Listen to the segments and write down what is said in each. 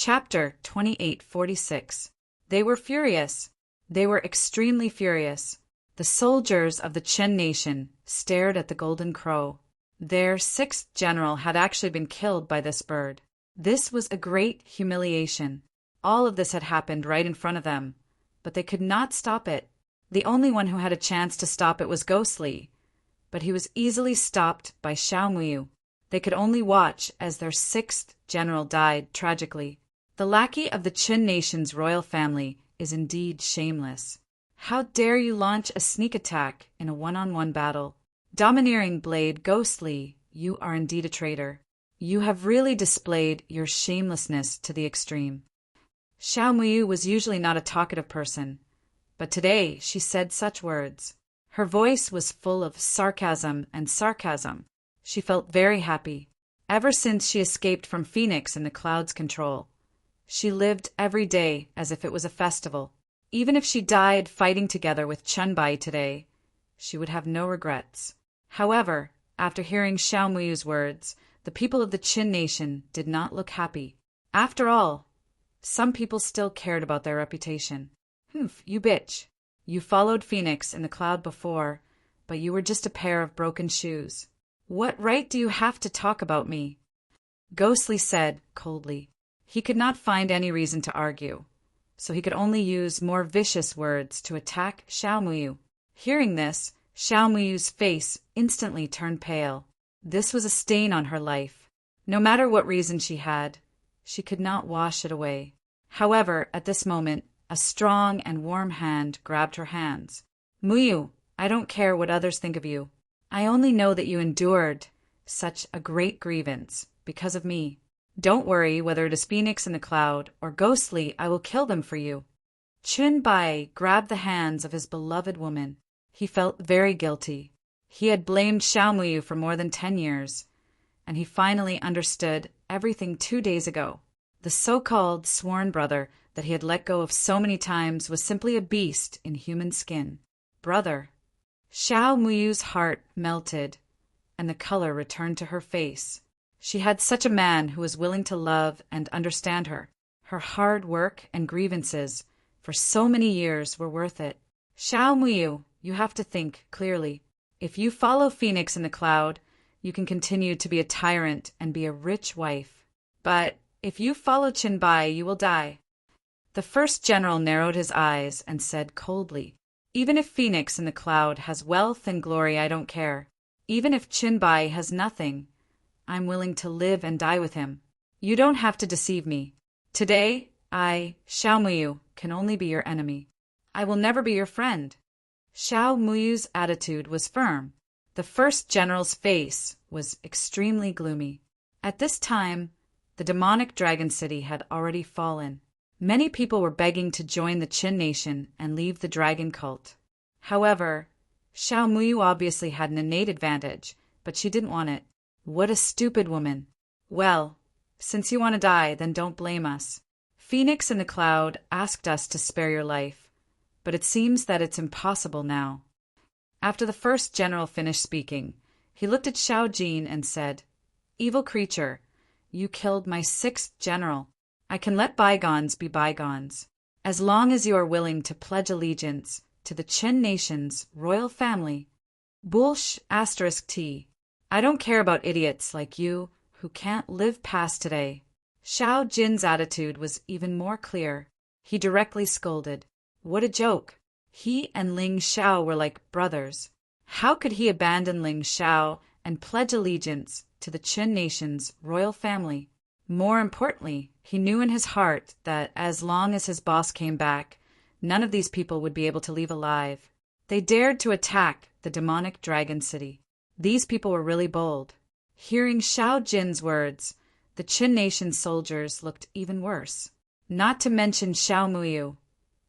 Chapter 2846. They were furious. They were extremely furious. The soldiers of the Chen nation stared at the golden crow. Their sixth general had actually been killed by this bird. This was a great humiliation. All of this had happened right in front of them, but they could not stop it. The only one who had a chance to stop it was Ghostly, but he was easily stopped by Xiaomuyu. They could only watch as their sixth general died tragically. The lackey of the Qin nation's royal family is indeed shameless. How dare you launch a sneak attack in a one-on-one battle? Domineering blade Ghostly, you are indeed a traitor. You have really displayed your shamelessness to the extreme. Xiaomuyu was usually not a talkative person, but today she said such words. Her voice was full of sarcasm. She felt very happy. Ever since she escaped from Phoenix in the Cloud's control, she lived every day as if it was a festival. Even if she died fighting together with Chunbai today, she would have no regrets. However, after hearing Xiaomuyu's words, the people of the Qin nation did not look happy. After all, some people still cared about their reputation. Humph, you bitch. You followed Phoenix in the Cloud before, but you were just a pair of broken shoes. What right do you have to talk about me? Ghostly said coldly. He could not find any reason to argue, so he could only use more vicious words to attack Xiaomuyu. Hearing this, Xiaomuyu's face instantly turned pale. This was a stain on her life. No matter what reason she had, she could not wash it away. However, at this moment, a strong and warm hand grabbed her hands. Muyu, I don't care what others think of you. I only know that you endured such a great grievance because of me. Don't worry whether it is Phoenix in the Cloud or Ghostly, I will kill them for you. Chun Bai grabbed the hands of his beloved woman. He felt very guilty. He had blamed Xiaomuyu for more than 10 years, and he finally understood everything 2 days ago. The so-called sworn brother that he had let go of so many times was simply a beast in human skin. Brother. Xiaomuyu's heart melted, and the color returned to her face. She had such a man who was willing to love and understand her. Her hard work and grievances for so many years were worth it. Xiaomuyu, you have to think clearly. If you follow Phoenix in the Cloud, you can continue to be a tyrant and be a rich wife. But if you follow Qinbai, you will die. The first general narrowed his eyes and said coldly, even if Phoenix in the Cloud has wealth and glory, I don't care. Even if Qinbai has nothing, I'm willing to live and die with him. You don't have to deceive me. Today, I, Xiaomuyu, can only be your enemy. I will never be your friend. Xiaomuyu's attitude was firm. The first general's face was extremely gloomy. At this time, the demonic dragon city had already fallen. Many people were begging to join the Qin nation and leave the dragon cult. However, Xiaomuyu obviously had an innate advantage, but she didn't want it. What a stupid woman. Well, since you want to die, then don't blame us. Phoenix in the Cloud asked us to spare your life, but it seems that it's impossible now. After the first general finished speaking, he looked at Xiao Jin and said, Evil creature, you killed my sixth general. I can let bygones be bygones. As long as you are willing to pledge allegiance to the Qin nation's royal family. *T. I don't care about idiots like you who can't live past today. Xiao Jin's attitude was even more clear. He directly scolded. What a joke. He and Ling Xiao were like brothers. How could he abandon Ling Xiao and pledge allegiance to the Qin nation's royal family? More importantly, he knew in his heart that as long as his boss came back, none of these people would be able to leave alive. They dared to attack the demonic dragon city. These people were really bold. Hearing Xiao Jin's words, the Qin nation soldiers looked even worse. Not to mention Xiaomuyu.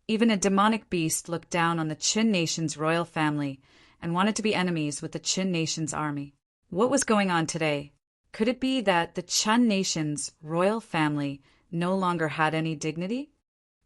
Even a demonic beast looked down on the Qin nation's royal family and wanted to be enemies with the Qin nation's army. What was going on today? Could it be that the Qin nation's royal family no longer had any dignity?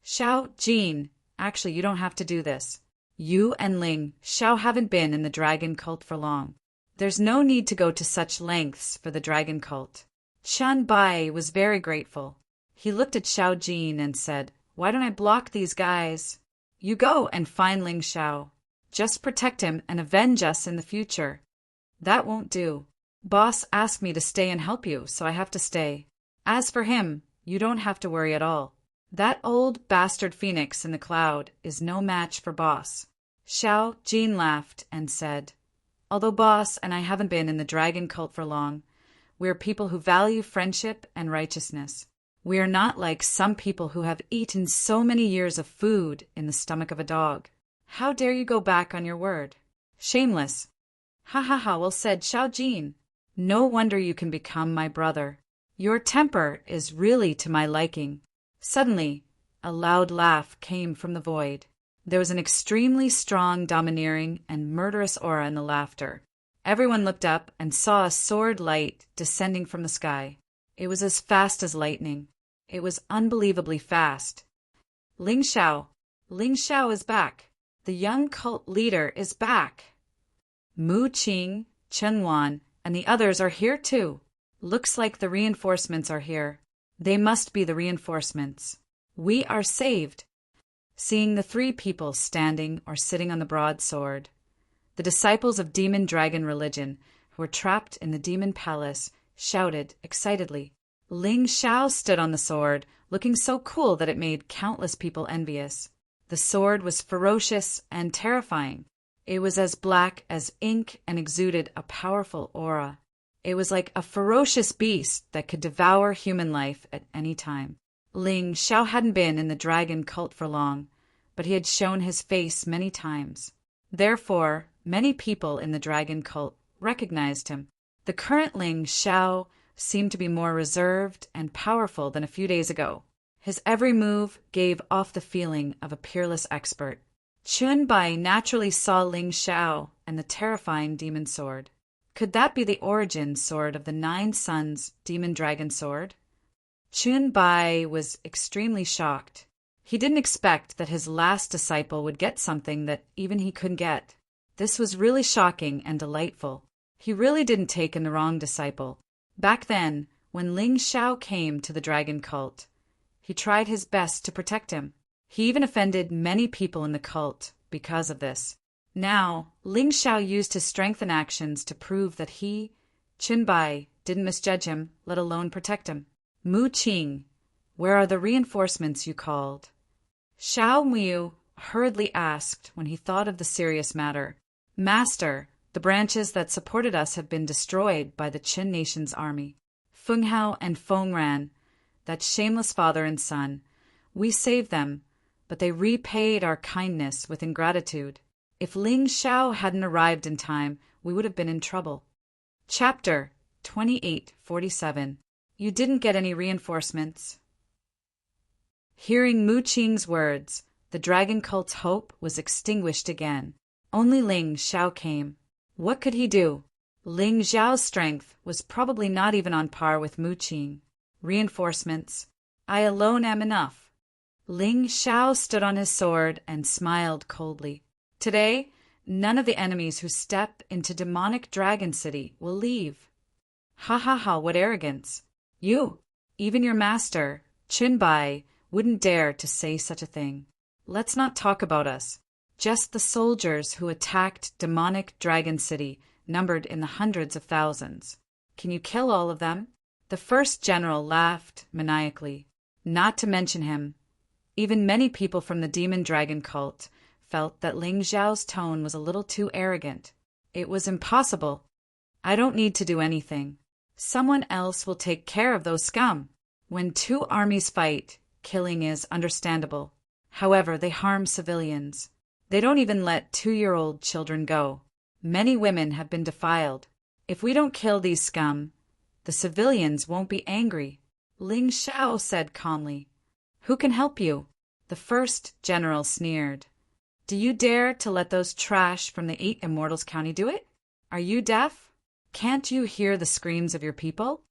Xiao Jin, actually you don't have to do this. You and Ling Xiao haven't been in the dragon cult for long. There's no need to go to such lengths for the dragon cult. Chun Bai was very grateful. He looked at Xiao Jin and said, "Why don't I block these guys?" "You go and find Ling Xiao. Just protect him and avenge us in the future." "That won't do. Boss asked me to stay and help you, so I have to stay. As for him, you don't have to worry at all. That old bastard phoenix in the cloud is no match for Boss." Xiao Jin laughed and said, "Although Boss and I haven't been in the dragon cult for long, we are people who value friendship and righteousness. We are not like some people who have eaten so many years of food in the stomach of a dog. How dare you go back on your word? Shameless." "Ha ha ha," well said, Xiao Jin. "No wonder you can become my brother. Your temper is really to my liking." Suddenly, a loud laugh came from the void. There was an extremely strong, domineering, and murderous aura in the laughter. Everyone looked up and saw a sword light descending from the sky. It was as fast as lightning. It was unbelievably fast. Ling Xiao! Ling Xiao is back! The young cult leader is back! Mu Qing, Chen Wan, and the others are here too. Looks like the reinforcements are here. They must be the reinforcements. We are saved. Seeing the three people standing or sitting on the broadsword, the disciples of demon dragon religion who were trapped in the demon palace shouted excitedly. Ling Xiao stood on the sword, looking so cool that it made countless people envious. The sword was ferocious and terrifying. It was as black as ink and exuded a powerful aura. It was like a ferocious beast that could devour human life at any time. Ling Xiao hadn't been in the dragon cult for long, but he had shown his face many times. Therefore, many people in the dragon cult recognized him. The current Ling Xiao seemed to be more reserved and powerful than a few days ago. His every move gave off the feeling of a peerless expert. Chun Bai naturally saw Ling Xiao and the terrifying demon sword. Could that be the origin sword of the 9 Suns demon dragon sword? Chun Bai was extremely shocked. He didn't expect that his last disciple would get something that even he couldn't get. This was really shocking and delightful. He really didn't take in the wrong disciple. Back then, when Ling Xiao came to the dragon cult, he tried his best to protect him. He even offended many people in the cult because of this. Now, Ling Xiao used his strength and actions to prove that he, Chun Bai, didn't misjudge him, let alone protect him. Mu Qing, where are the reinforcements you called? Xiao Miu hurriedly asked when he thought of the serious matter. Master, the branches that supported us have been destroyed by the Qin nation's army. Feng Hao and Feng Ran, that shameless father and son, we saved them, but they repaid our kindness with ingratitude. If Ling Xiao hadn't arrived in time, we would have been in trouble. Chapter 2847. You didn't get any reinforcements. Hearing Mu Qing's words, the dragon cult's hope was extinguished again. Only Ling Xiao came. What could he do? Ling Xiao's strength was probably not even on par with Mu Qing. Reinforcements. I alone am enough. Ling Xiao stood on his sword and smiled coldly. Today, none of the enemies who step into demonic Dragon City will leave. Ha ha ha, what arrogance. You, even your master, Chun Bai, wouldn't dare to say such a thing. Let's not talk about us. Just the soldiers who attacked demonic Dragon City numbered in the hundreds of thousands. Can you kill all of them? The first general laughed maniacally. Not to mention him. Even many people from the demon dragon cult felt that Ling Xiao's tone was a little too arrogant. It was impossible. I don't need to do anything. Someone else will take care of those scum. When 2 armies fight, killing is understandable. However, they harm civilians. They don't even let 2-year-old children go. Many women have been defiled. If we don't kill these scum, the civilians won't be angry. Ling Xiao said calmly. Who can help you? The first general sneered. Do you dare to let those trash from the 8 Immortals County do it? Are you deaf? Can't you hear the screams of your people?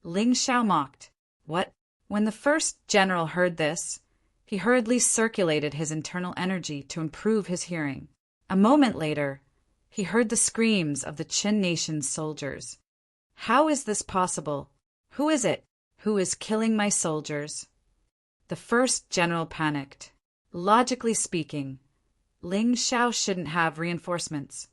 Ling Xiao mocked. What? When the first general heard this, he hurriedly circulated his internal energy to improve his hearing. A moment later, he heard the screams of the Qin nation's soldiers. How is this possible? Who is it? Who is killing my soldiers? The first general panicked. Logically speaking, Ling Xiao shouldn't have reinforcements.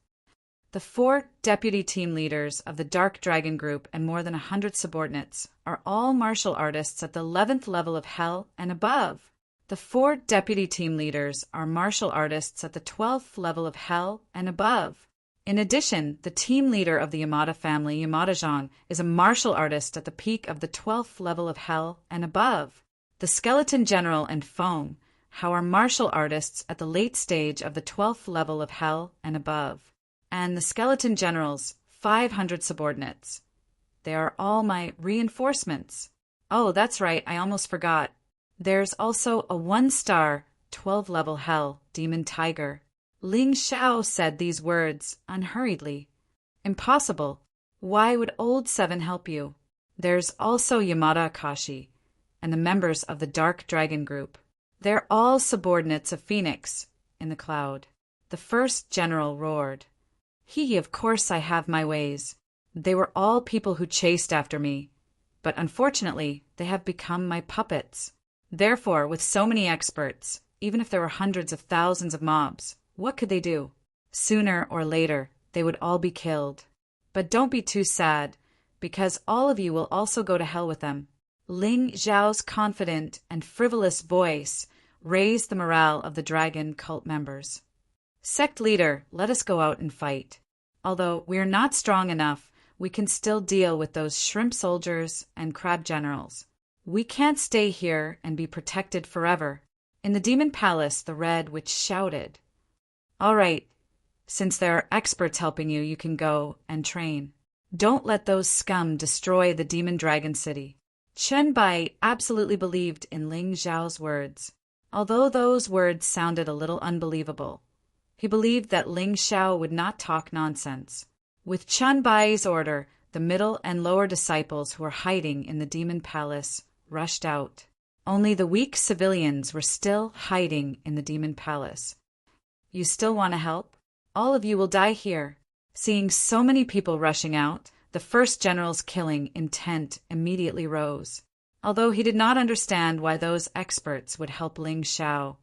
The 4 deputy team leaders of the Dark Dragon Group and more than 100 subordinates are all martial artists at the 11th level of Hell and above. The 4 deputy team leaders are martial artists at the 12th level of Hell and above. In addition, the team leader of the Yamada family, Yamada Zhang, is a martial artist at the peak of the 12th level of Hell and above. The Skeleton General and Foam, how are martial artists at the late stage of the 12th level of Hell and above. And the Skeleton General's 500 subordinates. They are all my reinforcements. Oh, that's right, I almost forgot. There's also a 1-star, 12-level Hell Demon Tiger. Ling Xiao said these words unhurriedly. Impossible. Why would Old 7 help you? There's also Yamada Akashi and the members of the Dark Dragon Group. They're all subordinates of Phoenix in the cloud. The first general roared. Of course I have my ways. They were all people who chased after me, but unfortunately they have become my puppets. Therefore, with so many experts, even if there were hundreds of thousands of mobs, what could they do? Sooner or later, they would all be killed. But don't be too sad, because all of you will also go to hell with them. Ling Xiao's confident and frivolous voice raised the morale of the dragon cult members. Sect leader, let us go out and fight. Although we are not strong enough, we can still deal with those shrimp soldiers and crab generals. We can't stay here and be protected forever. In the Demon Palace, the Red Witch shouted. All right, since there are experts helping you, you can go and train. Don't let those scum destroy the Demon Dragon City. Chen Bai absolutely believed in Ling Xiao's words, although those words sounded a little unbelievable. He believed that Ling Xiao would not talk nonsense. With Chen Bai's order, the middle and lower disciples who were hiding in the Demon Palace rushed out. Only the weak civilians were still hiding in the Demon Palace. You still want to help? All of you will die here. Seeing so many people rushing out, the first general's killing intent immediately rose. Although he did not understand why those experts would help Ling Xiao,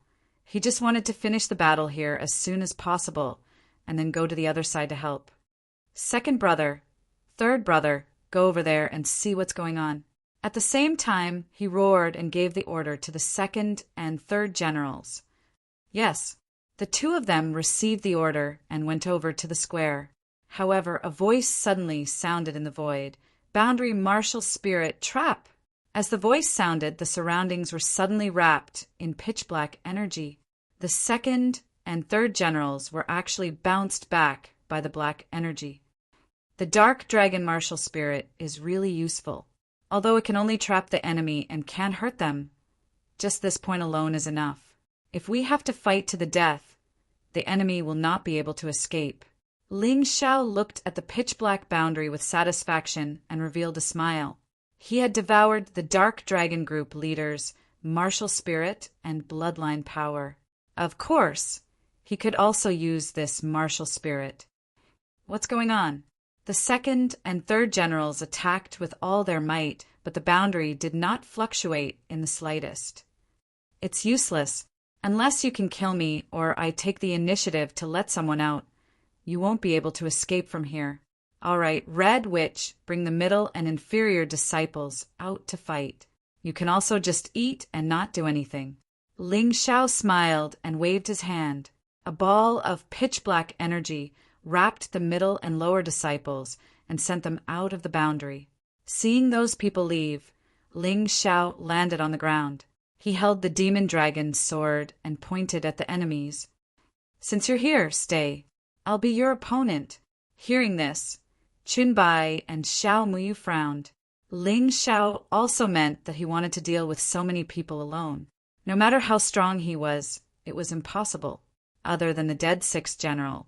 he just wanted to finish the battle here as soon as possible and then go to the other side to help. Second brother, third brother, go over there and see what's going on. At the same time, he roared and gave the order to the second and third generals. Yes, the 2 of them received the order and went over to the square. However, a voice suddenly sounded in the void. Boundary Martial Spirit Trap! As the voice sounded, the surroundings were suddenly wrapped in pitch-black energy. The second and third generals were actually bounced back by the black energy. The Dark Dragon Martial Spirit is really useful, although it can only trap the enemy and can't hurt them. Just this point alone is enough. If we have to fight to the death, the enemy will not be able to escape. Ling Xiao looked at the pitch-black boundary with satisfaction and revealed a smile. He had devoured the Dark Dragon Group leaders' martial spirit and bloodline power. Of course, he could also use this martial spirit. What's going on? The second and third generals attacked with all their might, but the boundary did not fluctuate in the slightest. It's useless. Unless you can kill me or I take the initiative to let someone out, you won't be able to escape from here. All right, Red Witch, bring the middle and inferior disciples out to fight. You can also just eat and not do anything. Ling Xiao smiled and waved his hand. A ball of pitch-black energy wrapped the middle and lower disciples and sent them out of the boundary. Seeing those people leave, Ling Xiao landed on the ground. He held the demon dragon's sword and pointed at the enemies. Since you're here, stay. I'll be your opponent. Hearing this, Chunbai and Xiao Muyu frowned. Ling Xiao also meant that he wanted to deal with so many people alone. No matter how strong he was, it was impossible. Other than the dead 6th general,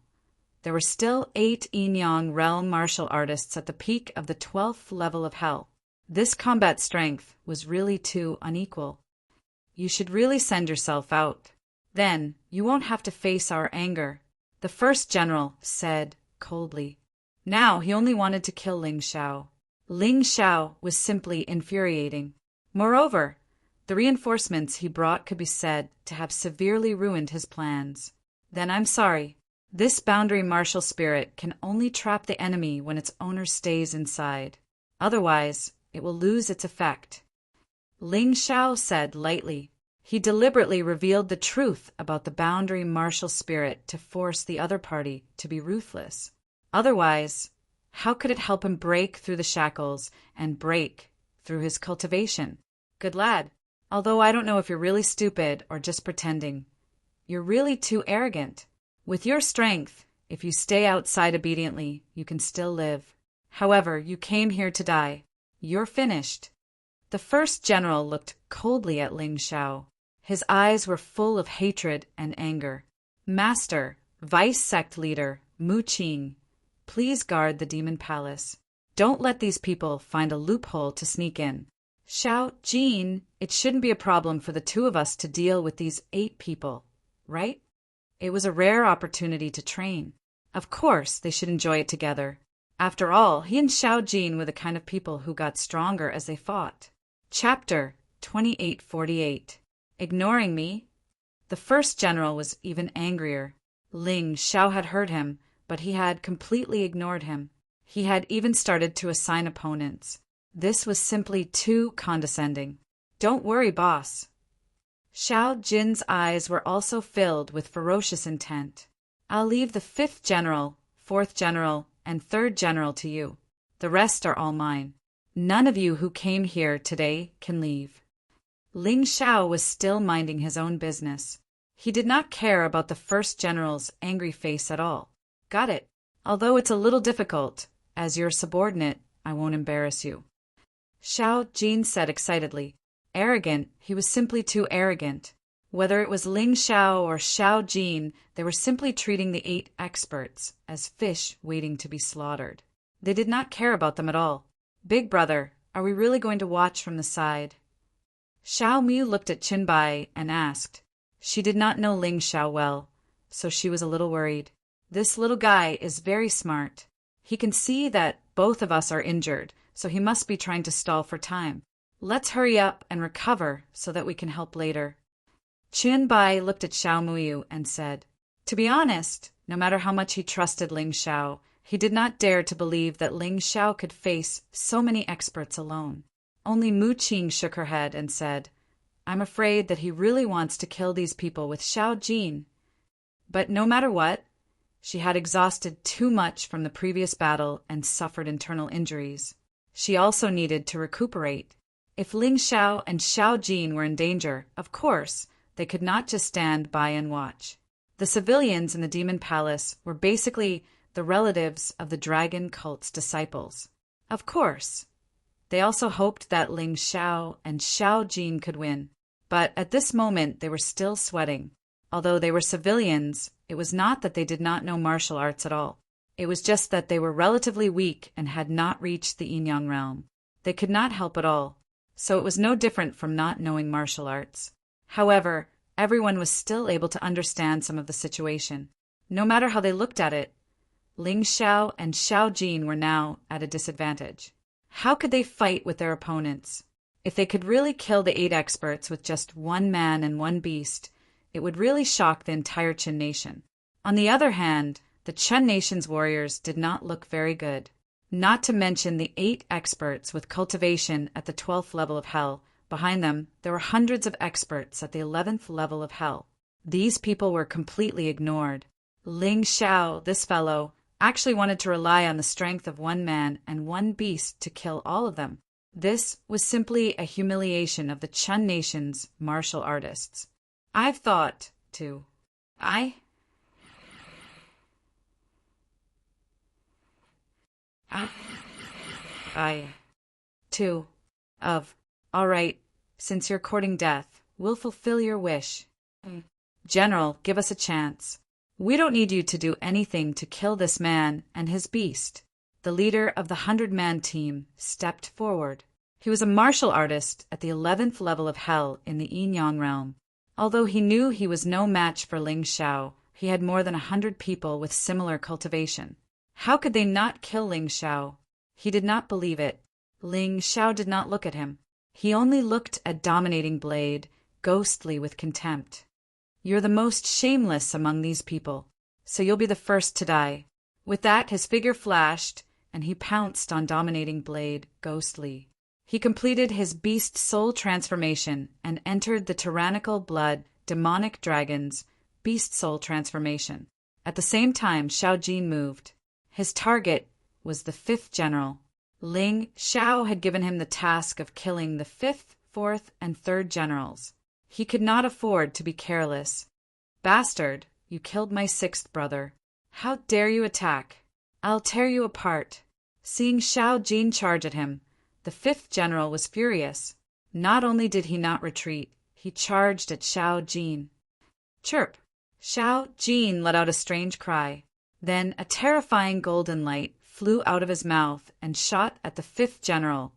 there were still 8 Yin-Yang realm martial artists at the peak of the 12th level of hell. This combat strength was really too unequal. You should really send yourself out. Then you won't have to face our anger, the first general said coldly. Now he only wanted to kill Ling Xiao. Ling Xiao was simply infuriating. Moreover, the reinforcements he brought could be said to have severely ruined his plans. Then I'm sorry. This boundary martial spirit can only trap the enemy when its owner stays inside. Otherwise, it will lose its effect. Ling Xiao said lightly. He deliberately revealed the truth about the boundary martial spirit to force the other party to be ruthless. Otherwise, how could it help him break through the shackles and break through his cultivation? Good lad. Although I don't know if you're really stupid or just pretending. You're really too arrogant. With your strength, if you stay outside obediently, you can still live. However, you came here to die. You're finished. The first general looked coldly at Ling Xiao. His eyes were full of hatred and anger. Master, Vice Sect Leader, Mu Qing, please guard the Demon Palace. Don't let these people find a loophole to sneak in. Xiao Jin, it shouldn't be a problem for the two of us to deal with these 8 people, right? It was a rare opportunity to train. Of course, they should enjoy it together. After all, he and Xiao Jin were the kind of people who got stronger as they fought. Chapter 2848. Ignoring me? The first general was even angrier. Ling Xiao had heard him, but he had completely ignored him. He had even started to assign opponents. This was simply too condescending. Don't worry, boss. Xiao Jin's eyes were also filled with ferocious intent. I'll leave the 5th general, 4th general, and 3rd general to you. The rest are all mine. None of you who came here today can leave. Ling Xiao was still minding his own business. He did not care about the 1st general's angry face at all. Got it. Although it's a little difficult, as your subordinate, I won't embarrass you. Xiao Jin said excitedly. Arrogant, he was simply too arrogant. Whether it was Ling Xiao or Xiao Jin, they were simply treating the 8 experts as fish waiting to be slaughtered. They did not care about them at all. Big brother, are we really going to watch from the side? Xiao Mu looked at Qinbai and asked. She did not know Ling Xiao well, so she was a little worried. This little guy is very smart. He can see that both of us are injured, so he must be trying to stall for time. Let's hurry up and recover so that we can help later. Qinbai looked at Xiao Muyu and said, to be honest, no matter how much he trusted Ling Xiao, he did not dare to believe that Ling Xiao could face so many experts alone. Only Mu Qing shook her head and said, I'm afraid that he really wants to kill these people with Xiao Jin. But no matter what, she had exhausted too much from the previous battle and suffered internal injuries. She also needed to recuperate. If Ling Xiao and Xiao Jin were in danger, of course, they could not just stand by and watch. The civilians in the Demon Palace were basically the relatives of the dragon cult's disciples. Of course, they also hoped that Ling Xiao and Xiao Jin could win. But at this moment they were still sweating. Although they were civilians, it was not that they did not know martial arts at all. It was just that they were relatively weak and had not reached the Yin-Yang realm. They could not help at all, so it was no different from not knowing martial arts. However, everyone was still able to understand some of the situation. No matter how they looked at it, Ling Xiao and Xiao Jin were now at a disadvantage. How could they fight with their opponents? If they could really kill the 8 experts with just 1 man and 1 beast, it would really shock the entire Qin nation. On the other hand, the Qin nation's warriors did not look very good. Not to mention the 8 experts with cultivation at the 12th level of hell. Behind them, there were hundreds of experts at the 11th level of hell. These people were completely ignored. Ling Xiao, this fellow, actually wanted to rely on the strength of 1 man and 1 beast to kill all of them. This was simply a humiliation of the Qin nation's martial artists. I've thought, too. All right, since you're courting death, we'll fulfill your wish. General, give us a chance. We don't need you to do anything to kill this man and his beast. The leader of the 100-man team stepped forward. He was a martial artist at the 11th level of hell in the Yin-Yang realm. Although he knew he was no match for Ling Xiao, he had more than 100 people with similar cultivation. How could they not kill Ling Xiao? He did not believe it. Ling Xiao did not look at him. He only looked at Dominating Blade, ghostly with contempt. "You're the most shameless among these people, so you'll be the first to die." With that, his figure flashed, and he pounced on Dominating Blade, ghostly. He completed his beast soul transformation and entered the tyrannical blood demonic dragon's beast soul transformation. At the same time, Xiao Jin moved. His target was the 5th general. Ling Xiao had given him the task of killing the 5th, 4th, and 3rd generals. He could not afford to be careless. "Bastard, you killed my 6th brother. How dare you attack? I'll tear you apart." Seeing Xiao Jin charge at him, the 5th general was furious. Not only did he not retreat, he charged at Xiao Jin. Chirp! Xiao Jin let out a strange cry. Then a terrifying golden light flew out of his mouth and shot at the 5th general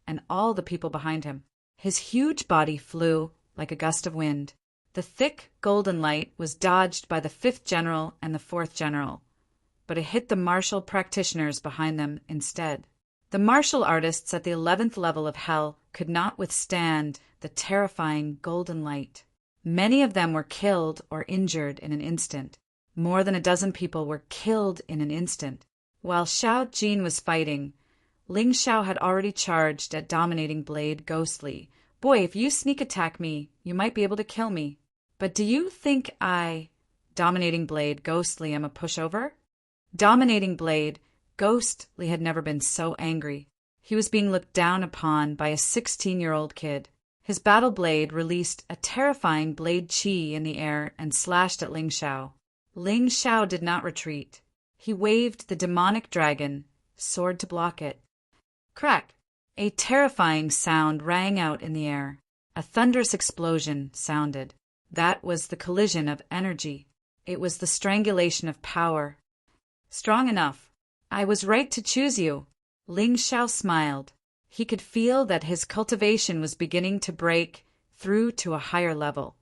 and all the people behind him. His huge body flew like a gust of wind. The thick golden light was dodged by the 5th general and the 4th general, but it hit the martial practitioners behind them instead. The martial artists at the 11th level of hell could not withstand the terrifying golden light. Many of them were killed or injured in an instant. More than a dozen people were killed in an instant. While Xiao Jin was fighting, Ling Xiao had already charged at Dominating Blade ghostly. "Boy, if you sneak attack me, you might be able to kill me. But do you think I, Dominating Blade ghostly, am a pushover?" Dominating Blade ghostly had never been so angry. He was being looked down upon by a 16-year-old kid. His battle blade released a terrifying blade chi in the air and slashed at Ling Xiao. Ling Xiao did not retreat. He waved the demonic dragon sword to block it. Crack! A terrifying sound rang out in the air. A thunderous explosion sounded. That was the collision of energy. It was the strangulation of power. "Strong enough. I was right to choose you." Ling Xiao smiled. He could feel that his cultivation was beginning to break through to a higher level.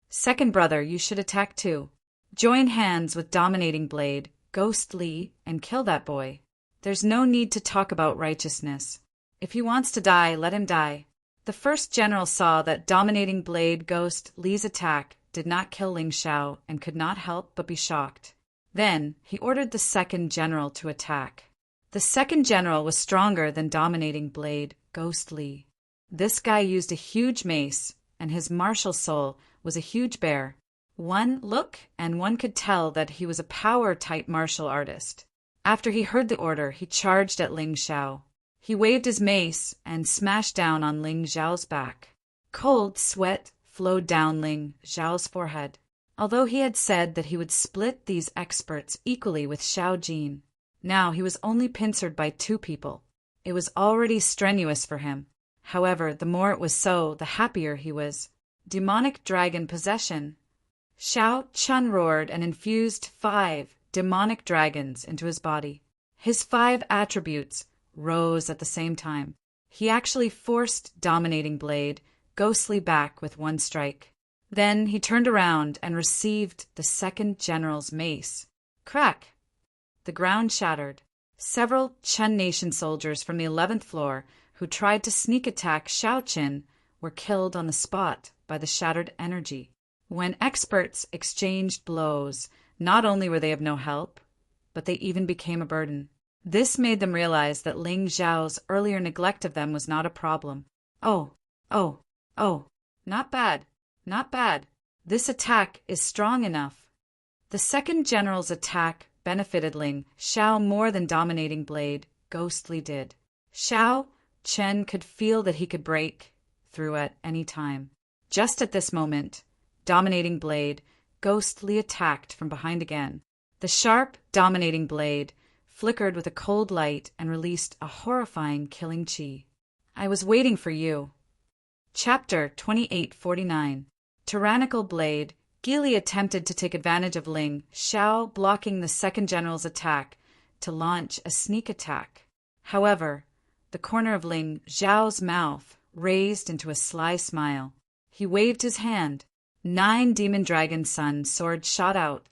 "Second brother, you should attack too. Join hands with Dominating Blade, ghostly, and kill that boy. There's no need to talk about righteousness. If he wants to die, let him die." The 1st general saw that Dominating Blade Ghost Li's attack did not kill Ling Xiao and could not help but be shocked. Then he ordered the 2nd general to attack. The 2nd general was stronger than Dominating Blade Ghost Li. This guy used a huge mace, and his martial soul was a huge bear. One look, and one could tell that he was a power-type martial artist. After he heard the order, he charged at Ling Xiao. He waved his mace and smashed down on Ling Xiao's back. Cold sweat flowed down Ling Xiao's forehead. Although he had said that he would split these experts equally with Xiao Jin, now he was only pincered by 2 people. It was already strenuous for him. However, the more it was so, the happier he was. Demonic dragon possession. Xiao Chun roared and infused 5 demonic dragons into his body. His 5 attributes rose at the same time. He actually forced Dominating Blade ghostly back with one strike. Then he turned around and received the 2nd general's mace. Crack! The ground shattered. Several Chen Nation soldiers from the 11th floor who tried to sneak attack Xiao Qin were killed on the spot by the shattered energy. When experts exchanged blows, not only were they of no help, but they even became a burden. This made them realize that Ling Xiao's earlier neglect of them was not a problem. Oh, not bad, not bad. This attack is strong enough. The 2nd general's attack benefited Ling Xiao more than Dominating Blade ghostly did. Xiao Chen could feel that he could break through at any time. Just at this moment, Dominating Blade ghostly attacked from behind again. The sharp, Dominating Blade flickered with a cold light and released a horrifying killing chi. "I was waiting for you." Chapter 2849. Tyrannical Blade. Gili attempted to take advantage of Ling Xiao blocking the 2nd general's attack to launch a sneak attack. However, the corner of Ling Xiao's mouth raised into a sly smile. He waved his hand. 9 demon dragon sun swords shot out,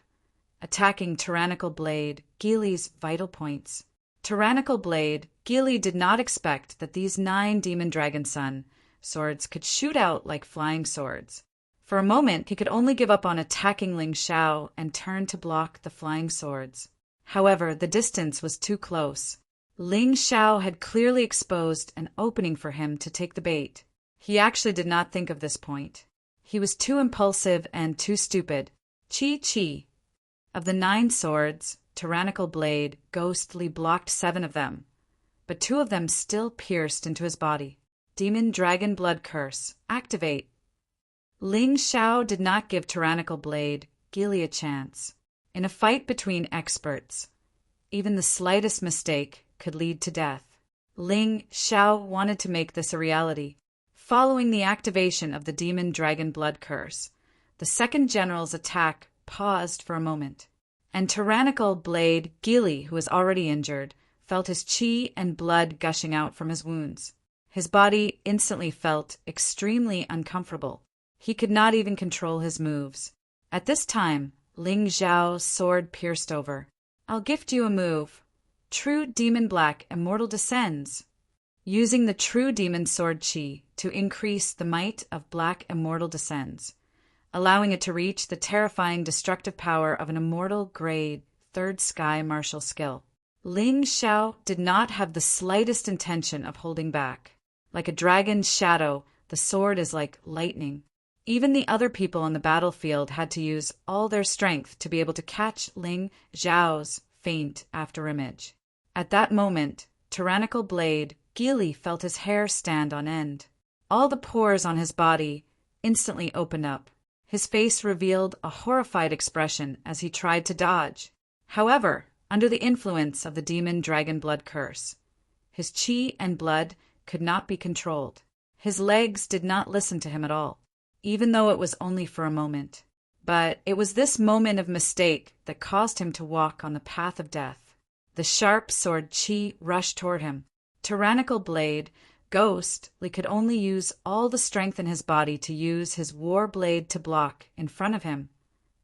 attacking Tyrannical Blade Gili's vital points. Tyrannical Blade Gili did not expect that these 9 demon dragon sun swords could shoot out like flying swords. For a moment, he could only give up on attacking Ling Xiao and turn to block the flying swords. However, the distance was too close. Ling Xiao had clearly exposed an opening for him to take the bait. He actually did not think of this point. He was too impulsive and too stupid. Chi. Of the 9 swords, Tyrannical Blade ghostly blocked 7 of them, but 2 of them still pierced into his body. Demon Dragon Blood Curse, activate. Ling Xiao did not give Tyrannical Blade Gili a chance. In a fight between experts, even the slightest mistake could lead to death. Ling Xiao wanted to make this a reality. Following the activation of the Demon Dragon Blood Curse, the second general's attack paused for a moment, and Tyrannical Blade Gili, who was already injured, felt his chi and blood gushing out from his wounds. His body instantly felt extremely uncomfortable. He could not even control his moves. At this time, Ling Xiao's sword pierced over. I'll gift you a move. True Demon Black Immortal descends. Using the True Demon Sword Chi to increase the might of Black Immortal descends, allowing it to reach the terrifying destructive power of an immortal grade 3rd sky martial skill. Ling Xiao did not have the slightest intention of holding back. Like a dragon's shadow, the sword is like lightning. Even the other people on the battlefield had to use all their strength to be able to catch Ling Xiao's faint afterimage. At that moment, Tyrannical Blade Gili felt his hair stand on end. All the pores on his body instantly opened up. His face revealed a horrified expression as he tried to dodge. However, under the influence of the Demon Dragon Blood Curse, his chi and blood could not be controlled. His legs did not listen to him at all, even though it was only for a moment. But it was this moment of mistake that caused him to walk on the path of death. The sharp sword chi rushed toward him. Tyrannical Blade Ghostly could only use all the strength in his body to use his war blade to block in front of him,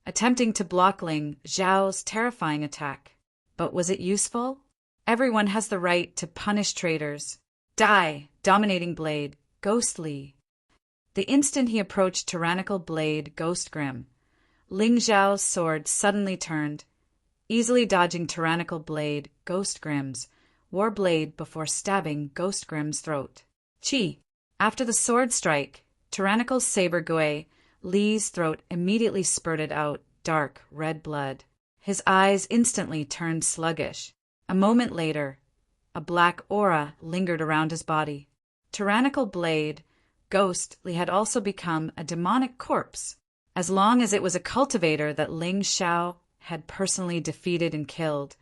attempting to block Ling Xiao's terrifying attack. But was it useful? Everyone has the right to punish traitors. Die, Dominating Blade Ghostly. The instant he approached Tyrannical Blade Ghost Grim, Ling Xiao's sword suddenly turned, easily dodging Tyrannical Blade Ghost Grim's war blade before stabbing Ghost Grim's throat. Chi. After the sword strike, Tyrannical Saber Gui Li's throat immediately spurted out dark red blood. His eyes instantly turned sluggish. A moment later, a black aura lingered around his body. Tyrannical Blade Ghostly had also become a demonic corpse. As long as it was a cultivator that Ling Xiao had personally defeated and killed,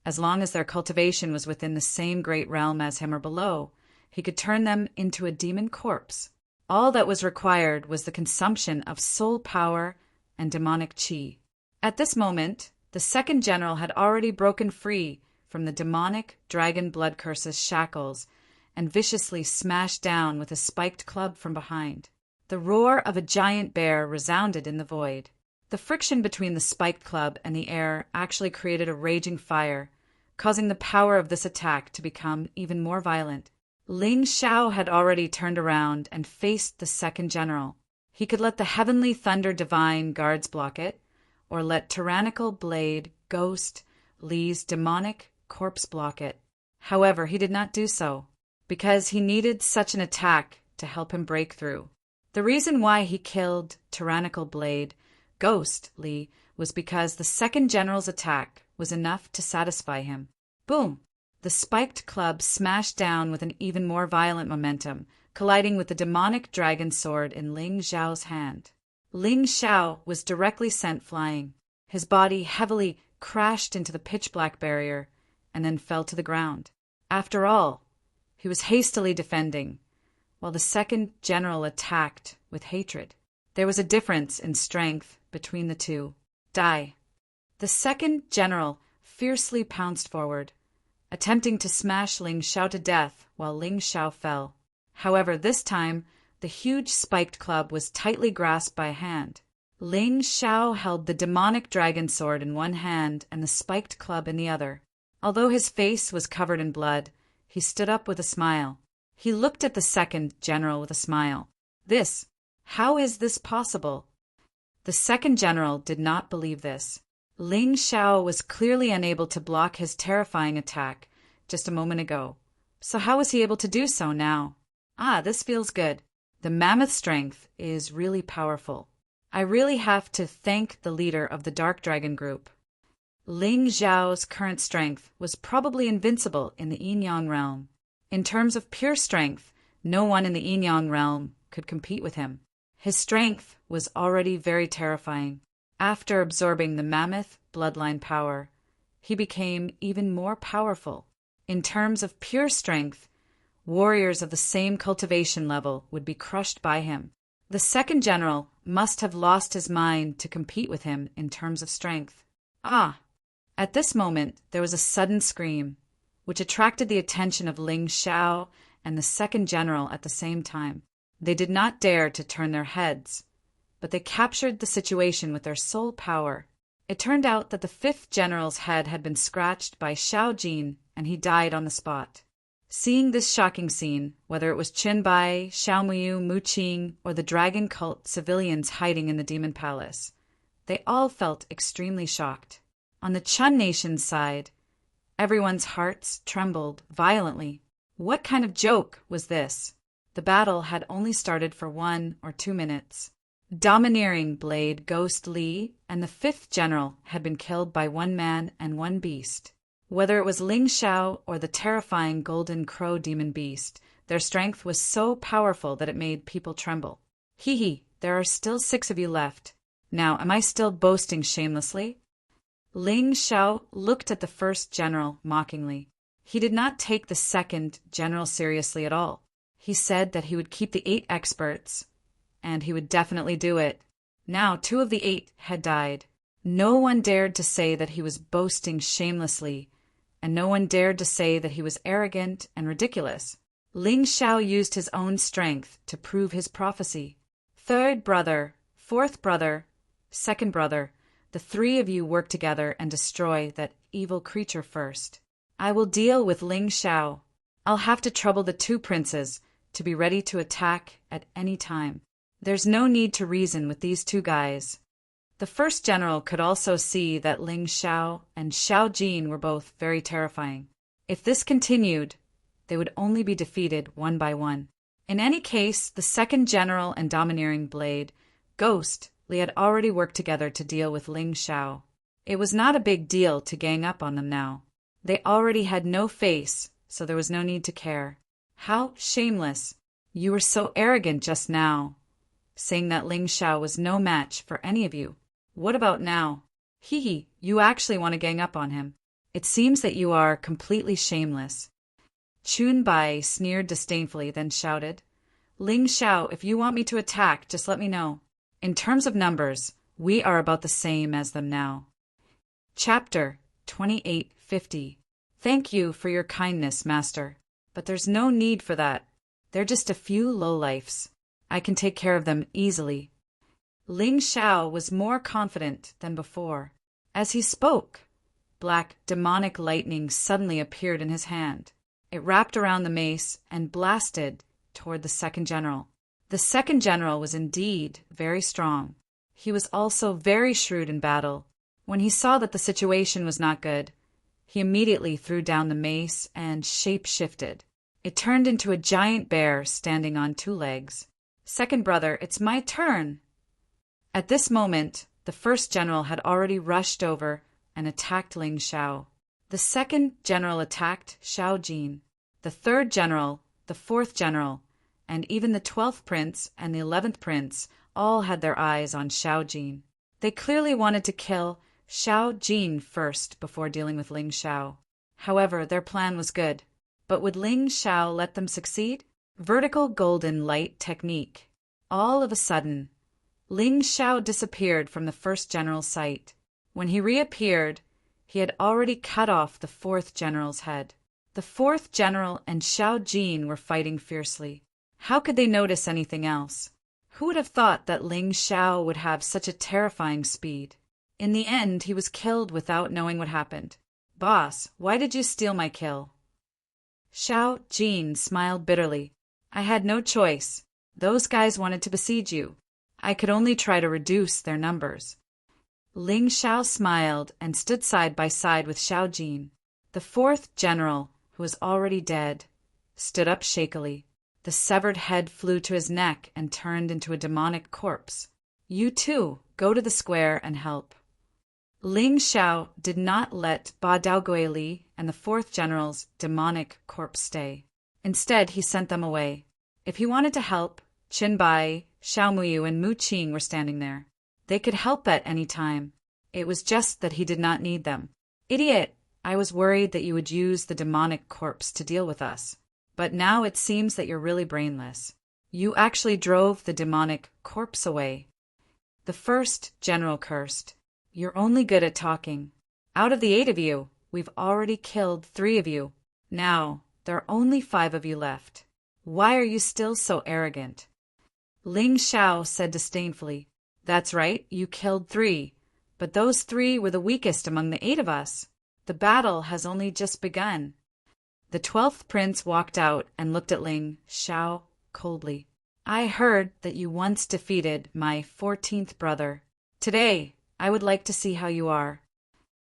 as long as their cultivation was within the same great realm as him or below, he could turn them into a demon corpse. All that was required was the consumption of soul power and demonic chi. At this moment, the second general had already broken free from the demonic dragon blood curse's shackles and viciously smashed down with a spiked club from behind. The roar of a giant bear resounded in the void. The friction between the spiked club and the air actually created a raging fire, causing the power of this attack to become even more violent. Ling Xiao had already turned around and faced the second general. He could let the Heavenly Thunder Divine guards block it, or let Tyrannical Blade Ghost Li's demonic corpse block it. However, he did not do so, because he needed such an attack to help him break through. The reason why he killed Tyrannical Blade Ghostly was because the second general's attack was enough to satisfy him. Boom! The spiked club smashed down with an even more violent momentum, colliding with the demonic dragon sword in Ling Xiao's hand. Ling Xiao was directly sent flying. His body heavily crashed into the pitch-black barrier and then fell to the ground. After all, he was hastily defending, while the second general attacked with hatred. There was a difference in strength between the two. Die. The second general fiercely pounced forward, attempting to smash Ling Xiao to death while Ling Xiao fell. However, this time, the huge spiked club was tightly grasped by a hand. Ling Xiao held the demonic dragon sword in one hand and the spiked club in the other. Although his face was covered in blood, He stood up with a smile. He looked at the second general with a smile. How is this possible? The second general did not believe this. Ling Xiao was clearly unable to block his terrifying attack just a moment ago. So how was he able to do so now? This feels good. The mammoth strength is really powerful. I really have to thank the leader of the Dark Dragon group. Ling Xiao's current strength was probably invincible in the Yin-Yang realm. In terms of pure strength, no one in the Yin-Yang realm could compete with him. His strength was already very terrifying. After absorbing the mammoth bloodline power, he became even more powerful. In terms of pure strength, warriors of the same cultivation level would be crushed by him. The second general must have lost his mind to compete with him in terms of strength. At this moment, there was a sudden scream, which attracted the attention of Ling Xiao and the second general at the same time. They did not dare to turn their heads, but they captured the situation with their sole power. It turned out that the fifth general's head had been scratched by Xiao Jin, and he died on the spot. Seeing this shocking scene, whether it was Qinbai, Xiaomuyu, Mu Qing, or the dragon cult civilians hiding in the demon palace, they all felt extremely shocked. On the Chun Nation's side, everyone's hearts trembled violently. What kind of joke was this? The battle had only started for 1 or 2 minutes. Domineering Blade Ghost Li and the fifth general had been killed by 1 man and 1 beast. Whether it was Ling Xiao or the terrifying Golden Crow demon beast, their strength was so powerful that it made people tremble. There are still 6 of you left. Now, am I still boasting shamelessly? Ling Xiao looked at the first general mockingly. He did not take the second general seriously at all. He said that he would keep the 8 experts, and he would definitely do it. Now 2 of the 8 had died. No one dared to say that he was boasting shamelessly, and no one dared to say that he was arrogant and ridiculous. Ling Xiao used his own strength to prove his prophecy. Third brother, fourth brother, second brother, the 3 of you work together and destroy that evil creature first. I will deal with Ling Xiao. I'll have to trouble the 2 princes to be ready to attack at any time. There's no need to reason with these 2 guys. The first general could also see that Ling Xiao and Xiao Jin were both very terrifying. If this continued, they would only be defeated one by one. In any case, the second general and domineering Blade, Ghost, Li had already worked together to deal with Ling Xiao. It was not a big deal to gang up on them now. They already had no face, so there was no need to care. How shameless! You were so arrogant just now, saying that Ling Xiao was no match for any of you. What about now? You actually want to gang up on him. It seems that you are completely shameless. Chun Bai sneered disdainfully, then shouted, Ling Xiao, if you want me to attack, just let me know. In terms of numbers, we are about the same as them now. Chapter 2850. Thank you for your kindness, Master. But there's no need for that. They're just a few lowlifes. I can take care of them easily. Ling Xiao was more confident than before. As he spoke, black demonic lightning suddenly appeared in his hand. It wrapped around the mace and blasted toward the second general. The second general was indeed very strong. He was also very shrewd in battle. When he saw that the situation was not good, he immediately threw down the mace and shape-shifted. It turned into a giant bear standing on 2 legs. Second brother, it's my turn. At this moment, the first general had already rushed over and attacked Ling Xiao. The second general attacked Xiao Jin. The third general, the fourth general, and even the 12th prince and the 11th prince all had their eyes on Xiao Jin. They clearly wanted to kill Xiao Jin first before dealing with Ling Xiao. However, their plan was good. But would Ling Xiao let them succeed? Vertical golden light technique. All of a sudden, Ling Xiao disappeared from the first general's sight. When he reappeared, he had already cut off the 4th general's head. The 4th general and Xiao Jin were fighting fiercely. How could they notice anything else? Who would have thought that Ling Xiao would have such a terrifying speed? In the end, he was killed without knowing what happened. Boss, why did you steal my kill? Xiao Jin smiled bitterly. I had no choice. Those guys wanted to besiege you. I could only try to reduce their numbers. Ling Xiao smiled and stood side by side with Xiao Jin. The fourth general, who was already dead, stood up shakily. The severed head flew to his neck and turned into a demonic corpse. You too, go to the square and help. Ling Xiao did not let Ba Daoguili and the fourth general's demonic corpse stay. Instead, he sent them away. If he wanted to help, Qin Bai, Xiao Muyu, and Mu Qing were standing there. They could help at any time. It was just that he did not need them. Idiot! I was worried that you would use the demonic corpse to deal with us. But now it seems that you're really brainless. You actually drove the demonic corpse away. The first general cursed. You're only good at talking. Out of the 8 of you, we've already killed 3 of you. Now, there are only 5 of you left. Why are you still so arrogant? Ling Xiao said disdainfully. That's right, you killed 3. But those 3 were the weakest among the 8 of us. The battle has only just begun. The 12th prince walked out and looked at Ling Xiao coldly. I heard that you once defeated my 14th brother. Today, I would like to see how you are.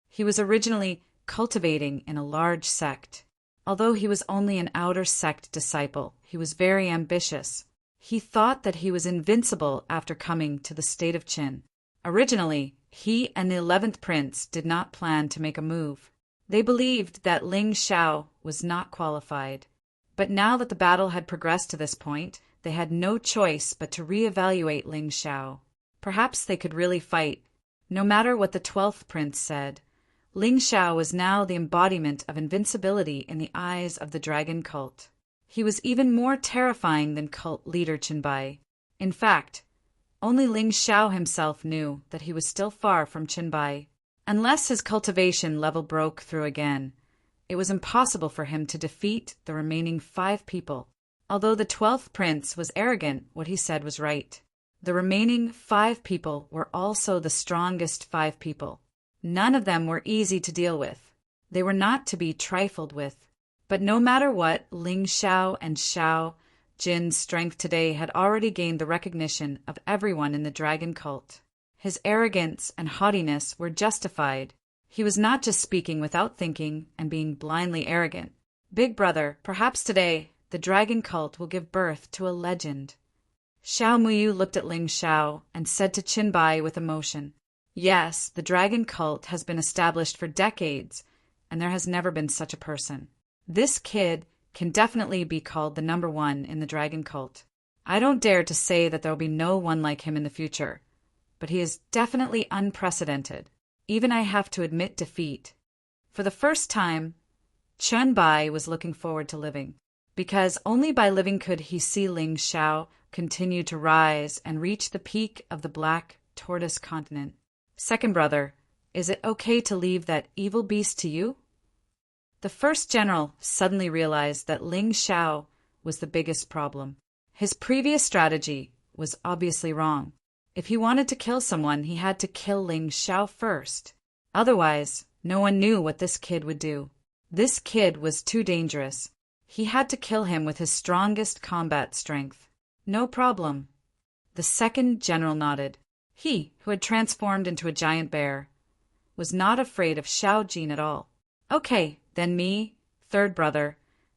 He was originally cultivating in a large sect. Although he was only an outer sect disciple, he was very ambitious. He thought that he was invincible after coming to the state of Qin. Originally, he and the 11th prince did not plan to make a move. They believed that Ling Xiao was not qualified. But now that the battle had progressed to this point, they had no choice but to reevaluate Ling Xiao. Perhaps they could really fight. No matter what the 12th prince said, Ling Xiao was now the embodiment of invincibility in the eyes of the dragon cult. He was even more terrifying than cult leader Qin Bai. In fact, only Ling Xiao himself knew that he was still far from Qin Bai. Unless his cultivation level broke through again, it was impossible for him to defeat the remaining 5 people. Although the 12th prince was arrogant, what he said was right. The remaining 5 people were also the strongest 5 people. None of them were easy to deal with. They were not to be trifled with. But no matter what, Ling Xiao and Xiao Jin's strength today had already gained the recognition of everyone in the dragon cult. His arrogance and haughtiness were justified. He was not just speaking without thinking and being blindly arrogant. Big brother, perhaps today the dragon cult will give birth to a legend. Xiao Muyu looked at Ling Xiao and said to Qin Bai with emotion, Yes, the dragon cult has been established for decades, and there has never been such a person. This kid can definitely be called the number 1 in the dragon cult. I don't dare to say that there will be no one like him in the future, but he is definitely unprecedented. Even I have to admit defeat. For the first time, Qin Bai was looking forward to living, because only by living could he see Ling Xiao continue to rise and reach the peak of the Black Tortoise continent. Second brother, is it okay to leave that evil beast to you? The first general suddenly realized that Ling Xiao was the biggest problem. His previous strategy was obviously wrong. If he wanted to kill someone, he had to kill Ling Xiao first. Otherwise, no one knew what this kid would do. This kid was too dangerous. He had to kill him with his strongest combat strength. No problem. The second general nodded. He, who had transformed into a giant bear, was not afraid of Xiao Jin at all. Okay, then me, third brother,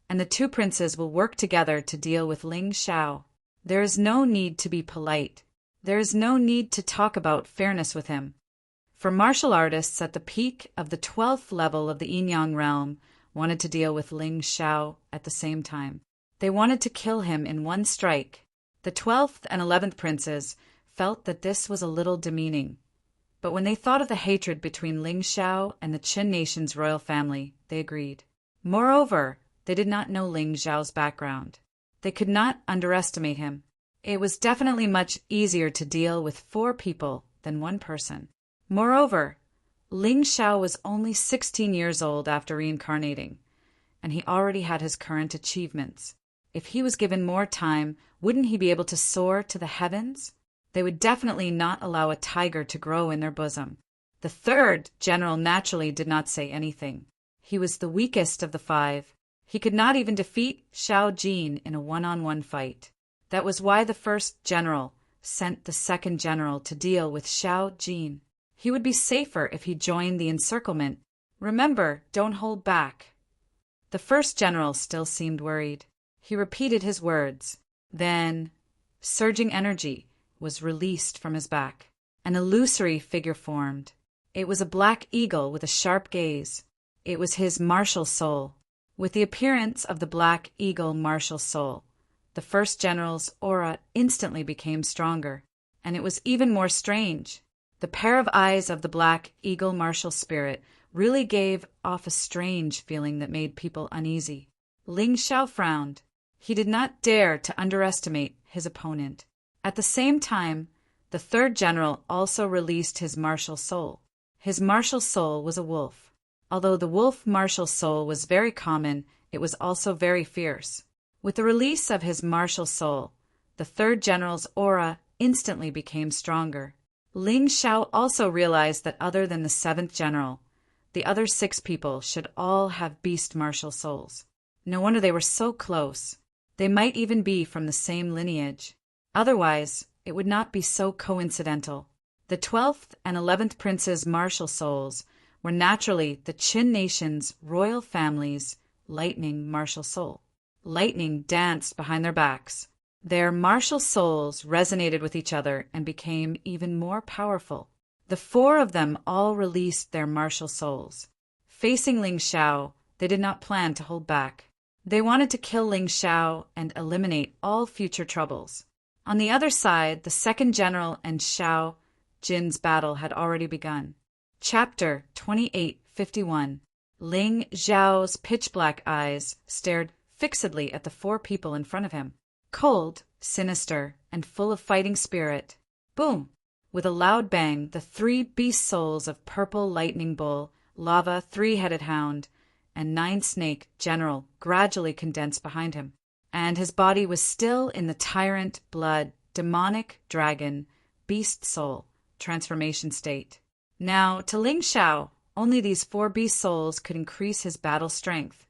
and the 2 princes will work together to deal with Ling Xiao. There is no need to be polite. There is no need to talk about fairness with him. For martial artists at the peak of the 12th level of the Yin-Yang realm wanted to deal with Ling Xiao at the same time. They wanted to kill him in one strike. The 12th and 11th princes felt that this was a little demeaning. But when they thought of the hatred between Ling Xiao and the Qin nation's royal family, they agreed. Moreover, they did not know Ling Xiao's background. They could not underestimate him. It was definitely much easier to deal with 4 people than 1 person. Moreover, Ling Xiao was only 16 years old after reincarnating, and he already had his current achievements. If he was given more time, wouldn't he be able to soar to the heavens? They would definitely not allow a tiger to grow in their bosom. The third general naturally did not say anything. He was the weakest of the 5. He could not even defeat Xiao Jin in a one-on-one fight. That was why the first general sent the second general to deal with Xiao Jin. He would be safer if he joined the encirclement. Remember, don't hold back. The first general still seemed worried. He repeated his words. Then, surging energy was released from his back. An illusory figure formed. It was a black eagle with a sharp gaze. It was his martial soul. With the appearance of the black eagle martial soul, the first general's aura instantly became stronger, and it was even more strange. The pair of eyes of the black eagle martial spirit really gave off a strange feeling that made people uneasy. Ling Xiao frowned. He did not dare to underestimate his opponent. At the same time, the third general also released his martial soul. His martial soul was a wolf. Although the wolf martial soul was very common, it was also very fierce. With the release of his martial soul, the third general's aura instantly became stronger. Ling Xiao also realized that other than the seventh general, the other 6 people should all have beast martial souls. No wonder they were so close. They might even be from the same lineage. Otherwise, it would not be so coincidental. The 12th and 11th prince's martial souls were naturally the Qin nation's royal family's lightning martial soul. Lightning danced behind their backs. Their martial souls resonated with each other and became even more powerful. The 4 of them all released their martial souls. Facing Ling Xiao, they did not plan to hold back. They wanted to kill Ling Xiao and eliminate all future troubles. On the other side, the second general and Xiao Jin's battle had already begun. Chapter 2851. Ling Xiao's pitch-black eyes stared fixedly at the 4 people in front of him. Cold, sinister, and full of fighting spirit. Boom! With a loud bang, the 3 beast souls of Purple Lightning Bull, Lava Three-Headed Hound, and Nine Snake General gradually condensed behind him. And his body was still in the tyrant blood, demonic dragon, beast soul, transformation state. Now, to Ling Xiao, only these 4 beast souls could increase his battle strength,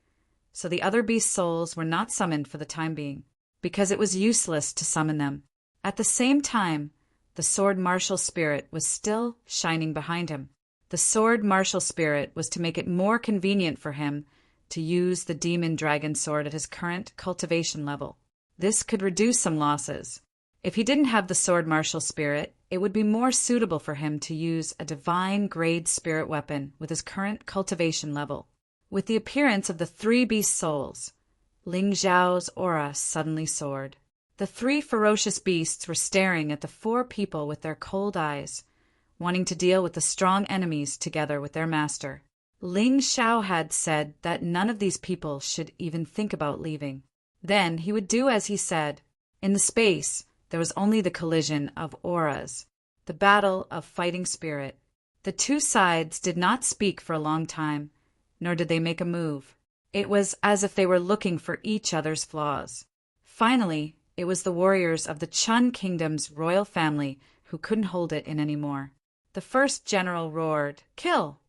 so the other beast souls were not summoned for the time being, because it was useless to summon them. At the same time, the sword martial spirit was still shining behind him. The sword martial spirit was to make it more convenient for him to use the demon dragon sword at his current cultivation level. This could reduce some losses. If he didn't have the sword martial spirit, it would be more suitable for him to use a divine grade spirit weapon with his current cultivation level. With the appearance of the 3 beast souls, Ling Xiao's aura suddenly soared. The 3 ferocious beasts were staring at the 4 people with their cold eyes, wanting to deal with the strong enemies together with their master. Ling Xiao had said that none of these people should even think about leaving. Then he would do as he said. In the space, there was only the collision of auras, the battle of fighting spirit. The 2 sides did not speak for a long time, nor did they make a move. It was as if they were looking for each other's flaws. Finally, it was the warriors of the Chun Kingdom's royal family who couldn't hold it in anymore. The first general roared, "Kill!"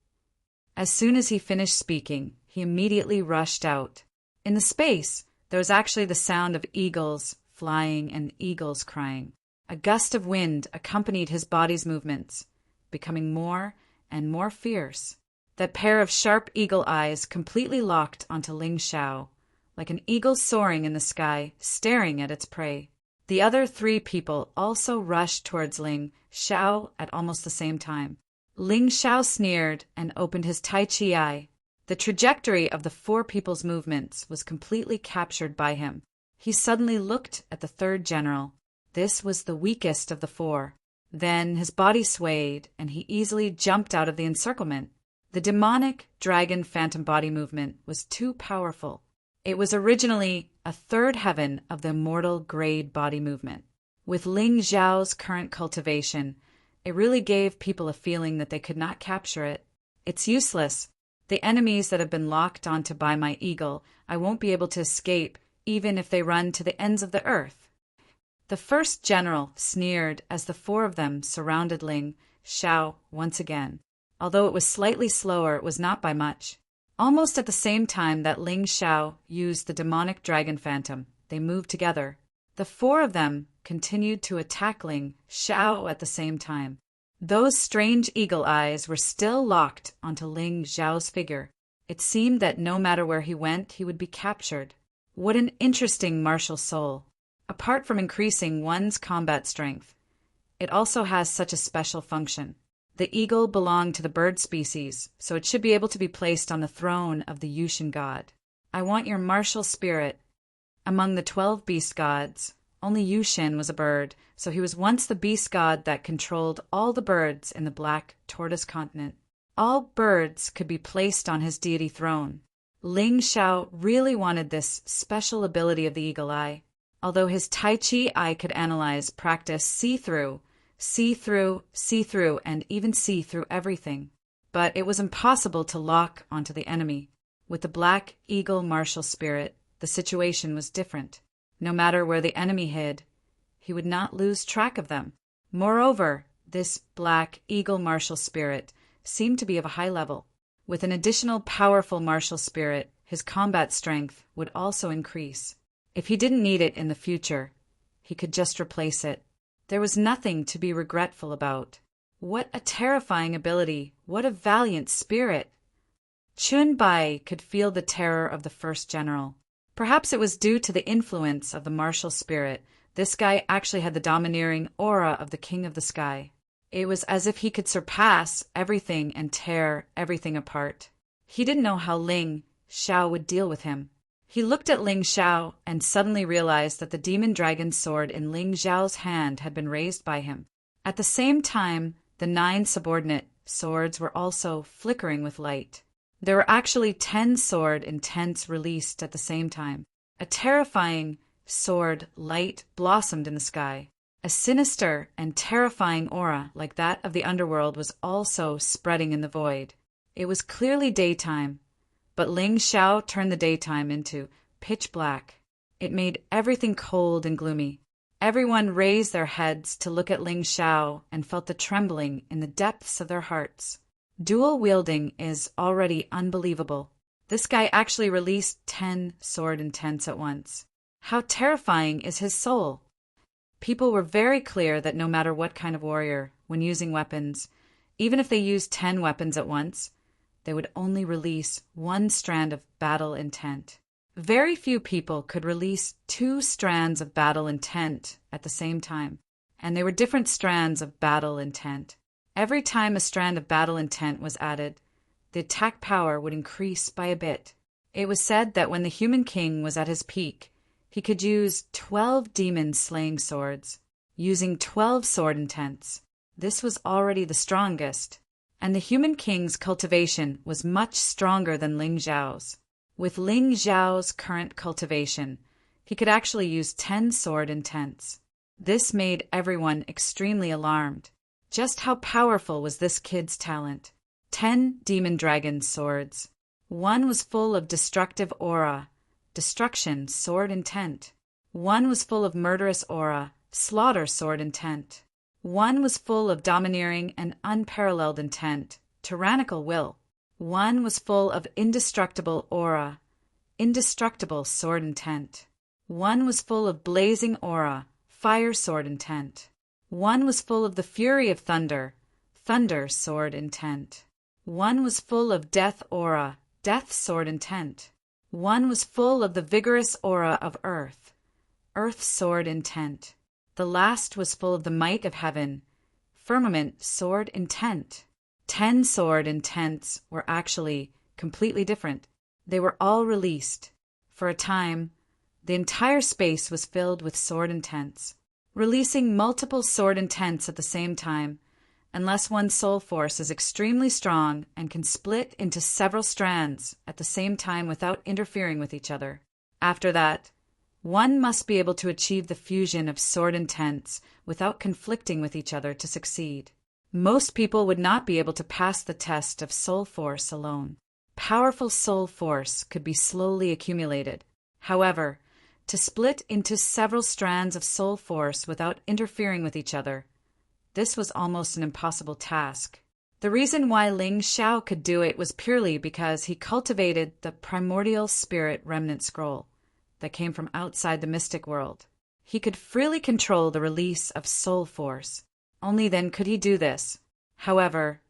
As soon as he finished speaking, he immediately rushed out. In the space, there was actually the sound of eagles flying and eagles crying. A gust of wind accompanied his body's movements, becoming more and more fierce. That pair of sharp eagle eyes completely locked onto Ling Xiao, like an eagle soaring in the sky, staring at its prey. The other 3 people also rushed towards Ling Xiao at almost the same time. Ling Xiao sneered and opened his Tai Chi eye. The trajectory of the 4 people's movements was completely captured by him. He suddenly looked at the 3rd general. This was the weakest of the 4. Then his body swayed, and he easily jumped out of the encirclement. The demonic dragon phantom body movement was too powerful. It was originally a 3rd heaven of the immortal grade body movement. With Ling Xiao's current cultivation, it really gave people a feeling that they could not capture it. It's useless. The enemies that have been locked onto by my eagle, I won't be able to escape even if they run to the ends of the earth. The first general sneered as the 4 of them surrounded Ling Xiao once again. Although it was slightly slower, it was not by much. Almost at the same time that Ling Xiao used the demonic dragon phantom, they moved together. The four of them continued to attack Ling Xiao at the same time. Those strange eagle eyes were still locked onto Ling Xiao's figure. It seemed that no matter where he went, he would be captured. What an interesting martial soul. Apart from increasing one's combat strength, it also has such a special function. The eagle belonged to the bird species, so it should be able to be placed on the throne of the Yushin god. I want your martial spirit. Among the 12 beast gods, only Yushin was a bird, so he was once the beast god that controlled all the birds in the Black Tortoise continent. All birds could be placed on his deity throne. Ling Xiao really wanted this special ability of the eagle eye. Although his Tai Chi eye could analyze, practice, see through, and even see through everything. But it was impossible to lock onto the enemy. With the Black Eagle martial spirit, the situation was different. No matter where the enemy hid, he would not lose track of them. Moreover, this Black Eagle martial spirit seemed to be of a high level. With an additional powerful martial spirit, his combat strength would also increase. If he didn't need it in the future, he could just replace it. There was nothing to be regretful about. What a terrifying ability! What a valiant spirit! Chun Bai could feel the terror of the first general. Perhaps it was due to the influence of the martial spirit. This guy actually had the domineering aura of the king of the sky. It was as if he could surpass everything and tear everything apart. He didn't know how Ling Xiao would deal with him. He looked at Ling Xiao and suddenly realized that the demon dragon sword in Ling Xiao's hand had been raised by him. At the same time, the 9 subordinate swords were also flickering with light. There were actually 10 sword intents released at the same time. A terrifying sword light blossomed in the sky. A sinister and terrifying aura like that of the underworld was also spreading in the void. It was clearly daytime, but Ling Xiao turned the daytime into pitch black. It made everything cold and gloomy. Everyone raised their heads to look at Ling Xiao and felt the trembling in the depths of their hearts. Dual wielding is already unbelievable. This guy actually released 10 sword intents at once. How terrifying is his soul? People were very clear that no matter what kind of warrior, when using weapons, even if they used 10 weapons at once, they would only release 1 strand of battle intent. Very few people could release 2 strands of battle intent at the same time, and they were different strands of battle intent. Every time a strand of battle intent was added, the attack power would increase by a bit. It was said that when the human king was at his peak, he could use 12 demon-slaying swords, using 12 sword intents. This was already the strongest, and the human king's cultivation was much stronger than Ling Xiao's. With Ling Xiao's current cultivation, he could actually use 10 sword intents. This made everyone extremely alarmed. Just how powerful was this kid's talent? 10 demon dragon swords. One was full of destructive aura, destruction, sword intent. One was full of murderous aura, slaughter, sword intent. One was full of domineering and unparalleled intent, tyrannical will. One was full of indestructible aura, indestructible sword intent. One was full of blazing aura, fire, sword intent. One was full of the fury of thunder, thunder, sword intent. One was full of death aura, death, sword intent. One was full of the vigorous aura of earth, earth, sword intent. The last was full of the might of heaven, firmament, sword intent. 10 sword intents were actually completely different. They were all released. For a time, the entire space was filled with sword intents. Releasing multiple sword intents at the same time, unless one's soul force is extremely strong and can split into several strands at the same time without interfering with each other. After that, one must be able to achieve the fusion of sword intents without conflicting with each other to succeed. Most people would not be able to pass the test of soul force alone. Powerful soul force could be slowly accumulated. However, to split into several strands of soul force without interfering with each other, this was almost an impossible task. The reason why Ling Xiao could do it was purely because he cultivated the primordial spirit remnant scroll that came from outside the mystic world. He could freely control the release of soul force. Only then could he do this. However,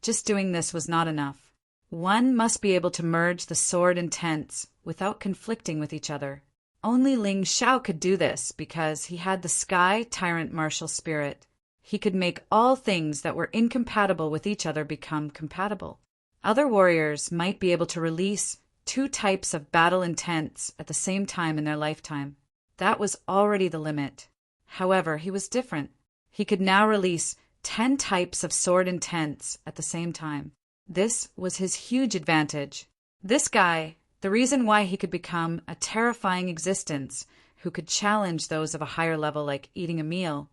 just doing this was not enough. One must be able to merge the sword intents without conflicting with each other. Only Ling Xiao could do this because he had the Sky Tyrant martial spirit. He could make all things that were incompatible with each other become compatible. Other warriors might be able to release 2 types of battle intents at the same time in their lifetime. That was already the limit. However, he was different. He could now release 10 types of sword intents at the same time. This was his huge advantage. This guy, the reason why he could become a terrifying existence who could challenge those of a higher level like eating a meal,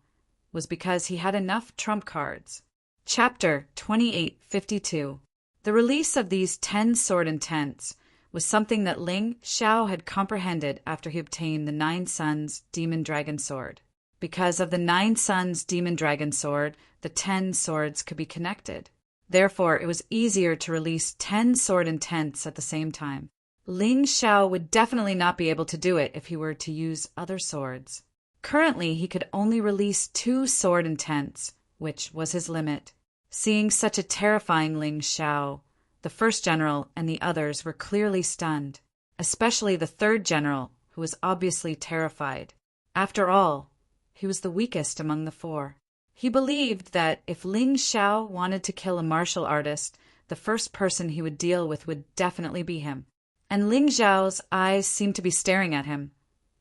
was because he had enough trump cards. Chapter 2852. The release of these 10 sword intents was something that Ling Xiao had comprehended after he obtained the 9 Suns Demon Dragon Sword. Because of the 9 Suns Demon Dragon Sword, the 10 swords could be connected. Therefore, it was easier to release 10 sword intents at the same time. Ling Xiao would definitely not be able to do it if he were to use other swords. Currently, he could only release 2 sword intents, which was his limit. Seeing such a terrifying Ling Xiao, the first general and the others were clearly stunned, especially the third general, who was obviously terrified. After all, he was the weakest among the 4. He believed that if Ling Xiao wanted to kill a martial artist, the first person he would deal with would definitely be him. And Ling Xiao's eyes seemed to be staring at him,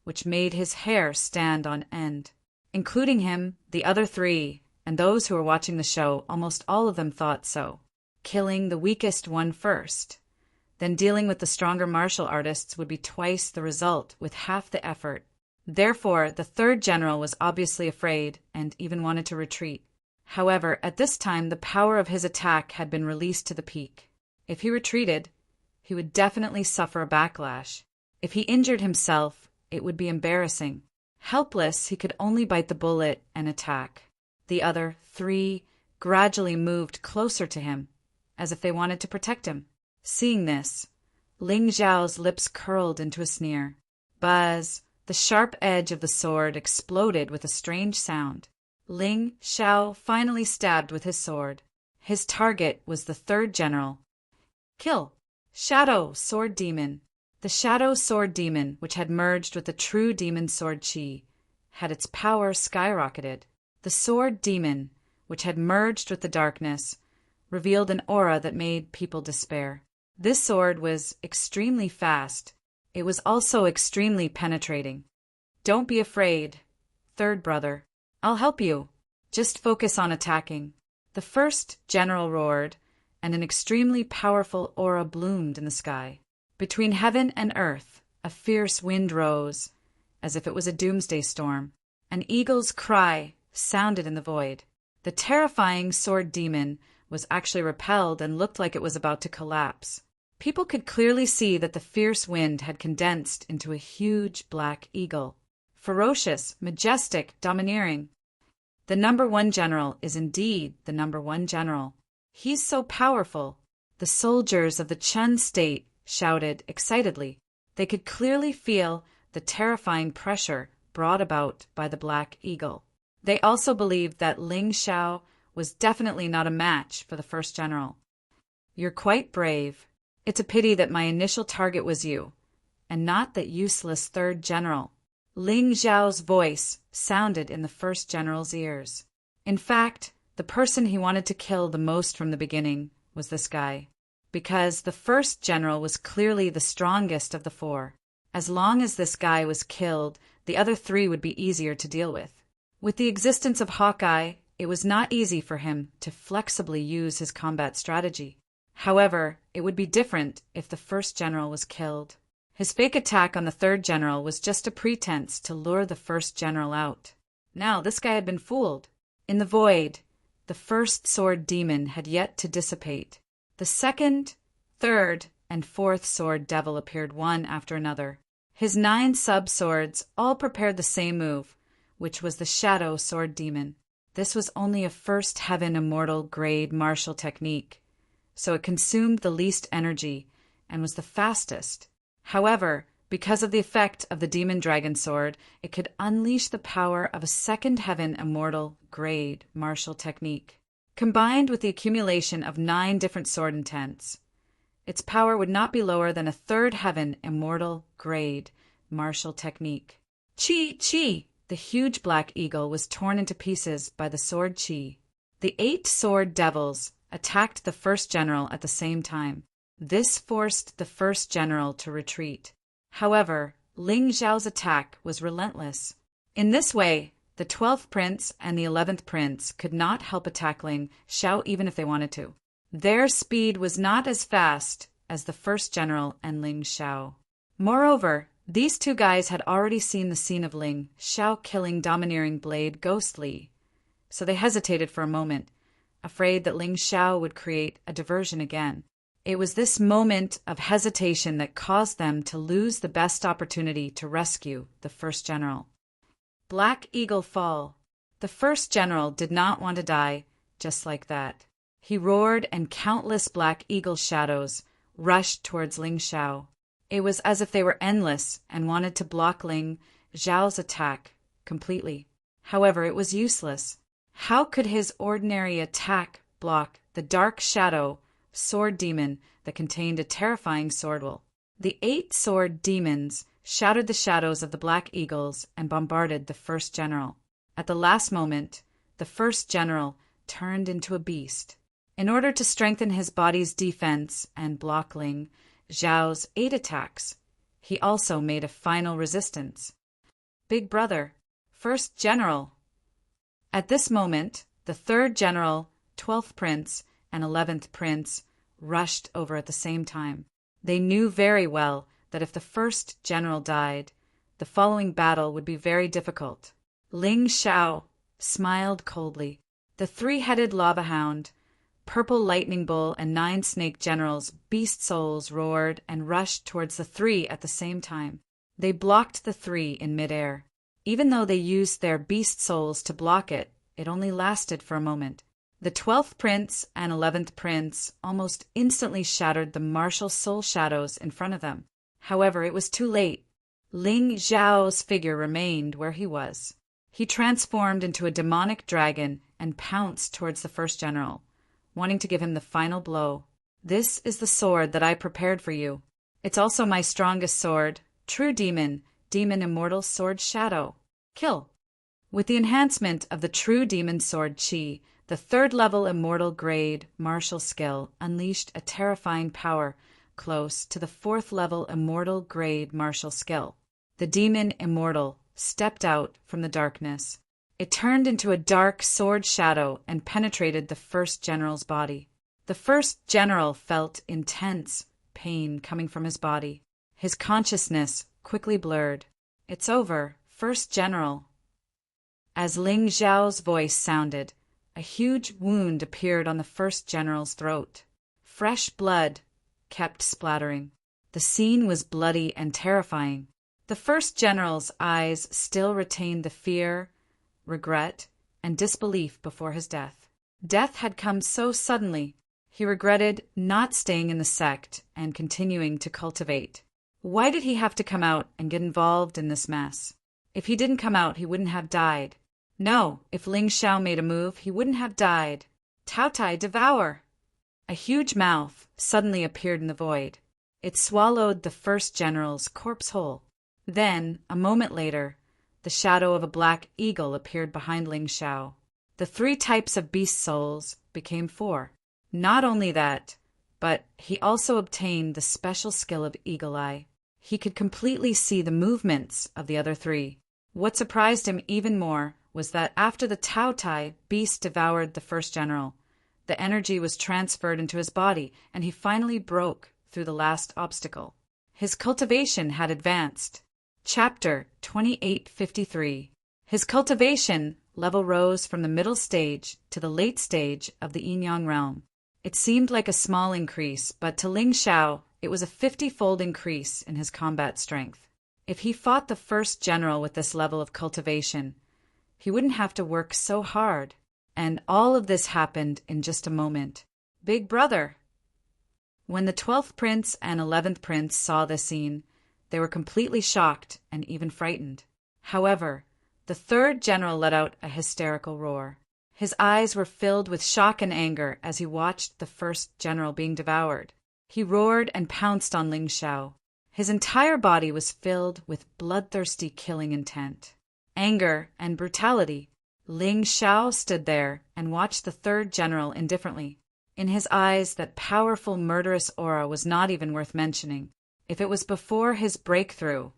which made his hair stand on end. Including him, the other 3, and those who were watching the show, almost all of them thought so. Killing the weakest one first, then dealing with the stronger martial artists would be twice the result with half the effort. Therefore, the third general was obviously afraid and even wanted to retreat. However, at this time the power of his attack had been released to the peak. If he retreated, he would definitely suffer a backlash. If he injured himself, it would be embarrassing. Helpless, he could only bite the bullet and attack. The other 3 gradually moved closer to him, as if they wanted to protect him. Seeing this, Ling Xiao's lips curled into a sneer. Buzz! The sharp edge of the sword exploded with a strange sound. Ling Xiao finally stabbed with his sword. His target was the third general. Kill! Shadow Sword Demon. The Shadow Sword Demon, which had merged with the true demon sword Qi, had its power skyrocketed. The Sword Demon, which had merged with the darkness, revealed an aura that made people despair. This sword was extremely fast. It was also extremely penetrating. Don't be afraid, third brother. I'll help you. Just focus on attacking. The first general roared, and an extremely powerful aura bloomed in the sky. Between heaven and earth, a fierce wind rose, as if it was a doomsday storm. An eagle's cry sounded in the void. The terrifying sword demon was actually repelled and looked like it was about to collapse. People could clearly see that the fierce wind had condensed into a huge black eagle. Ferocious, majestic, domineering. The number 1 general is indeed the number 1 general. He's so powerful. The soldiers of the Chun state shouted excitedly. They could clearly feel the terrifying pressure brought about by the black eagle. They also believed that Ling Xiao was definitely not a match for the first general. You're quite brave. It's a pity that my initial target was you, and not that useless third general. Ling Xiao's voice sounded in the first general's ears. In fact, the person he wanted to kill the most from the beginning was this guy, because the first general was clearly the strongest of the 4. As long as this guy was killed, the other 3 would be easier to deal with. With the existence of Hawkeye, it was not easy for him to flexibly use his combat strategy. However, it would be different if the first general was killed. His fake attack on the third general was just a pretense to lure the first general out. Now this guy had been fooled. In the void, the first sword demon had yet to dissipate. The second, third, and fourth sword devil appeared one after another. His 9 sub-swords all prepared the same move, which was the Shadow Sword Demon. This was only a first heaven immortal grade martial technique, so it consumed the least energy and was the fastest. However, because of the effect of the demon dragon sword, it could unleash the power of a second heaven immortal grade martial technique. Combined with the accumulation of 9 different sword intents, its power would not be lower than a third heaven immortal grade martial technique. Chi! The huge black eagle was torn into pieces by the sword Chi. The 8 sword devils attacked the first general at the same time. This forced the first general to retreat. However, Ling Xiao's attack was relentless. In this way, the 12th prince and the 11th prince could not help attack Ling Xiao even if they wanted to. Their speed was not as fast as the first general and Ling Xiao. Moreover, these 2 guys had already seen the scene of Ling Xiao killing domineering blade Ghost Li, so they hesitated for a moment, afraid that Ling Xiao would create a diversion again. It was this moment of hesitation that caused them to lose the best opportunity to rescue the first general. Black Eagle Fall. The first general did not want to die just like that. He roared and countless black eagle shadows rushed towards Ling Xiao. It was as if they were endless and wanted to block Ling Xiao's attack completely. However, it was useless. How could his ordinary attack block the dark shadow sword demon that contained a terrifying sword will? The 8 sword demons shattered the shadows of the black eagles and bombarded the first general. At the last moment, the first general turned into a beast. In order to strengthen his body's defense and block Ling Xiao's 8 attacks, he also made a final resistance. Big brother, first general. At this moment, the 3rd general, 12th prince, and 11th prince rushed over at the same time. They knew very well that if the first general died, the following battle would be very difficult. Ling Xiao smiled coldly. The 3-headed lava hound, purple lightning bull, and 9 snake generals, beast souls, roared and rushed towards the 3 at the same time. They blocked the 3 in midair. Even though they used their beast souls to block it, it only lasted for a moment. The 12th prince and 11th prince almost instantly shattered the martial soul shadows in front of them. However, it was too late. Ling Xiao's figure remained where he was. He transformed into a demonic dragon and pounced towards the first general, wanting to give him the final blow. This is the sword that I prepared for you. It's also my strongest sword, True Demon, Demon Immortal Sword Shadow. Kill. With the enhancement of the True Demon Sword Chi, the 3rd level immortal grade martial skill unleashed a terrifying power close to the 4th level immortal grade martial skill. The Demon Immortal stepped out from the darkness. It turned into a dark sword shadow and penetrated the first general's body. The first general felt intense pain coming from his body. His consciousness quickly blurred. It's over, first general. As Ling Xiao's voice sounded, a huge wound appeared on the first general's throat. Fresh blood kept splattering. The scene was bloody and terrifying. The first general's eyes still retained the fear, regret, and disbelief before his death. Death had come so suddenly. He regretted not staying in the sect and continuing to cultivate. Why did he have to come out and get involved in this mess? If he didn't come out, he wouldn't have died. No, if Ling Xiao made a move, he wouldn't have died. Taotai, devour! A huge mouth suddenly appeared in the void. It swallowed the first general's corpse whole. Then, a moment later, the shadow of a black eagle appeared behind Ling Xiao. The 3 types of beast souls became 4. Not only that, but he also obtained the special skill of Eagle Eye. He could completely see the movements of the other 3. What surprised him even more was that after the Taotai beast devoured the first general, the energy was transferred into his body, and he finally broke through the last obstacle. His cultivation had advanced. Chapter 2853. His cultivation level rose from the middle stage to the late stage of the Yin-Yang realm. It seemed like a small increase, but to Ling Xiao, it was a 50-fold increase in his combat strength. If he fought the first general with this level of cultivation, he wouldn't have to work so hard. And all of this happened in just a moment. Big brother! When the 12th prince and 11th prince saw this scene, they were completely shocked and even frightened. However, the third general let out a hysterical roar. His eyes were filled with shock and anger as he watched the first general being devoured. He roared and pounced on Ling Xiao. His entire body was filled with bloodthirsty killing intent. Anger and brutality. Ling Xiao stood there and watched the third general indifferently. In his eyes, that powerful murderous aura was not even worth mentioning. If it was before his breakthrough,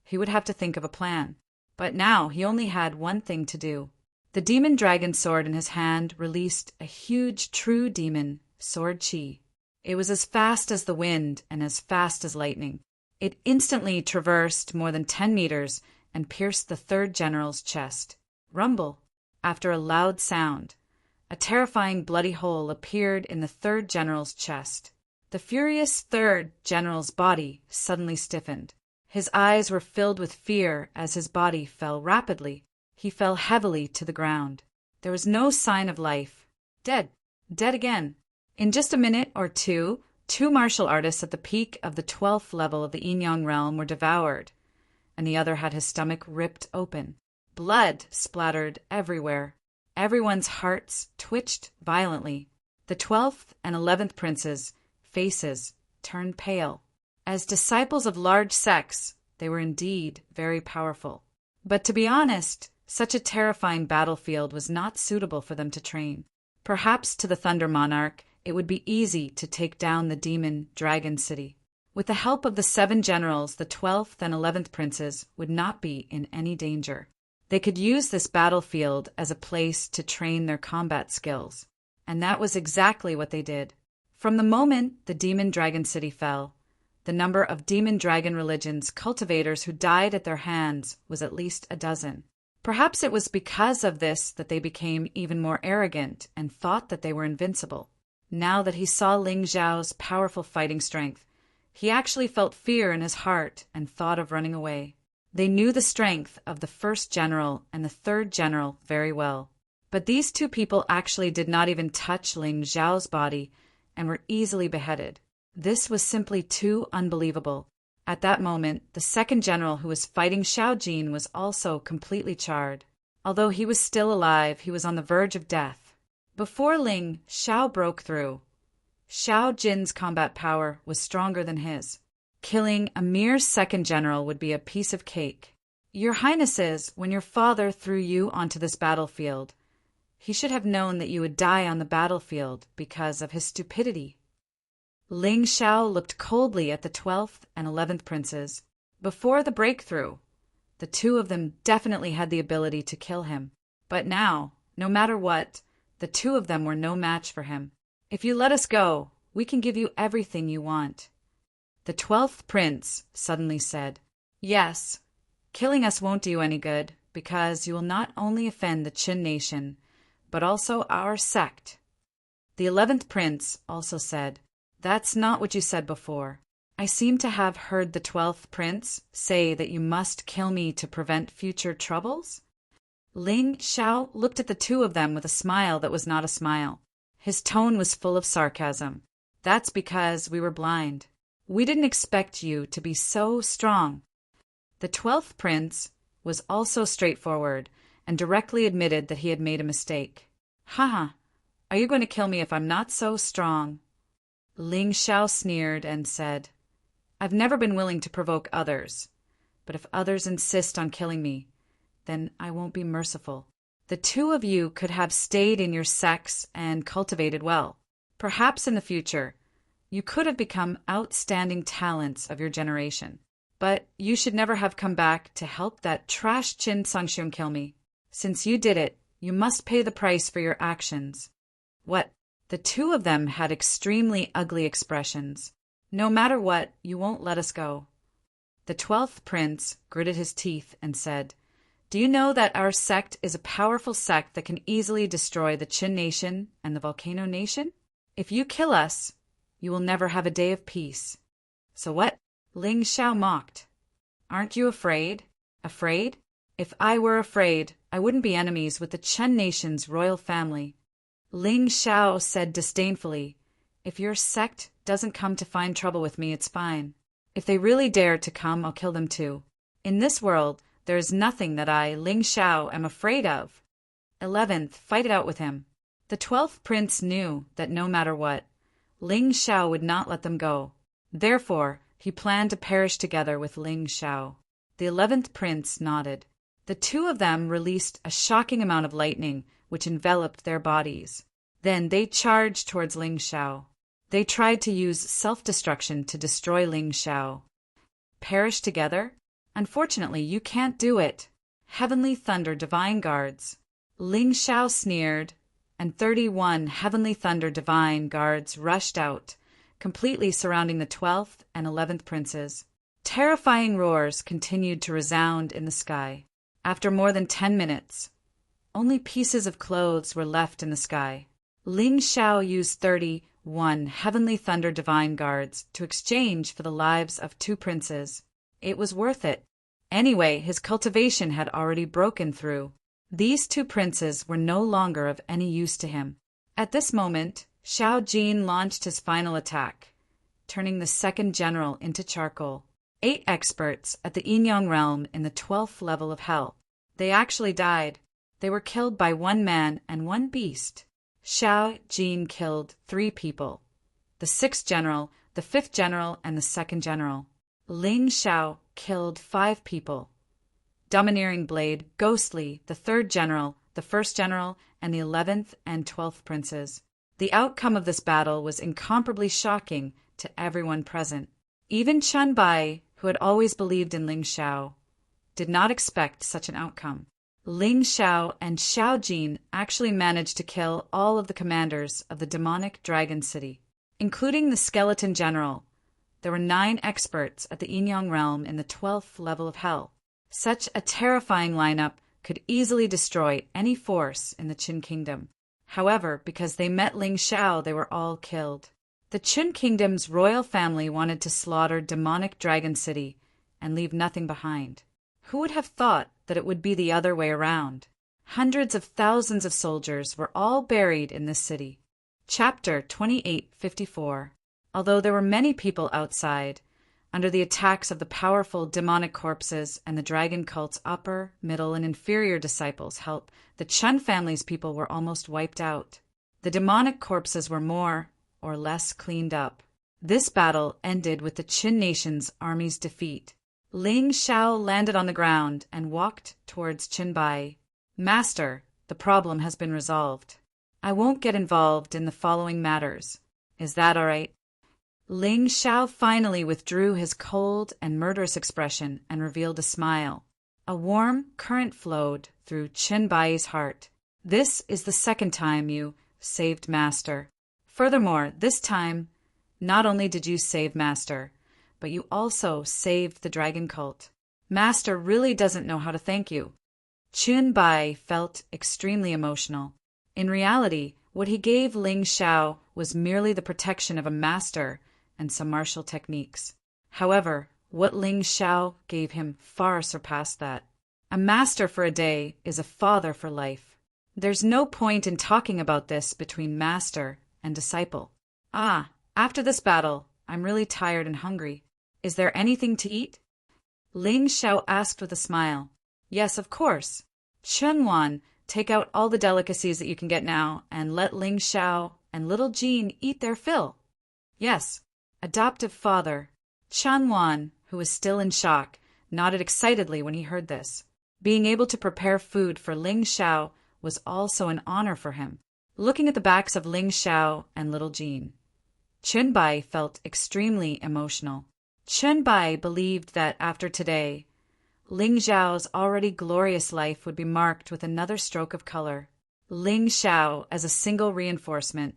he would have to think of a plan. But now he only had one thing to do. The demon dragon sword in his hand released a huge true demon sword chi. It was as fast as the wind and as fast as lightning. It instantly traversed more than 10 meters and pierced the third general's chest. Rumble! After a loud sound, a terrifying bloody hole appeared in the third general's chest. The furious third general's body suddenly stiffened. His eyes were filled with fear as his body fell rapidly. He fell heavily to the ground. There was no sign of life. Dead. Dead again. In just a minute or two martial artists at the peak of the 12th level of the Yin-Yang realm were devoured, and the other had his stomach ripped open. Blood splattered everywhere. Everyone's hearts twitched violently. The 12th and 11th princes' faces turned pale. As disciples of large sects, they were indeed very powerful. But to be honest, such a terrifying battlefield was not suitable for them to train. Perhaps to the Thunder Monarch, it would be easy to take down the demon dragon city. With the help of the 7 generals, the 12th and 11th princes would not be in any danger. They could use this battlefield as a place to train their combat skills. And that was exactly what they did. From the moment the demon dragon city fell, the number of demon dragon religions cultivators who died at their hands was at least a dozen. Perhaps it was because of this that they became even more arrogant and thought that they were invincible. Now that he saw Ling Xiao's powerful fighting strength, he actually felt fear in his heart and thought of running away. They knew the strength of the first general and the third general very well. But these 2 people actually did not even touch Ling Xiao's body and were easily beheaded. This was simply too unbelievable. At that moment, the second general who was fighting Xiao Jin was also completely charred. Although he was still alive, he was on the verge of death. Before Ling Xiao broke through, Xiao Jin's combat power was stronger than his. Killing a mere second general would be a piece of cake. Your Highnesses, when your father threw you onto this battlefield, he should have known that you would die on the battlefield because of his stupidity. Ling Xiao looked coldly at the 12th and 11th princes. Before the breakthrough, the 2 of them definitely had the ability to kill him. But now, no matter what, the 2 of them were no match for him. If you let us go, we can give you everything you want. The 12th prince suddenly said, Yes, killing us won't do you any good, because you will not only offend the Qin nation, but also our sect. The 11th prince also said, That's not what you said before. I seem to have heard the 12th prince say that you must kill me to prevent future troubles? Ling Xiao looked at the 2 of them with a smile that was not a smile. His tone was full of sarcasm. That's because we were blind. We didn't expect you to be so strong. The 12th prince was also straightforward and directly admitted that he had made a mistake. Haha, are you going to kill me if I'm not so strong? Ling Xiao sneered and said, I've never been willing to provoke others, but if others insist on killing me, then I won't be merciful. The 2 of you could have stayed in your sects and cultivated well. Perhaps in the future, you could have become outstanding talents of your generation. But you should never have come back to help that trash Qin Sangxiong kill me. Since you did it, you must pay the price for your actions. What? The 2 of them had extremely ugly expressions. No matter what, you won't let us go. The 12th prince gritted his teeth and said, Do you know that our sect is a powerful sect that can easily destroy the Qin nation and the Volcano nation? If you kill us, you will never have a day of peace. So what? Ling Xiao mocked. Aren't you afraid? Afraid? If I were afraid, I wouldn't be enemies with the Chen nation's royal family. Ling Xiao said disdainfully, if your sect doesn't come to find trouble with me, it's fine. If they really dare to come, I'll kill them too. In this world, there is nothing that I, Ling Xiao, am afraid of. 11th, fight it out with him. The 12th prince knew that no matter what, Ling Xiao would not let them go. Therefore, he planned to perish together with Ling Xiao. The 11th prince nodded. The two of them released a shocking amount of lightning, which enveloped their bodies. Then they charged towards Ling Xiao. They tried to use self-destruction to destroy Ling Xiao. Perish together? Unfortunately, you can't do it. Heavenly Thunder Divine Guards. Ling Xiao sneered, and 31 Heavenly Thunder Divine Guards rushed out, completely surrounding the 12th and 11th princes. Terrifying roars continued to resound in the sky. After more than 10 minutes, only pieces of clothes were left in the sky. Ling Xiao used 31 Heavenly Thunder Divine Guards to exchange for the lives of 2 princes. It was worth it. Anyway, his cultivation had already broken through. These 2 princes were no longer of any use to him. At this moment, Xiao Jin launched his final attack, turning the 2nd general into charcoal. 8 experts at the Yinyang realm in the 12th level of hell. They actually died. They were killed by 1 man and 1 beast. Xiao Jin killed 3 people. The 6th general, the 5th general, and the 2nd general. Ling Xiao killed 5 people. Domineering Blade, Ghostly, the 3rd general, the 1st general, and the 11th and 12th princes. The outcome of this battle was incomparably shocking to everyone present. Even Chen Bai, who had always believed in Ling Xiao, did not expect such an outcome. Ling Xiao and Xiao Jin actually managed to kill all of the commanders of the demonic dragon city, including the skeleton general. There were 9 experts at the Yinyang realm in the 12th level of hell. Such a terrifying lineup could easily destroy any force in the Qin kingdom. However, because they met Ling Xiao, they were all killed. The Qin kingdom's royal family wanted to slaughter demonic dragon city and leave nothing behind. Who would have thought that it would be the other way around? Hundreds of thousands of soldiers were all buried in this city. Chapter 2854. Although there were many people outside, under the attacks of the powerful demonic corpses and the dragon cult's upper, middle, and inferior disciples' help, the Chen family's people were almost wiped out. The demonic corpses were more or less cleaned up. This battle ended with the Qin nation's army's defeat. Ling Xiao landed on the ground and walked towards Qin Bai. Master, the problem has been resolved. I won't get involved in the following matters. Is that all right? Ling Xiao finally withdrew his cold and murderous expression and revealed a smile. A warm current flowed through Qin Bai's heart. This is the 2nd time you saved Master. Furthermore, this time, not only did you save Master, but you also saved the dragon cult. Master really doesn't know how to thank you. Qin Bai felt extremely emotional. In reality, what he gave Ling Xiao was merely the protection of a master and some martial techniques. However, what Ling Xiao gave him far surpassed that. A master for a day is a father for life. There's no point in talking about this between master and disciple. After this battle, I'm really tired and hungry. Is there anything to eat? Ling Xiao asked with a smile. Yes, of course. Chen Wan, take out all the delicacies that you can get now and let Ling Xiao and little Jean eat their fill. Yes. Adoptive father. Chen Wan, who was still in shock, nodded excitedly when he heard this. Being able to prepare food for Ling Xiao was also an honor for him. Looking at the backs of Ling Xiao and little Jean, Qin Bai felt extremely emotional. Qin Bai believed that after today, Ling Xiao's already glorious life would be marked with another stroke of color. Ling Xiao, as a single reinforcement,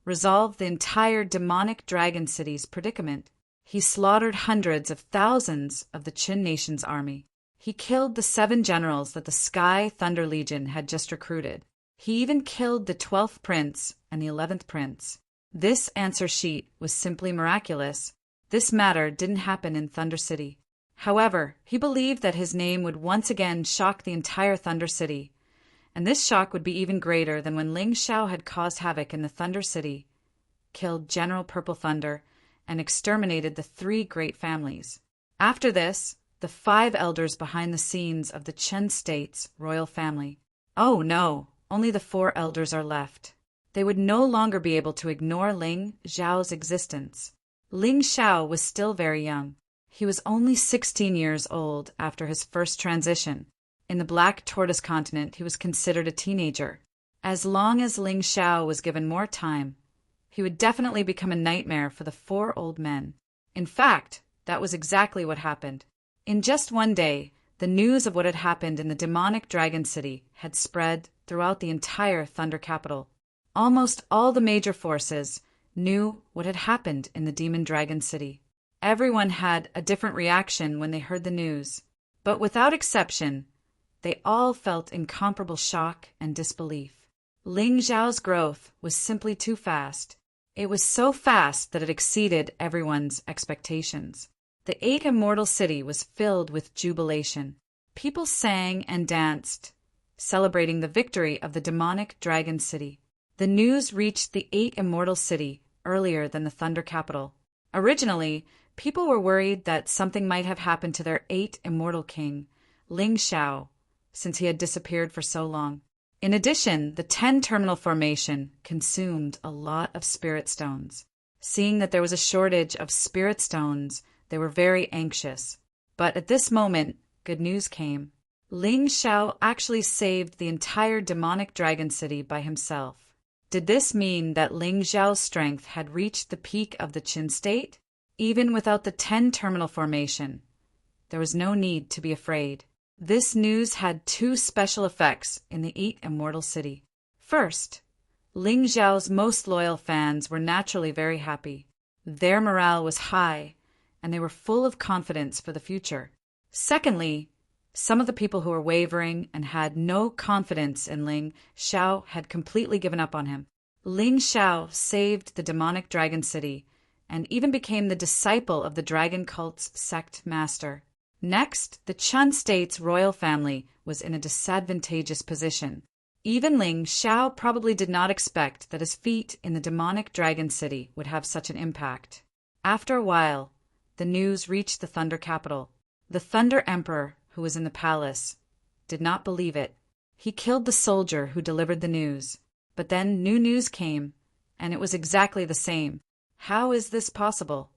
resolved the entire demonic dragon city's predicament. He slaughtered hundreds of thousands of the Qin nation's army. He killed the 7 generals that the Sky Thunder Legion had just recruited. He even killed the 12th prince and the 11th prince. This answer sheet was simply miraculous. This matter didn't happen in Thunder City. However, he believed that his name would once again shock the entire Thunder City. And this shock would be even greater than when Ling Xiao had caused havoc in the Thunder City, killed General Purple Thunder, and exterminated the 3 great families. After this, the 5 elders behind the scenes of the Chen State's royal family. Oh no, only the 4 elders are left. They would no longer be able to ignore Ling Xiao's existence. Ling Xiao was still very young. He was only 16 years old after his first transition. In the Black Tortoise continent, he was considered a teenager. As long as Ling Xiao was given more time, he would definitely become a nightmare for the 4 old men. In fact, that was exactly what happened. In just one day, the news of what had happened in the demonic Dragon City had spread throughout the entire Thunder Capital. Almost all the major forces knew what had happened in the Demon Dragon City. Everyone had a different reaction when they heard the news, but without exception, they all felt incomparable shock and disbelief. Ling Xiao's growth was simply too fast. It was so fast that it exceeded everyone's expectations. The 8 Immortal City was filled with jubilation. People sang and danced, celebrating the victory of the demonic Dragon City. The news reached the 8 Immortal City earlier than the Thunder Capital. Originally, people were worried that something might have happened to their 8 Immortal King, Ling Xiao, since he had disappeared for so long. In addition, the 10 terminal formation consumed a lot of spirit stones. Seeing that there was a shortage of spirit stones, they were very anxious. But at this moment, good news came. Ling Xiao actually saved the entire demonic Dragon City by himself. Did this mean that Ling Xiao's strength had reached the peak of the Qin state? Even without the 10 terminal formation, there was no need to be afraid. This news had 2 special effects in the 8 Immortal City. First, Ling Xiao's most loyal fans were naturally very happy. Their morale was high, and they were full of confidence for the future. Secondly, some of the people who were wavering and had no confidence in Ling Xiao had completely given up on him. Ling Xiao saved the demonic Dragon City and even became the disciple of the Dragon Cult's sect master. Next, the Chun State's royal family was in a disadvantageous position. Even Ling Xiao probably did not expect that his feat in the demonic Dragon City would have such an impact. After a while, the news reached the Thunder Capital. The Thunder Emperor, who was in the palace, did not believe it. He killed the soldier who delivered the news. But then new news came, and it was exactly the same. How is this possible?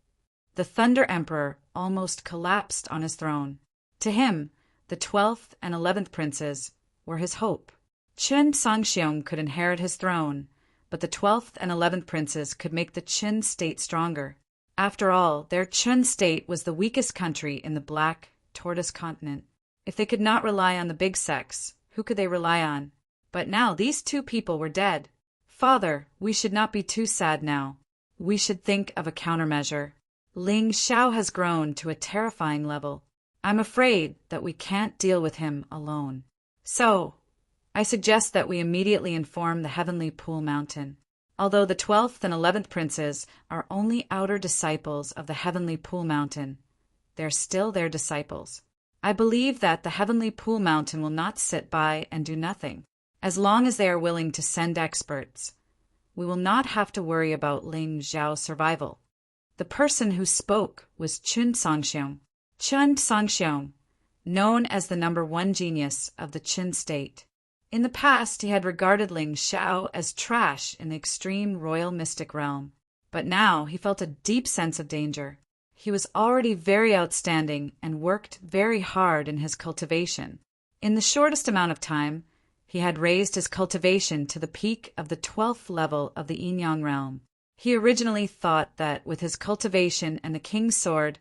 The Thunder Emperor almost collapsed on his throne. To him, the 12th and 11th princes were his hope. Qin Sangxiong could inherit his throne, but the 12th and 11th princes could make the Qin state stronger. After all, their Qin state was the weakest country in the Black Tortoise continent. If they could not rely on the big sects, who could they rely on? But now these 2 people were dead. Father, we should not be too sad now. We should think of a countermeasure. Ling Xiao has grown to a terrifying level. I'm afraid that we can't deal with him alone. So, I suggest that we immediately inform the Heavenly Pool Mountain. Although the 12th and 11th princes are only outer disciples of the Heavenly Pool Mountain, they're still their disciples. I believe that the Heavenly Pool Mountain will not sit by and do nothing. As long as they are willing to send experts, we will not have to worry about Ling Xiao's survival. The person who spoke was Qin Sangxiong. Qin Sangxiong, known as the #1 genius of the Qin state. In the past, he had regarded Ling Xiao as trash in the extreme royal mystic realm. But now he felt a deep sense of danger. He was already very outstanding and worked very hard in his cultivation. In the shortest amount of time, he had raised his cultivation to the peak of the 12th level of the Yin-Yang realm. He originally thought that with his cultivation and the king's sword,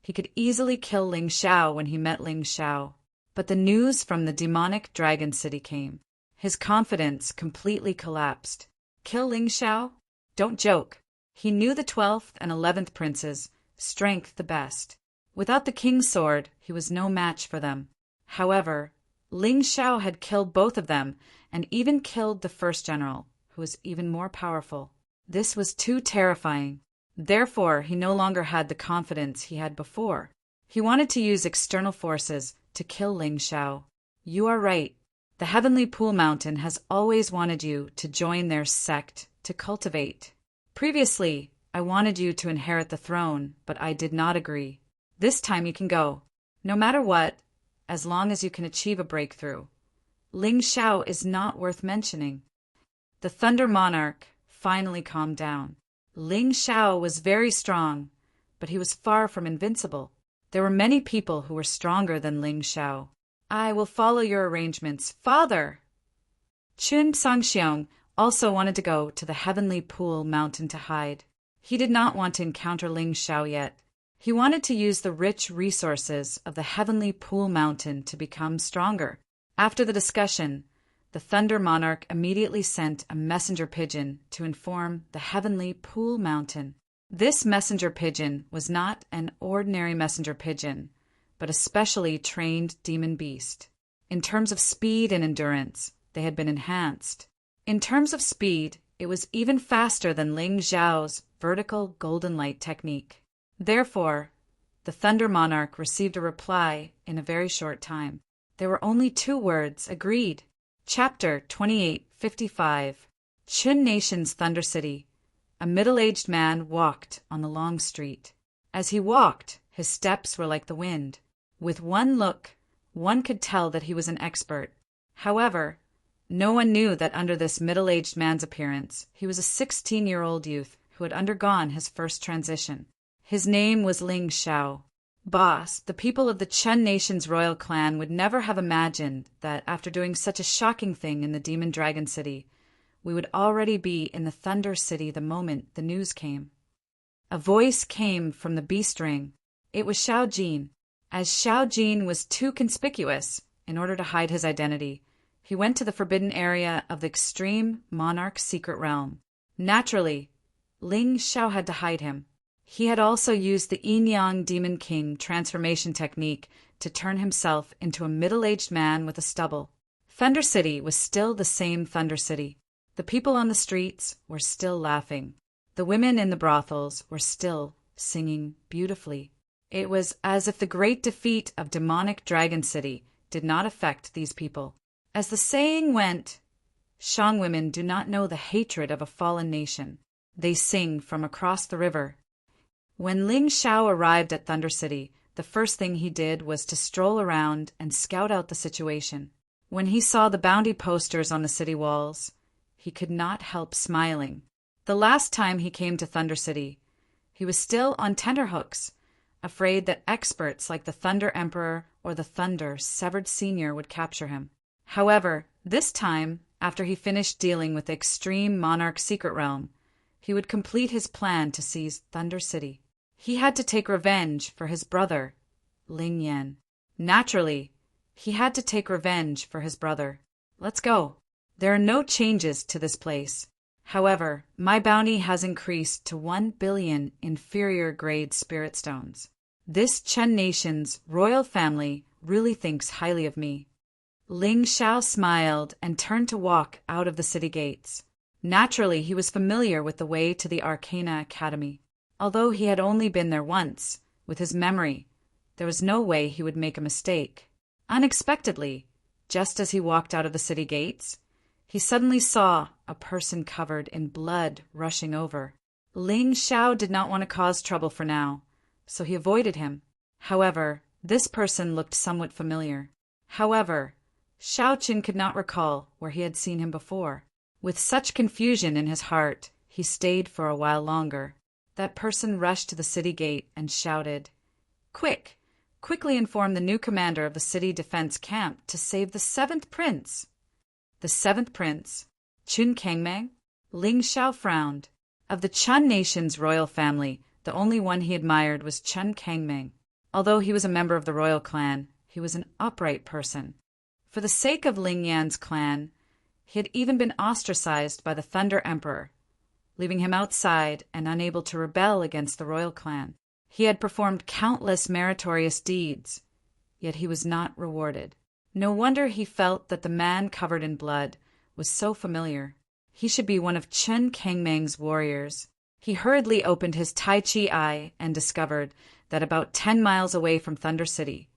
he could easily kill Ling Xiao when he met Ling Xiao. But the news from the demonic Dragon City came. His confidence completely collapsed. Kill Ling Xiao? Don't joke. He knew the 12th and 11th princes' strength the best. Without the king's sword, he was no match for them. However, Ling Xiao had killed both of them and even killed the first general, who was even more powerful. This was too terrifying. Therefore, he no longer had the confidence he had before. He wanted to use external forces to kill Ling Xiao. You are right. The Heavenly Pool Mountain has always wanted you to join their sect to cultivate. Previously, I wanted you to inherit the throne, but I did not agree. This time you can go. No matter what, as long as you can achieve a breakthrough. Ling Xiao is not worth mentioning. The Thunder Monarch finally calmed down. Ling Xiao was very strong, but he was far from invincible. There were many people who were stronger than Ling Xiao. I will follow your arrangements, father. Chun Sangxiong also wanted to go to the Heavenly Pool Mountain to hide. He did not want to encounter Ling Xiao yet. He wanted to use the rich resources of the Heavenly Pool Mountain to become stronger. After the discussion, the Thunder Monarch immediately sent a messenger pigeon to inform the Heavenly Pool Mountain. This messenger pigeon was not an ordinary messenger pigeon, but a specially trained demon beast. In terms of speed and endurance, they had been enhanced. In terms of speed, it was even faster than Ling Xiao's vertical golden light technique. Therefore, the Thunder Monarch received a reply in a very short time. There were only 2 words: agreed. Chapter 2855. Chun Nation's Thunder City. A middle-aged man walked on the long street. As he walked, his steps were like the wind. With one look, one could tell that he was an expert. However, no one knew that under this middle-aged man's appearance, he was a 16-year-old youth who had undergone his first transition. His name was Ling Xiao. Boss, the people of the Chun Nation's royal clan would never have imagined that after doing such a shocking thing in the Demon Dragon City, we would already be in the Thunder City the moment the news came. A voice came from the Beast Ring. It was Xiao Jin. As Xiao Jin was too conspicuous in order to hide his identity, he went to the forbidden area of the extreme monarch's secret realm. Naturally, Ling Xiao had to hide him. He had also used the Yin-Yang Demon King transformation technique to turn himself into a middle-aged man with a stubble. Thunder City was still the same Thunder City. The people on the streets were still laughing. The women in the brothels were still singing beautifully. It was as if the great defeat of demonic Dragon City did not affect these people. As the saying went, Shang women do not know the hatred of a fallen nation. They sing from across the river. When Ling Xiao arrived at Thunder City, the first thing he did was to stroll around and scout out the situation. When he saw the bounty posters on the city walls, he could not help smiling. The last time he came to Thunder City, he was still on tenterhooks, afraid that experts like the Thunder Emperor or the Thunder Severed Senior would capture him. However, this time, after he finished dealing with the extreme monarch secret realm, he would complete his plan to seize Thunder City. He had to take revenge for his brother, Ling Yan. Naturally, he had to take revenge for his brother. Let's go. There are no changes to this place. However, my bounty has increased to 1 billion inferior grade spirit stones. This Chun Nation's royal family really thinks highly of me. Ling Xiao smiled and turned to walk out of the city gates. Naturally, he was familiar with the way to the Arcana Academy. Although he had only been there once, with his memory, there was no way he would make a mistake. Unexpectedly, just as he walked out of the city gates, he suddenly saw a person covered in blood rushing over. Ling Xiao did not want to cause trouble for now, so he avoided him. However, this person looked somewhat familiar. However, Xiao Qin could not recall where he had seen him before. With such confusion in his heart, he stayed for a while longer. That person rushed to the city gate and shouted, "Quick! Quickly inform the new commander of the city defense camp to save the 7th prince." The 7th prince, Chun Kangmeng? Ling Xiao frowned. Of the Chun Nation's royal family, the only one he admired was Chun Kangmeng. Although he was a member of the royal clan, he was an upright person. For the sake of Ling Yan's clan, he had even been ostracized by the Thunder Emperor, leaving him outside and unable to rebel against the royal clan. He had performed countless meritorious deeds, yet he was not rewarded. No wonder he felt that the man covered in blood was so familiar. He should be one of Chun Kangmeng's warriors. He hurriedly opened his Tai Chi eye and discovered that about 10 miles away from Thunder City,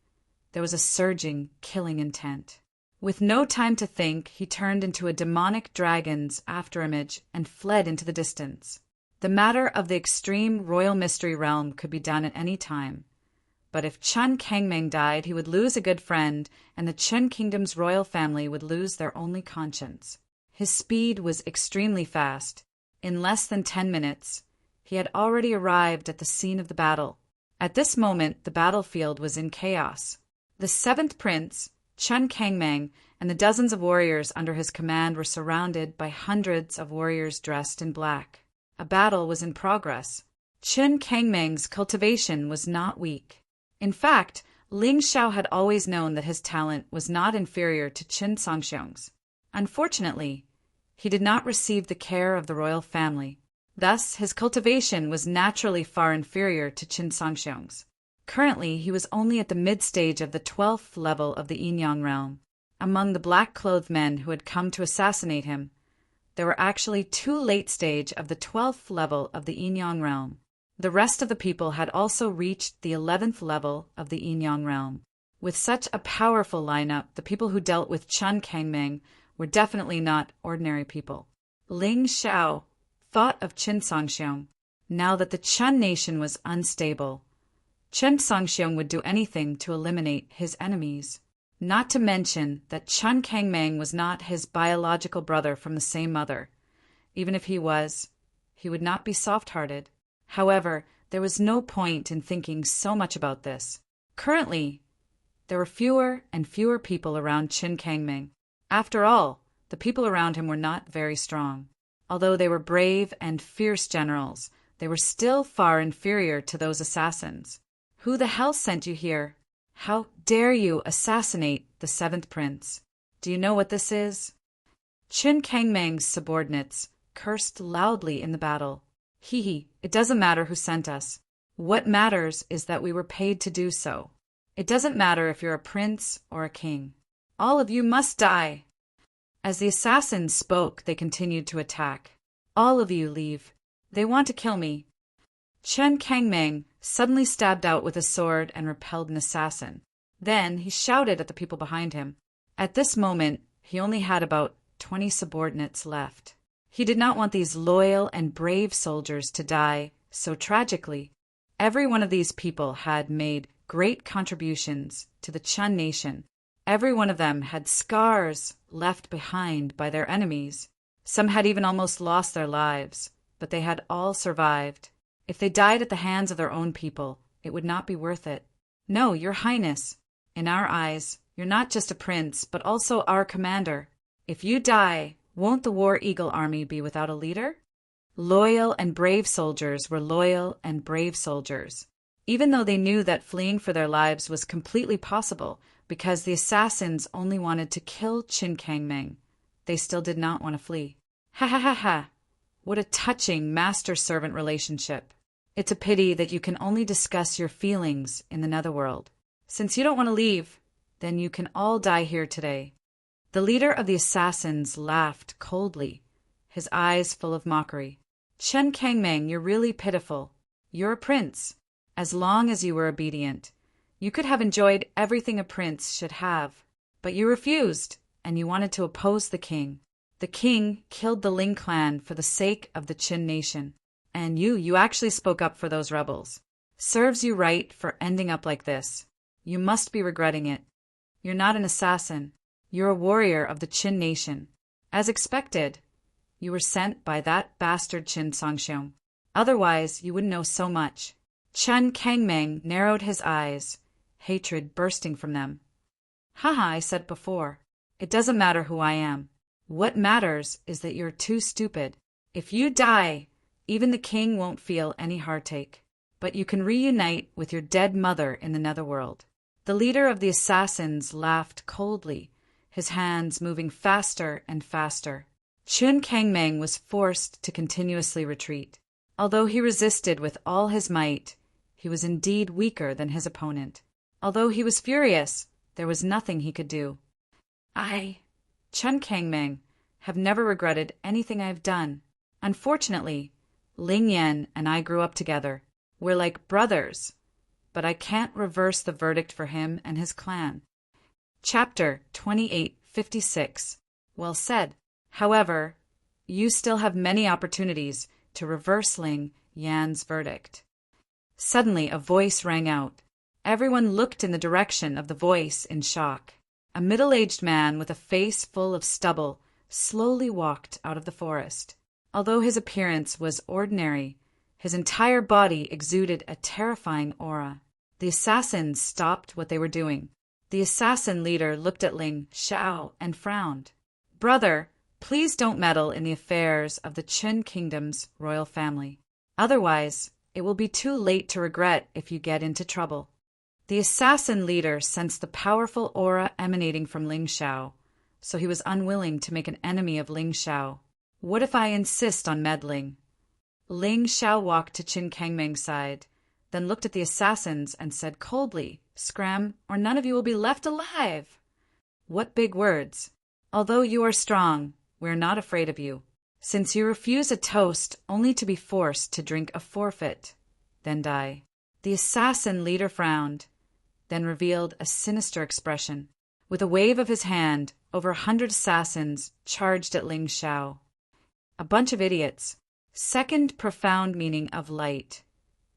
there was a surging, killing intent. With no time to think, he turned into a demonic dragon's afterimage and fled into the distance. The matter of the extreme royal mystery realm could be done at any time. But if Chun Kangmeng died, he would lose a good friend, and the Chun Kingdom's royal family would lose their only conscience. His speed was extremely fast. In less than 10 minutes, he had already arrived at the scene of the battle. At this moment, the battlefield was in chaos. The seventh prince, Chun Kangmeng, and the dozens of warriors under his command were surrounded by hundreds of warriors dressed in black. A battle was in progress. Chun Kangmeng's cultivation was not weak. In fact, Ling Xiao had always known that his talent was not inferior to Qin Songxiong's. Unfortunately, he did not receive the care of the royal family. Thus, his cultivation was naturally far inferior to Qin Songxiong's. Currently, he was only at the mid-stage of the 12th level of the Yinyang realm. Among the black-clothed men who had come to assassinate him, there were actually 2 late-stage of the 12th level of the Yinyang realm. The rest of the people had also reached the 11th level of the Yinyang realm. With such a powerful lineup, the people who dealt with Chun Kangmeng were definitely not ordinary people. Ling Xiao thought of Qin Songxiong. Now that the Chun nation was unstable, Qin Songxiong would do anything to eliminate his enemies. Not to mention that Chun Kangmeng was not his biological brother from the same mother. Even if he was, he would not be soft-hearted. However, there was no point in thinking so much about this. Currently, there were fewer and fewer people around Qin Kangmeng. After all, the people around him were not very strong. Although they were brave and fierce generals, they were still far inferior to those assassins. Who the hell sent you here? How dare you assassinate the 7th prince? Do you know what this is? Qin Kangmeng's subordinates cursed loudly in the battle. Hee, it doesn't matter who sent us. What matters is that we were paid to do so. It doesn't matter if you're a prince or a king. All of you must die. As the assassins spoke, they continued to attack. All of you leave. They want to kill me. Chun Kangmeng suddenly stabbed out with a sword and repelled an assassin. Then he shouted at the people behind him. At this moment, he only had about 20 subordinates left. He did not want these loyal and brave soldiers to die so tragically. Every one of these people had made great contributions to the Chun nation. Every one of them had scars left behind by their enemies. Some had even almost lost their lives, but they had all survived. If they died at the hands of their own people, it would not be worth it. No, Your Highness, in our eyes, you're not just a prince, but also our commander. If you die, won't the War Eagle army be without a leader? Loyal and brave soldiers were loyal and brave soldiers, even though they knew that fleeing for their lives was completely possible because the assassins only wanted to kill Qin Kangmeng. They still did not want to flee. Ha ha ha ha! What a touching master-servant relationship. It's a pity that you can only discuss your feelings in the netherworld. Since you don't want to leave, then you can all die here today. The leader of the assassins laughed coldly, his eyes full of mockery. Chun Kangmeng, you're really pitiful. You're a prince. As long as you were obedient, you could have enjoyed everything a prince should have. But you refused, and you wanted to oppose the king. The king killed the Ling clan for the sake of the Qin nation. And you actually spoke up for those rebels. Serves you right for ending up like this. You must be regretting it. You're not an assassin. You're a warrior of the Qin nation. As expected, you were sent by that bastard Qin Songxiong. Otherwise, you wouldn't know so much. Chun Kangmeng narrowed his eyes, hatred bursting from them. Haha, I said before. It doesn't matter who I am. What matters is that you're too stupid. If you die, even the king won't feel any heartache. But you can reunite with your dead mother in the netherworld. The leader of the assassins laughed coldly, his hands moving faster and faster. Chun Kangmeng was forced to continuously retreat. Although he resisted with all his might, he was indeed weaker than his opponent. Although he was furious, there was nothing he could do. I, Chun Kangmeng, have never regretted anything I've done. Unfortunately, Ling Yan and I grew up together. We're like brothers, but I can't reverse the verdict for him and his clan. Chapter 28 56. Well said. However, you still have many opportunities to reverse Ling Yan's verdict. Suddenly, a voice rang out. Everyone looked in the direction of the voice in shock. A middle-aged man with a face full of stubble slowly walked out of the forest. Although his appearance was ordinary, his entire body exuded a terrifying aura. The assassins stopped what they were doing. The assassin leader looked at Ling Xiao and frowned. "Brother, please don't meddle in the affairs of the Qin Kingdom's royal family. Otherwise, it will be too late to regret if you get into trouble." The assassin leader sensed the powerful aura emanating from Ling Xiao, so he was unwilling to make an enemy of Ling Xiao. "What if I insist on meddling?" Ling Xiao walked to Qin Kangmeng's side, then looked at the assassins and said coldly, "Scram, or none of you will be left alive." What big words! Although you are strong, we are not afraid of you, since you refuse a toast only to be forced to drink a forfeit, then die. The assassin leader frowned, then revealed a sinister expression. With a wave of his hand, over 100 assassins charged at Ling Xiao. A bunch of idiots. Second profound meaning of light.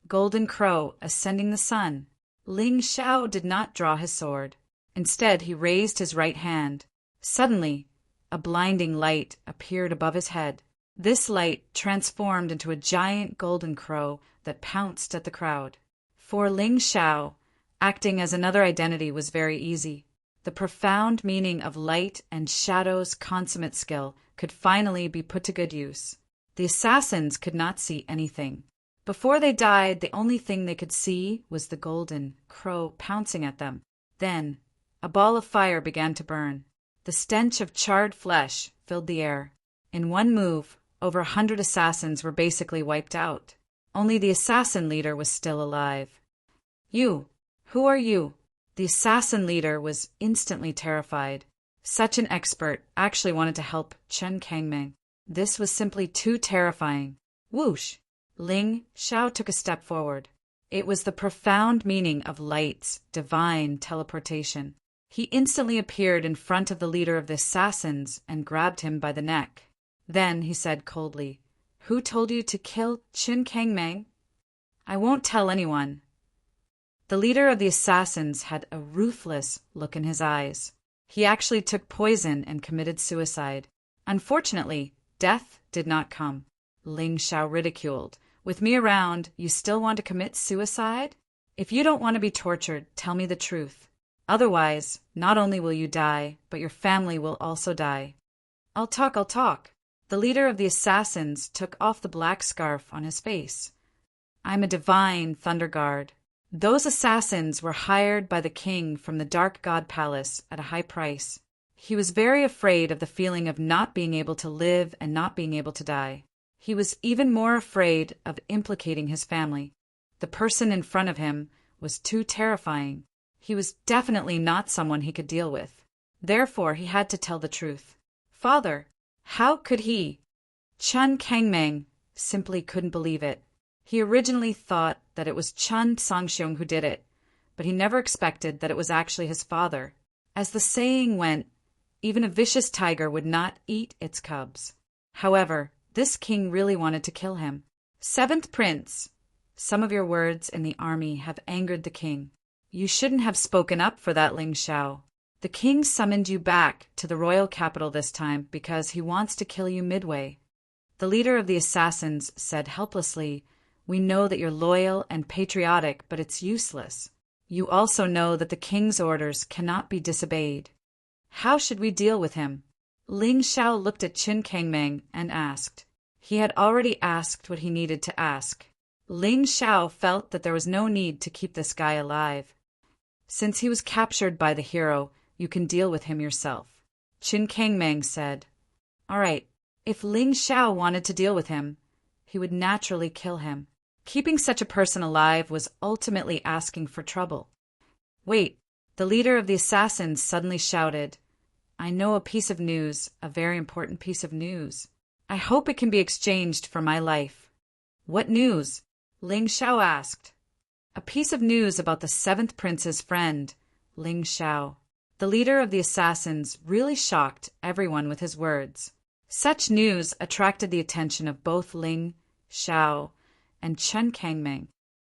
Golden crow ascending the sun. Ling Xiao did not draw his sword. Instead, he raised his right hand. Suddenly, a blinding light appeared above his head. This light transformed into a giant golden crow that pounced at the crowd. For Ling Xiao, acting as another identity was very easy. The profound meaning of light and shadow's consummate skill could finally be put to good use. The assassins could not see anything. Before they died, the only thing they could see was the golden crow pouncing at them. Then, a ball of fire began to burn. The stench of charred flesh filled the air. In one move, over 100 assassins were basically wiped out. Only the assassin leader was still alive. "You, who are you?" The assassin leader was instantly terrified. Such an expert actually wanted to help Chen Kangmeng. This was simply too terrifying. Whoosh! Ling Xiao took a step forward. It was the profound meaning of light's divine teleportation. He instantly appeared in front of the leader of the assassins and grabbed him by the neck. Then he said coldly, "Who told you to kill Chen Kangmeng?" "I won't tell anyone." The leader of the assassins had a ruthless look in his eyes. He actually took poison and committed suicide. Unfortunately, death did not come. Ling Xiao ridiculed. "With me around, you still want to commit suicide? If you don't want to be tortured, tell me the truth. Otherwise, not only will you die, but your family will also die." I'll talk. The leader of the assassins took off the black scarf on his face. "I'm a divine thunder guard. Those assassins were hired by the king from the Dark God Palace at a high price. He was very afraid of the feeling of not being able to live and not being able to die. He was even more afraid of implicating his family. The person in front of him was too terrifying. He was definitely not someone he could deal with. Therefore, he had to tell the truth. "Father, how could he?" Chen Kangmeng simply couldn't believe it. He originally thought that it was Chen Sangxiong who did it, but he never expected that it was actually his father. As the saying went, even a vicious tiger would not eat its cubs. However, this king really wanted to kill him. "Seventh Prince, some of your words in the army have angered the king. You shouldn't have spoken up for that, Ling Xiao. The king summoned you back to the royal capital this time because he wants to kill you midway." The leader of the assassins said helplessly, "We know that you're loyal and patriotic, but it's useless. You also know that the king's orders cannot be disobeyed. How should we deal with him?" Ling Xiao looked at Qin Kangmeng and asked. He had already asked what he needed to ask. Ling Xiao felt that there was no need to keep this guy alive. Since he was captured by the hero, you can deal with him yourself. Qin Kangmeng said, "All right, if Ling Xiao wanted to deal with him, he would naturally kill him. Keeping such a person alive was ultimately asking for trouble." "Wait," the leader of the assassins suddenly shouted, "I know a piece of news, a very important piece of news. I hope it can be exchanged for my life." "What news?" Ling Xiao asked. "A piece of news about the 7th Prince's friend, Ling Xiao. The leader of the assassins really shocked everyone with his words. Such news attracted the attention of both Ling Xiao and Chen Kangming.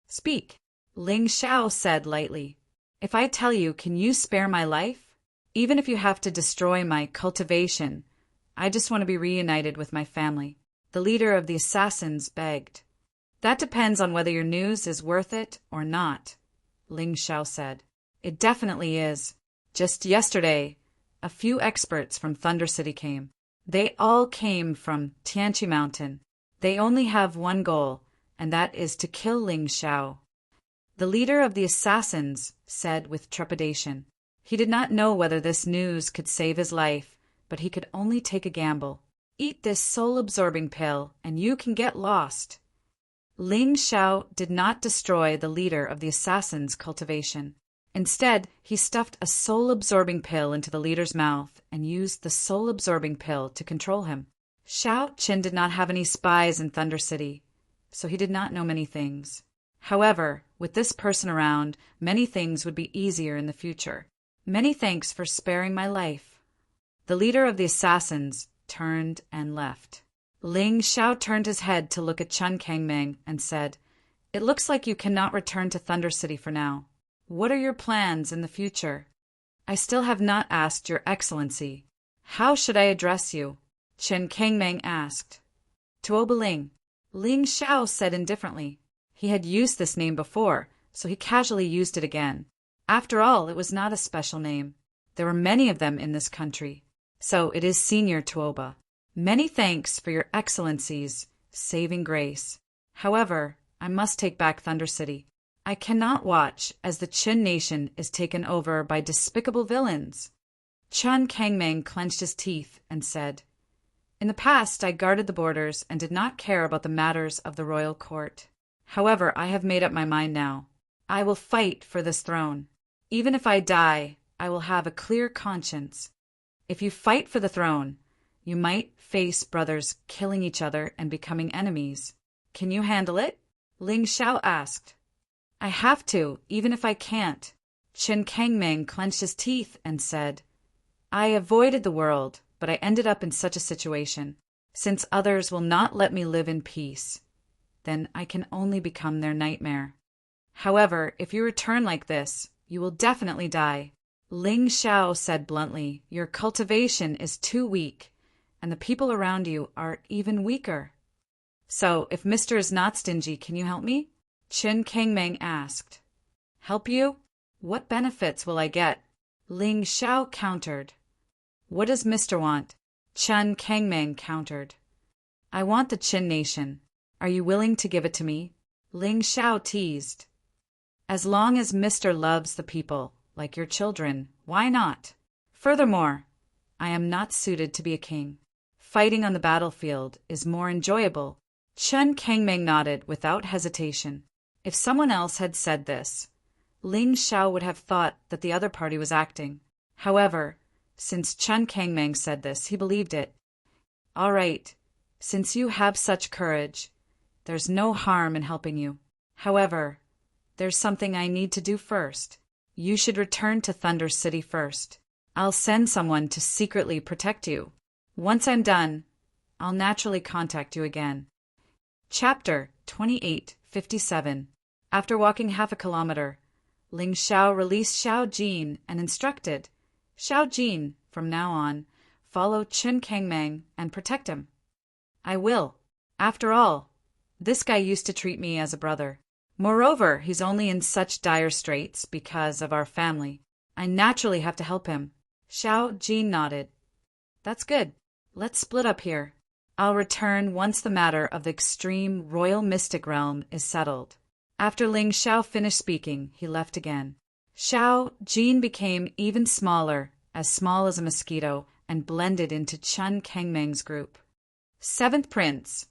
"Speak," Ling Xiao said lightly. "If I tell you, can you spare my life? Even if you have to destroy my cultivation, I just want to be reunited with my family." The leader of the assassins begged. "That depends on whether your news is worth it or not," Ling Xiao said. "It definitely is. Just yesterday, a few experts from Thunder City came. They all came from Tianqi Mountain. They only have one goal, and that is to kill Ling Xiao." The leader of the assassins said with trepidation. He did not know whether this news could save his life, but he could only take a gamble. "Eat this soul-absorbing pill, and you can get lost." Ling Xiao did not destroy the leader of the assassins' cultivation. Instead, he stuffed a soul-absorbing pill into the leader's mouth and used the soul-absorbing pill to control him. Xiao Qin did not have any spies in Thunder City, so he did not know many things. However, with this person around, many things would be easier in the future. "Many thanks for sparing my life." The leader of the assassins turned and left. Ling Xiao turned his head to look at Chen Kangming and said, "It looks like you cannot return to Thunder City for now. What are your plans in the future?" "I still have not asked your excellency. How should I address you?" Chen Kangming asked. "Tuoba Ling," Ling Xiao said indifferently. He had used this name before, so he casually used it again. After all, it was not a special name. There were many of them in this country. So it is Senior Tuoba. "Many thanks for your excellency's saving grace. However, I must take back Thunder City. I cannot watch as the Qin nation is taken over by despicable villains." Chen Kangming clenched his teeth and said, "In the past, I guarded the borders and did not care about the matters of the royal court. However, I have made up my mind now. I will fight for this throne. Even if I die, I will have a clear conscience. If you fight for the throne, you might face brothers killing each other and becoming enemies. Can you handle it?" Ling Xiao asked. "I have to, even if I can't." Chen Kangming clenched his teeth and said, "I avoided the world, but I ended up in such a situation. Since others will not let me live in peace, then I can only become their nightmare. However, if you return like this, you will definitely die." Ling Xiao said bluntly, "Your cultivation is too weak, and the people around you are even weaker." "So, if Mr. is not stingy, can you help me?" Chen Kangming asked. "Help you? What benefits will I get?" Ling Xiao countered. "What does Mr. want?" Chen Kangming countered. "I want the Qin nation. Are you willing to give it to me?" Ling Xiao teased. "As long as Mr. loves the people, like your children, why not? Furthermore, I am not suited to be a king. Fighting on the battlefield is more enjoyable." Chen Kangming nodded without hesitation. If someone else had said this, Ling Xiao would have thought that the other party was acting. However, since Chen Kangming said this, he believed it. "All right, since you have such courage, there's no harm in helping you. However, there's something I need to do first. You should return to Thunder City first. I'll send someone to secretly protect you. Once I'm done, I'll naturally contact you again." Chapter 28:57. After walking half a kilometer, Ling Xiao released Xiao Jin and instructed Xiao Jin, from now on, follow Chen Kangming and protect him. "I will. After all, this guy used to treat me as a brother. Moreover, he's only in such dire straits because of our family. I naturally have to help him." Xiao Jin nodded. "That's good. Let's split up here. I'll return once the matter of the extreme royal mystic realm is settled." After Ling Xiao finished speaking, he left again. Xiao Jin became even smaller, as small as a mosquito, and blended into Chen Kangming's group. "Seventh Prince,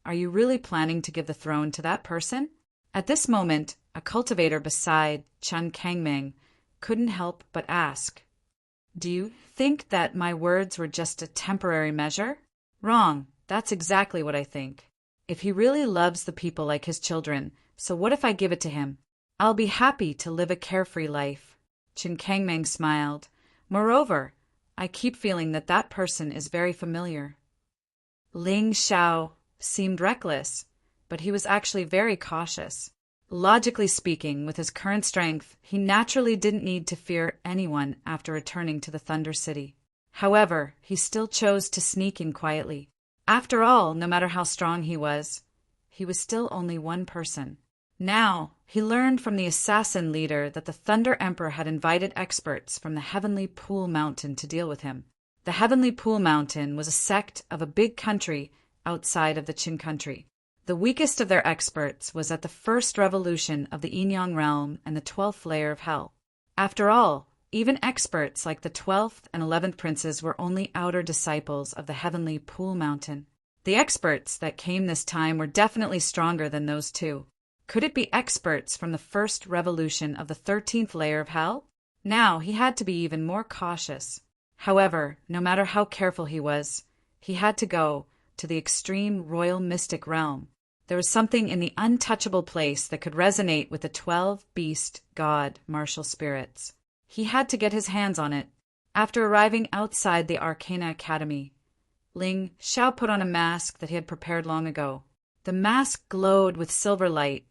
are you really planning to give the throne to that person?" At this moment, a cultivator beside Chen Kangming couldn't help but ask. "Do you think that my words were just a temporary measure?" "Wrong. That's exactly what I think. If he really loves the people like his children, so what if I give it to him? I'll be happy to live a carefree life." Chen Kangming smiled, Moreover, I keep feeling that that person is very familiar. Ling Xiao seemed reckless, but he was actually very cautious. Logically speaking, with his current strength, he naturally didn't need to fear anyone after returning to the Thunder City. However, he still chose to sneak in quietly. After all, no matter how strong he was still only one person. Now, he learned from the assassin leader that the Thunder Emperor had invited experts from the Heavenly Pool Mountain to deal with him. The Heavenly Pool Mountain was a sect of a big country outside of the Qin country. The weakest of their experts was at the first revolution of the Yin-Yang realm and the 12th layer of hell. After all, even experts like the 12th and 11th princes were only outer disciples of the Heavenly Pool Mountain. The experts that came this time were definitely stronger than those two. Could it be experts from the first revolution of the 13th layer of hell? Now he had to be even more cautious. However, no matter how careful he was, he had to go to the extreme royal mystic realm. There was something in the untouchable place that could resonate with the 12 beast god martial spirits. He had to get his hands on it. After arriving outside the Arcana Academy, Ling Xiao put on a mask that he had prepared long ago. The mask glowed with silver light,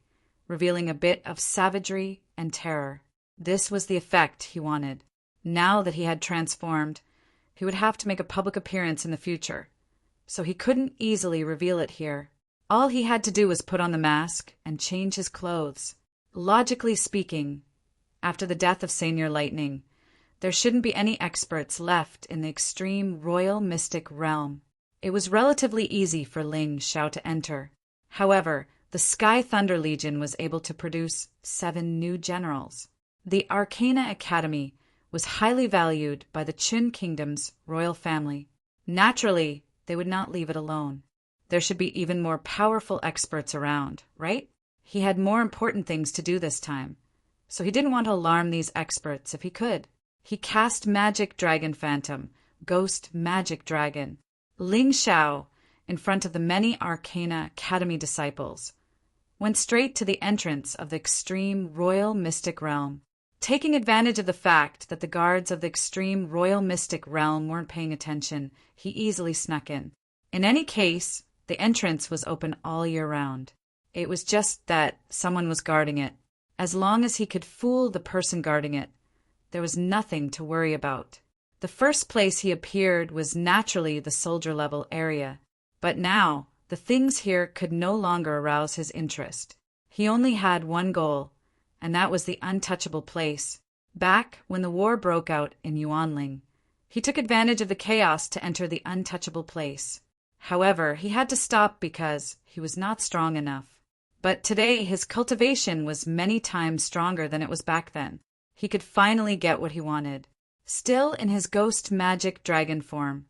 revealing a bit of savagery and terror. This was the effect he wanted. Now that he had transformed, he would have to make a public appearance in the future, so he couldn't easily reveal it here. All he had to do was put on the mask and change his clothes. Logically speaking, after the death of Senior Lightning, there shouldn't be any experts left in the extreme royal mystic realm. It was relatively easy for Ling Xiao to enter. However, the Sky Thunder Legion was able to produce 7 new generals. The Arcana Academy was highly valued by the Qin Kingdom's royal family. Naturally, they would not leave it alone. There should be even more powerful experts around, right? He had more important things to do this time, so he didn't want to alarm these experts if he could. He cast Magic Dragon Phantom, Ghost Magic Dragon. Ling Xiao, in front of the many Arcana Academy disciples, went straight to the entrance of the extreme royal mystic realm. Taking advantage of the fact that the guards of the extreme royal mystic realm weren't paying attention, he easily snuck in. In any case, the entrance was open all year round. It was just that someone was guarding it. As long as he could fool the person guarding it, there was nothing to worry about. The first place he appeared was naturally the soldier-level area. But now, the things here could no longer arouse his interest. He only had one goal, and that was the untouchable place. Back when the war broke out in Yuanling, he took advantage of the chaos to enter the untouchable place. However, he had to stop because he was not strong enough. But today his cultivation was many times stronger than it was back then. He could finally get what he wanted. Still in his ghost magic dragon form,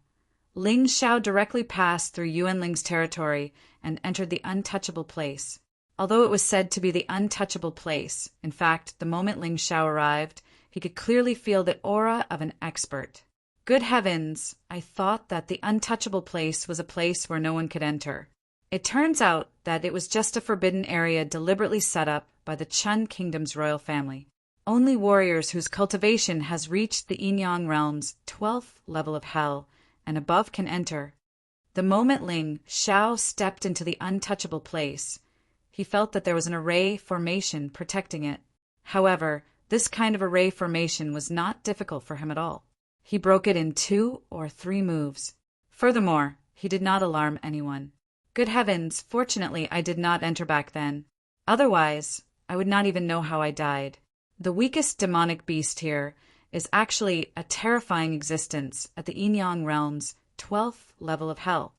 Ling Xiao directly passed through Yuanling's territory and entered the untouchable place. Although it was said to be the untouchable place, in fact, the moment Ling Xiao arrived, he could clearly feel the aura of an expert. Good heavens, I thought that the untouchable place was a place where no one could enter. It turns out that it was just a forbidden area deliberately set up by the Qin Kingdom's royal family. Only warriors whose cultivation has reached the Yin-Yang realm's 12th level of hell and above can enter. The moment Ling Xiao stepped into the untouchable place, he felt that there was an array formation protecting it. However, this kind of array formation was not difficult for him at all. He broke it in 2 or 3 moves. Furthermore, he did not alarm anyone. Good heavens, fortunately I did not enter back then. Otherwise, I would not even know how I died. The weakest demonic beast here is actually a terrifying existence at the Yin-Yang realm's 12th level of hell.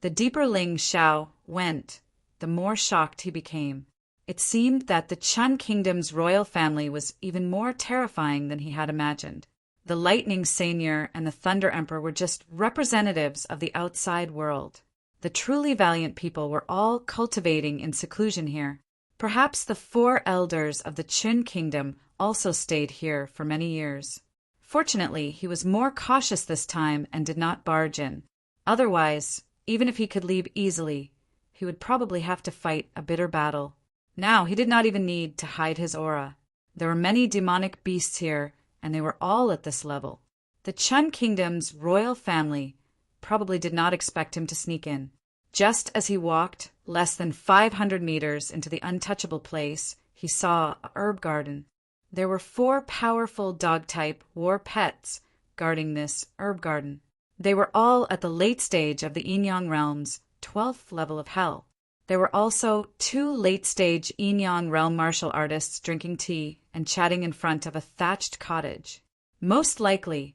The deeper Ling Xiao went, the more shocked he became. It seemed that the Qin Kingdom's royal family was even more terrifying than he had imagined. The Lightning Seigneur and the Thunder Emperor were just representatives of the outside world. The truly valiant people were all cultivating in seclusion here. Perhaps the 4 elders of the Qin Kingdom also stayed here for many years. Fortunately, he was more cautious this time and did not barge in. Otherwise, even if he could leave easily, he would probably have to fight a bitter battle. Now he did not even need to hide his aura. There were many demonic beasts here, and they were all at this level. The Chun Kingdom's royal family probably did not expect him to sneak in. Just as he walked less than 500 meters into the untouchable place, he saw a herb garden. There were 4 powerful dog-type war pets guarding this herb garden. They were all at the late stage of the Yin-Yang realm's 12th level of hell. There were also 2 late-stage Yin-Yang realm martial artists drinking tea and chatting in front of a thatched cottage. Most likely,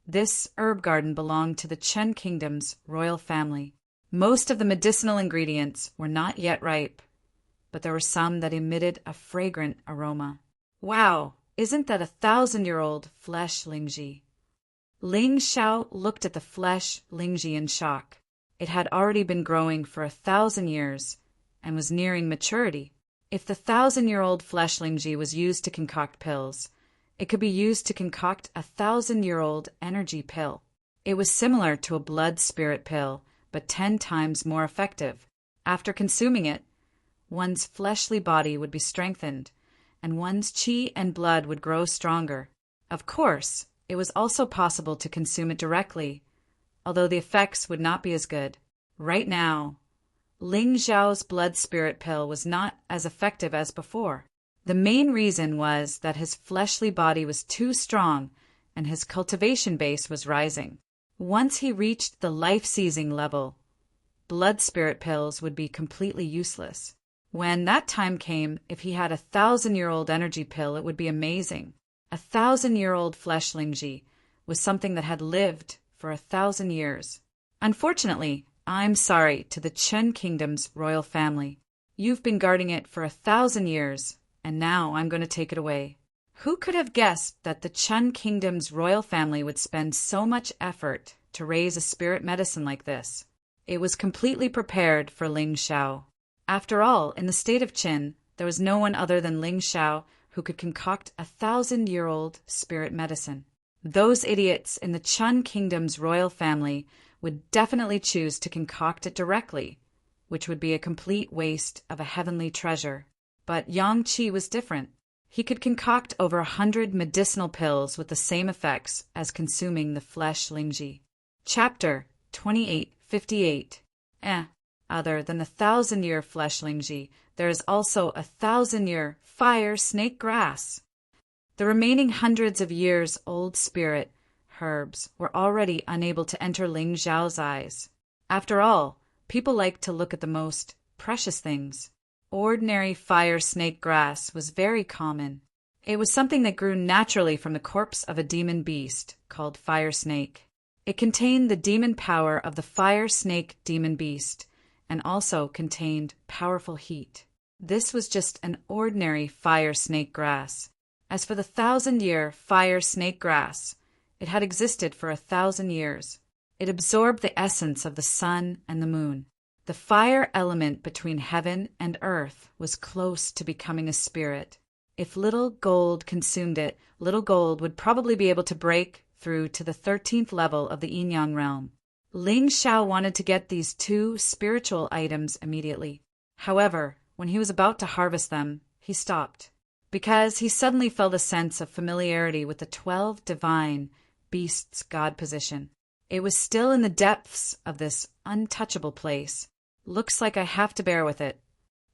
this herb garden belonged to the Chun Kingdom's royal family. Most of the medicinal ingredients were not yet ripe, but there were some that emitted a fragrant aroma. Wow, isn't that 1,000-year-old flesh Lingji? Ling Xiao looked at the flesh Lingji in shock. It had already been growing for 1,000 years and was nearing maturity. If the 1,000-year-old flesh Lingji was used to concoct pills, it could be used to concoct a 1,000-year-old energy pill. It was similar to a blood spirit pill, but 10 times more effective. After consuming it, one's fleshly body would be strengthened, and one's qi and blood would grow stronger. Of course, it was also possible to consume it directly, although the effects would not be as good. Right now, Ling Xiao's blood spirit pill was not as effective as before. The main reason was that his fleshly body was too strong and his cultivation base was rising. Once he reached the life-seizing level, blood spirit pills would be completely useless. When that time came, if he had a 1,000-year-old energy pill, it would be amazing. A 1,000-year-old flesh Lingji was something that had lived for 1,000 years. Unfortunately, I'm sorry to the Chun Kingdom's royal family. You've been guarding it for 1,000 years, and now I'm going to take it away. Who could have guessed that the Chun Kingdom's royal family would spend so much effort to raise a spirit medicine like this? It was completely prepared for Ling Xiao. After all, in the state of Qin, there was no one other than Ling Xiao who could concoct a 1,000-year-old spirit medicine. Those idiots in the Chun Kingdom's royal family would definitely choose to concoct it directly, which would be a complete waste of a heavenly treasure. But Yang Qi was different. He could concoct over 100 medicinal pills with the same effects as consuming the flesh Lingji. Chapter 2858. Other than the 1,000-year flesh Lingji, there is also a 1,000-year fire snake grass. The remaining hundreds of years old spirit herbs were already unable to enter Ling Xiao's eyes. After all, people like to look at the most precious things. Ordinary fire snake grass was very common. It was something that grew naturally from the corpse of a demon beast called fire snake. It contained the demon power of the fire snake demon beast and also contained powerful heat. This was just an ordinary fire snake grass. As for the 1,000-year fire snake grass, it had existed for 1,000 years. It absorbed the essence of the sun and the moon. The fire element between heaven and earth was close to becoming a spirit. If little gold consumed it, little gold would probably be able to break through to the 13th level of the Yin-Yang realm. Ling Xiao wanted to get these 2 spiritual items immediately. However, when he was about to harvest them, he stopped, because he suddenly felt a sense of familiarity with the 12 divine beasts' god position. It was still in the depths of this untouchable place. Looks like I have to bear with it.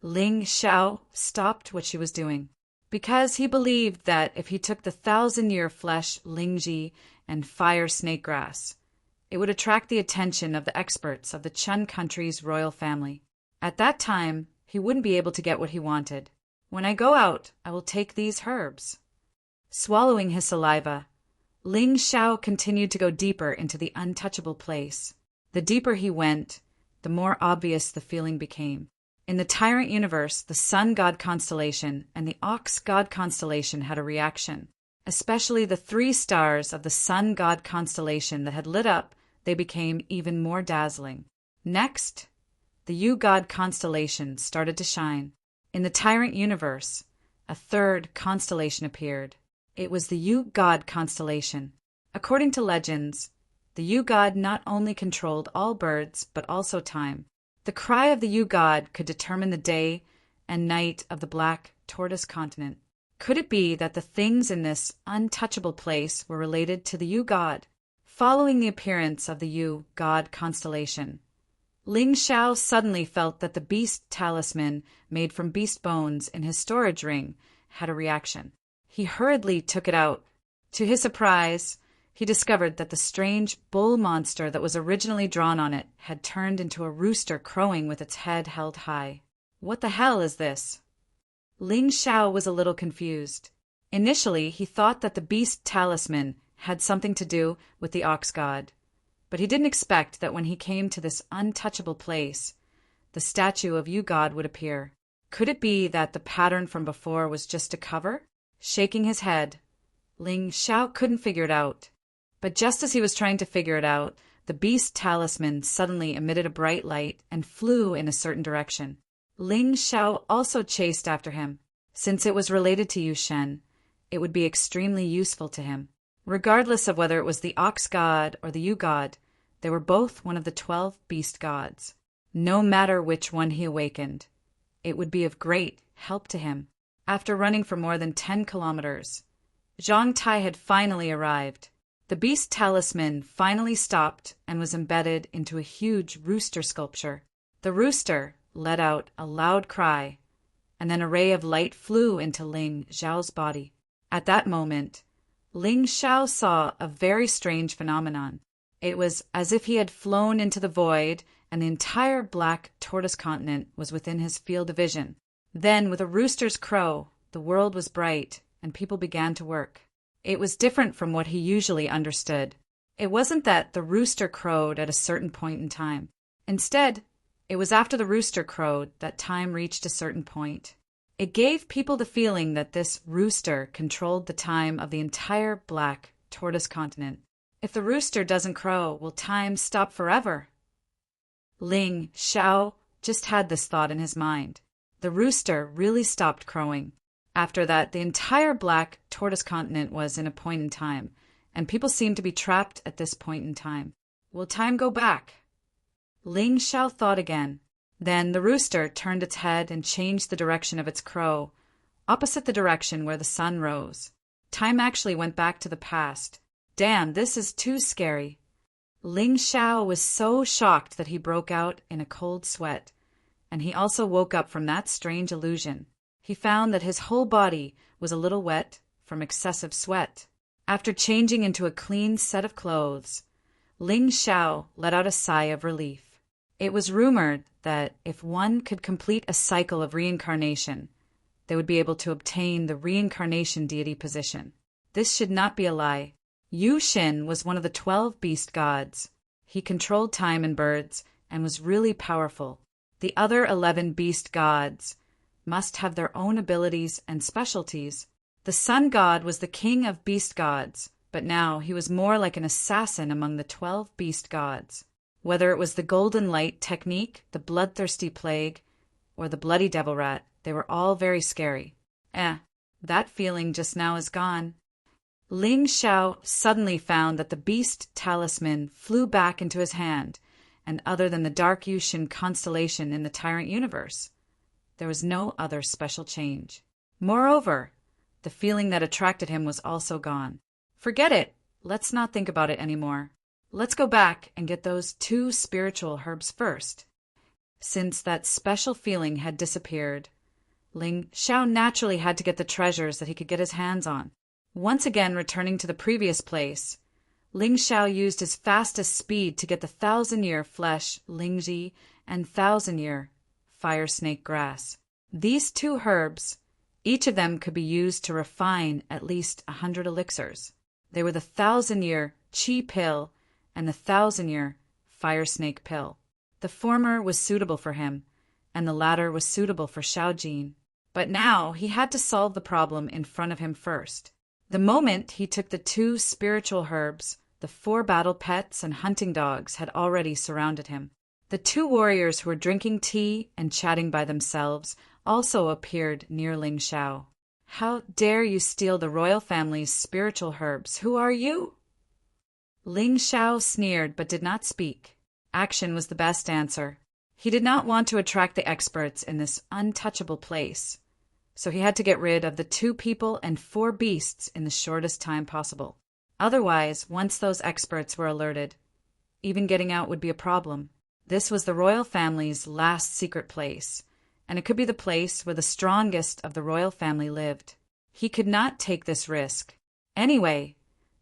Ling Xiao stopped what she was doing, because he believed that if he took the 1,000-year flesh Lingji and fire snake grass, it would attract the attention of the experts of the Chun country's royal family. At that time, he wouldn't be able to get what he wanted. When I go out, I will take these herbs. Swallowing his saliva, Ling Xiao continued to go deeper into the untouchable place. The deeper he went, the more obvious the feeling became. In the Tyrant universe, the Sun God constellation and the Ox God constellation had a reaction. Especially the 3 stars of the Sun God constellation that had lit up, they became even more dazzling. Next, the Yu God constellation started to shine. In the Tyrant universe, a 3rd constellation appeared. It was the Yu God constellation. According to legends, the Yu God not only controlled all birds, but also time. The cry of the Yu God could determine the day and night of the Black Tortoise continent. Could it be that the things in this untouchable place were related to the Yu God? following the appearance of the Yu god constellation. Ling Xiao suddenly felt that the beast talisman made from beast bones in his storage ring had a reaction. He hurriedly took it out. To his surprise, he discovered that the strange bull monster that was originally drawn on it had turned into a rooster crowing with its head held high. What the hell is this? Ling Xiao was a little confused. Initially, he thought that the beast talisman had something to do with the ox god, but he didn't expect that when he came to this untouchable place, the statue of Yu God would appear. Could it be that the pattern from before was just a cover? Shaking his head, Ling Xiao couldn't figure it out. But just as he was trying to figure it out, the beast talisman suddenly emitted a bright light and flew in a certain direction. Ling Xiao also chased after him. Since it was related to Yu Shen, it would be extremely useful to him. Regardless of whether it was the ox god or the Yu god, they were both one of the 12 beast gods. No matter which one he awakened, it would be of great help to him. After running for more than 10 kilometers, Zhang Tai had finally arrived. The beast talisman finally stopped and was embedded into a huge rooster sculpture. The rooster let out a loud cry, and then a ray of light flew into Ling Xiao's body. At that moment, Ling Xiao saw a very strange phenomenon. It was as if he had flown into the void and the entire black tortoise continent was within his field of vision. Then, with a rooster's crow, the world was bright and people began to work. It was different from what he usually understood. It wasn't that the rooster crowed at a certain point in time. Instead, it was after the rooster crowed that time reached a certain point. It gave people the feeling that this rooster controlled the time of the entire black tortoise continent. If the rooster doesn't crow, will time stop forever? Ling Xiao just had this thought in his mind. The rooster really stopped crowing. After that, the entire black tortoise continent was in a point in time, and people seemed to be trapped at this point in time. Will time go back? Ling Xiao thought again. Then the rooster turned its head and changed the direction of its crow, opposite the direction where the sun rose. Time actually went back to the past. Damn, this is too scary. Ling Xiao was so shocked that he broke out in a cold sweat, and he also woke up from that strange illusion. He found that his whole body was a little wet from excessive sweat. After changing into a clean set of clothes, Ling Xiao let out a sigh of relief. It was rumored that if one could complete a cycle of reincarnation, they would be able to obtain the reincarnation deity position. This should not be a lie. Yu Shen was one of the 12 beast gods. He controlled time and birds and was really powerful. The other 11 beast gods must have their own abilities and specialties. The sun god was the king of beast gods, but now he was more like an assassin among the 12 beast gods. Whether it was the golden light technique, the bloodthirsty plague, or the bloody devil rat, they were all very scary. That feeling just now is gone. Ling Xiao suddenly found that the beast talisman flew back into his hand, and other than the dark Yu Shen constellation in the Tyrant universe, there was no other special change. Moreover, the feeling that attracted him was also gone. Forget it. Let's not think about it anymore. Let's go back and get those 2 spiritual herbs first. Since that special feeling had disappeared, Ling Xiao naturally had to get the treasures that he could get his hands on. Once again returning to the previous place, Ling Xiao used his fastest speed to get the 1,000-year flesh Lingji and 1,000-year fire snake grass. These 2 herbs, each of them could be used to refine at least 100 elixirs. They were the 1,000-year Qi pill and the 1,000-year fire snake pill. The former was suitable for him, and the latter was suitable for Xiaojin. But now he had to solve the problem in front of him first. The moment he took the 2 spiritual herbs, the 4 battle pets and hunting dogs had already surrounded him. The 2 warriors who were drinking tea and chatting by themselves also appeared near Ling Xiao. How dare you steal the royal family's spiritual herbs? Who are you? Ling Xiao sneered but did not speak. Action was the best answer. He did not want to attract the experts in this untouchable place, so he had to get rid of the 2 people and 4 beasts in the shortest time possible. Otherwise, once those experts were alerted, even getting out would be a problem. This was the royal family's last secret place, and it could be the place where the strongest of the royal family lived. He could not take this risk. Anyway,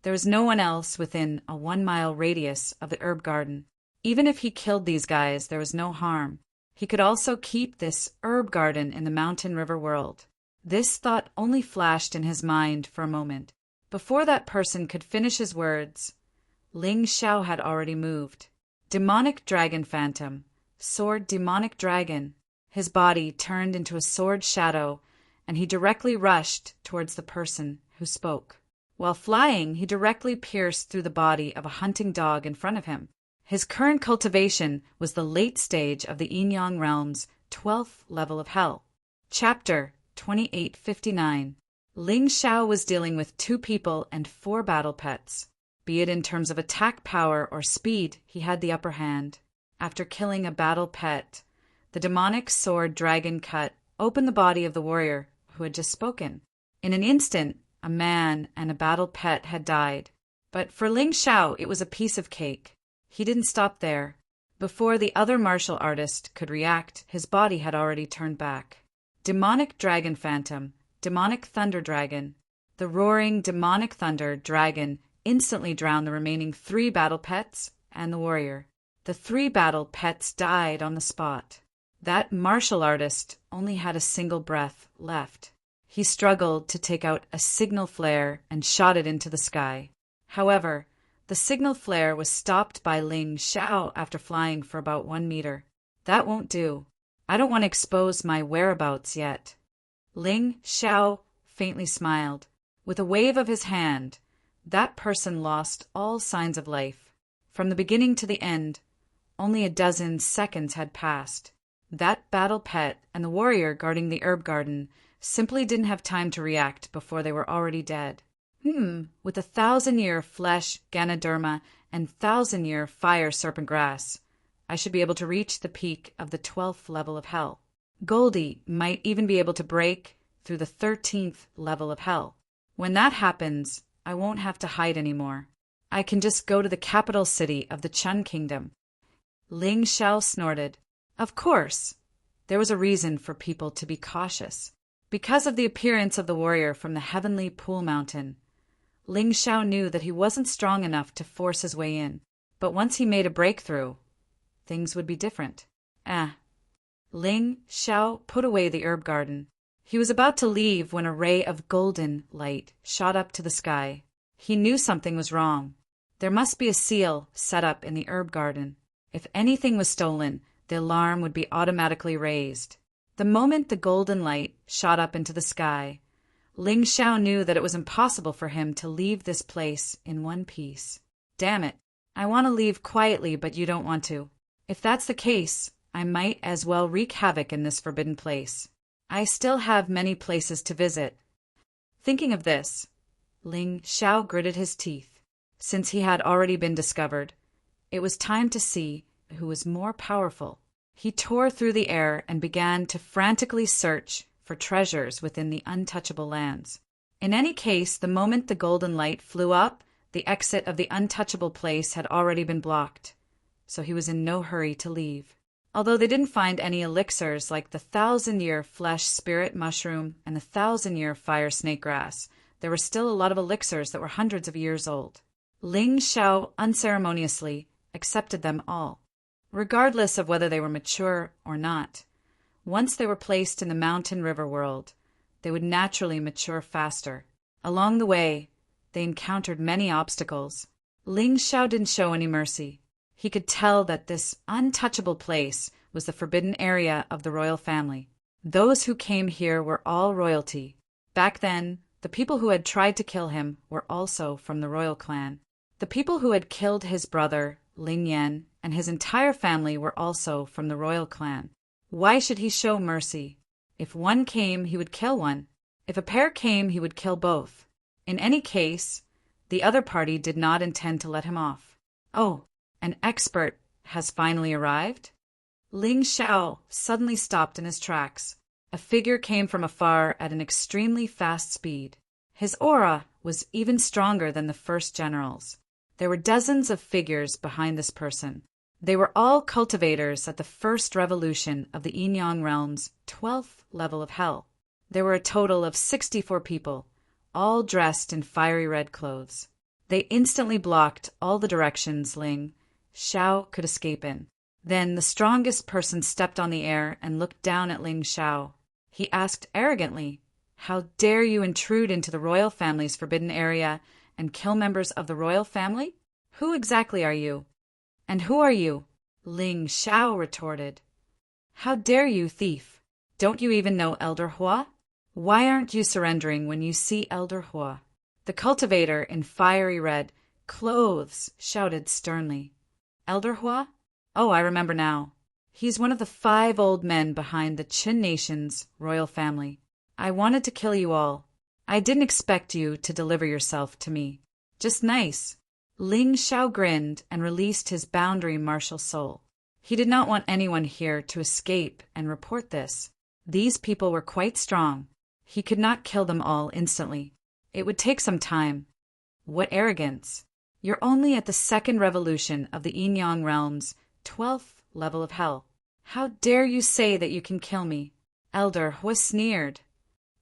there was no one else within a 1-mile radius of the herb garden. Even if he killed these guys, there was no harm. He could also keep this herb garden in the mountain river world. This thought only flashed in his mind for a moment. Before that person could finish his words, Ling Xiao had already moved. Demonic dragon phantom, sword demonic dragon. His body turned into a sword shadow, and he directly rushed towards the person who spoke. While flying, he directly pierced through the body of a hunting dog in front of him. His current cultivation was the late stage of the Yin-Yang realm's 12th level of hell. Chapter 2859. Ling Xiao was dealing with 2 people and 4 battle pets. Be it in terms of attack power or speed, he had the upper hand. After killing a battle pet, the demonic sword dragon cut opened the body of the warrior who had just spoken. In an instant, a man and a battle pet had died. But for Ling Xiao, it was a piece of cake. He didn't stop there. Before the other martial artist could react, his body had already turned back. Demonic dragon phantom, demonic thunder dragon. The roaring demonic thunder dragon instantly drowned the remaining 3 battle pets and the warrior. The 3 battle pets died on the spot. That martial artist only had a single breath left. He struggled to take out a signal flare and shot it into the sky. However, the signal flare was stopped by Ling Xiao after flying for about 1 meter. That won't do. I don't want to expose my whereabouts yet. Ling Xiao faintly smiled. With a wave of his hand, that person lost all signs of life. From the beginning to the end, only a dozen seconds had passed. That battle pet and the warrior guarding the herb garden simply didn't have time to react before they were already dead. With 1,000-year flesh Ganoderma and 1,000-year fire serpent grass, I should be able to reach the peak of the 12th level of hell. Goldie might even be able to break through the 13th level of hell. When that happens, I won't have to hide anymore. I can just go to the capital city of the Chun Kingdom. Ling Xiao snorted. Of course, there was a reason for people to be cautious. Because of the appearance of the warrior from the heavenly pool mountain, Ling Xiao knew that he wasn't strong enough to force his way in. But once he made a breakthrough, things would be different. Ling Xiao put away the herb garden. He was about to leave when a ray of golden light shot up to the sky. He knew something was wrong. There must be a seal set up in the herb garden. If anything was stolen, the alarm would be automatically raised. The moment the golden light shot up into the sky, Ling Xiao knew that it was impossible for him to leave this place in one piece. Damn it. I want to leave quietly, but you don't want to. If that's the case, I might as well wreak havoc in this forbidden place. I still have many places to visit. Thinking of this, Ling Xiao gritted his teeth. Since he had already been discovered, it was time to see who was more powerful. He tore through the air and began to frantically search for treasures within the untouchable lands. In any case, the moment the golden light flew up, the exit of the untouchable place had already been blocked, so he was in no hurry to leave. Although they didn't find any elixirs like the 1,000-year flesh spirit mushroom and the 1,000-year fire snake grass, there were still a lot of elixirs that were hundreds of years old. Ling Xiao unceremoniously accepted them all, regardless of whether they were mature or not. Once they were placed in the mountain river world, they would naturally mature faster. Along the way, they encountered many obstacles. Ling Xiao didn't show any mercy. He could tell that this untouchable place was the forbidden area of the royal family. Those who came here were all royalty. Back then, the people who had tried to kill him were also from the royal clan. The people who had killed his brother, Ling Yan, and his entire family were also from the royal clan. Why should he show mercy? If one came, he would kill one. If a pair came, he would kill both. In any case, the other party did not intend to let him off. Oh, an expert has finally arrived? Ling Xiao suddenly stopped in his tracks. A figure came from afar at an extremely fast speed. His aura was even stronger than the first general's. There were dozens of figures behind this person. They were all cultivators at the first revolution of the Yin-Yang realm's 12th level of hell. There were a total of 64 people, all dressed in fiery red clothes. They instantly blocked all the directions Ling Xiao could escape in. Then the strongest person stepped on the air and looked down at Ling Xiao. He asked arrogantly, "How dare you intrude into the royal family's forbidden area and kill members of the royal family? Who exactly are you? And who are you?" Ling Xiao retorted, "How dare you, thief? Don't you even know Elder Hua? Why aren't you surrendering when you see Elder Hua?" The cultivator in fiery red clothes shouted sternly, "Elder Hua? Oh, I remember now. He's one of the 5 old men behind the Qin Nation's royal family. I wanted to kill you all. I didn't expect you to deliver yourself to me. Just nice." Ling Xiao grinned and released his boundary martial soul. He did not want anyone here to escape and report this. These people were quite strong. He could not kill them all instantly. It would take some time. What arrogance! You're only at the second revolution of the Yin-Yang realm's 12th level of hell. How dare you say that you can kill me? Elder Hua sneered.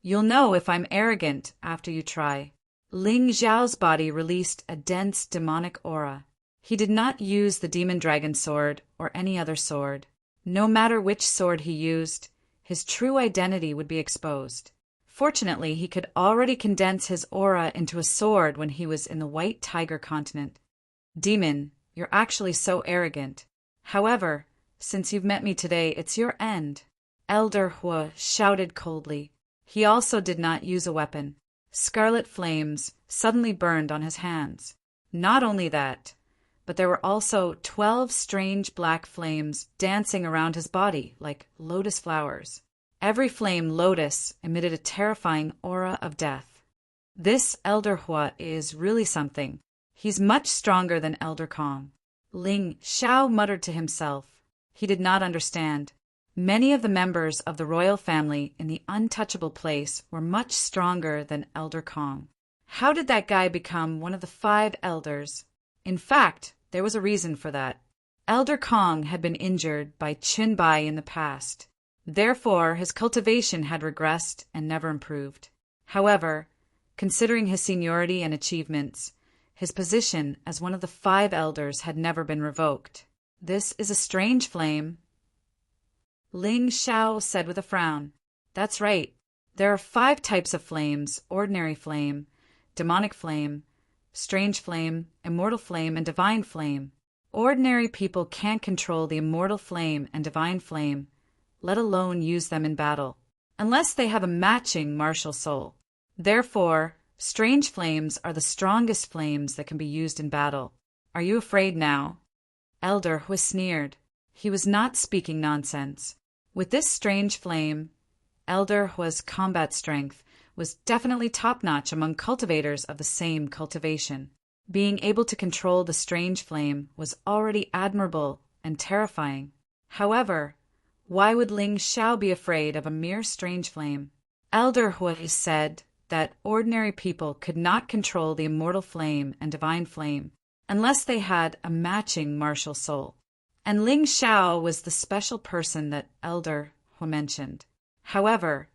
"You'll know if I'm arrogant after you try." Ling Xiao's body released a dense demonic aura. He did not use the demon dragon sword or any other sword. No matter which sword he used, his true identity would be exposed. Fortunately, he could already condense his aura into a sword when he was in the White Tiger continent. "Demon, you're actually so arrogant. However, since you've met me today, it's your end." Elder Hua shouted coldly. He also did not use a weapon. Scarlet flames suddenly burned on his hands. Not only that, but there were also 12 strange black flames dancing around his body like lotus flowers. Every flame lotus emitted a terrifying aura of death. This Elder Hua is really something. He's much stronger than Elder Kong. Ling Xiao muttered to himself. He did not understand. Many of the members of the royal family in the untouchable place were much stronger than Elder Kong. How did that guy become one of the 5 elders? In fact, there was a reason for that. Elder Kong had been injured by Qin Bai in the past. Therefore, his cultivation had regressed and never improved. However, considering his seniority and achievements, his position as one of the 5 elders had never been revoked. This is a strange flame. Ling Xiao said with a frown. "That's right. There are 5 types of flames: ordinary flame, demonic flame, strange flame, immortal flame, and divine flame. Ordinary people can't control the immortal flame and divine flame, let alone use them in battle, unless they have a matching martial soul. Therefore, strange flames are the strongest flames that can be used in battle. Are you afraid now?" Elder Hua sneered. He was not speaking nonsense. With this strange flame, Elder Hua's combat strength was definitely top-notch among cultivators of the same cultivation. Being able to control the strange flame was already admirable and terrifying. However, why would Ling Xiao be afraid of a mere strange flame? Elder Hua said that ordinary people could not control the immortal flame and divine flame unless they had a matching martial soul. And Ling Xiao was the special person that Elder Hua mentioned. However,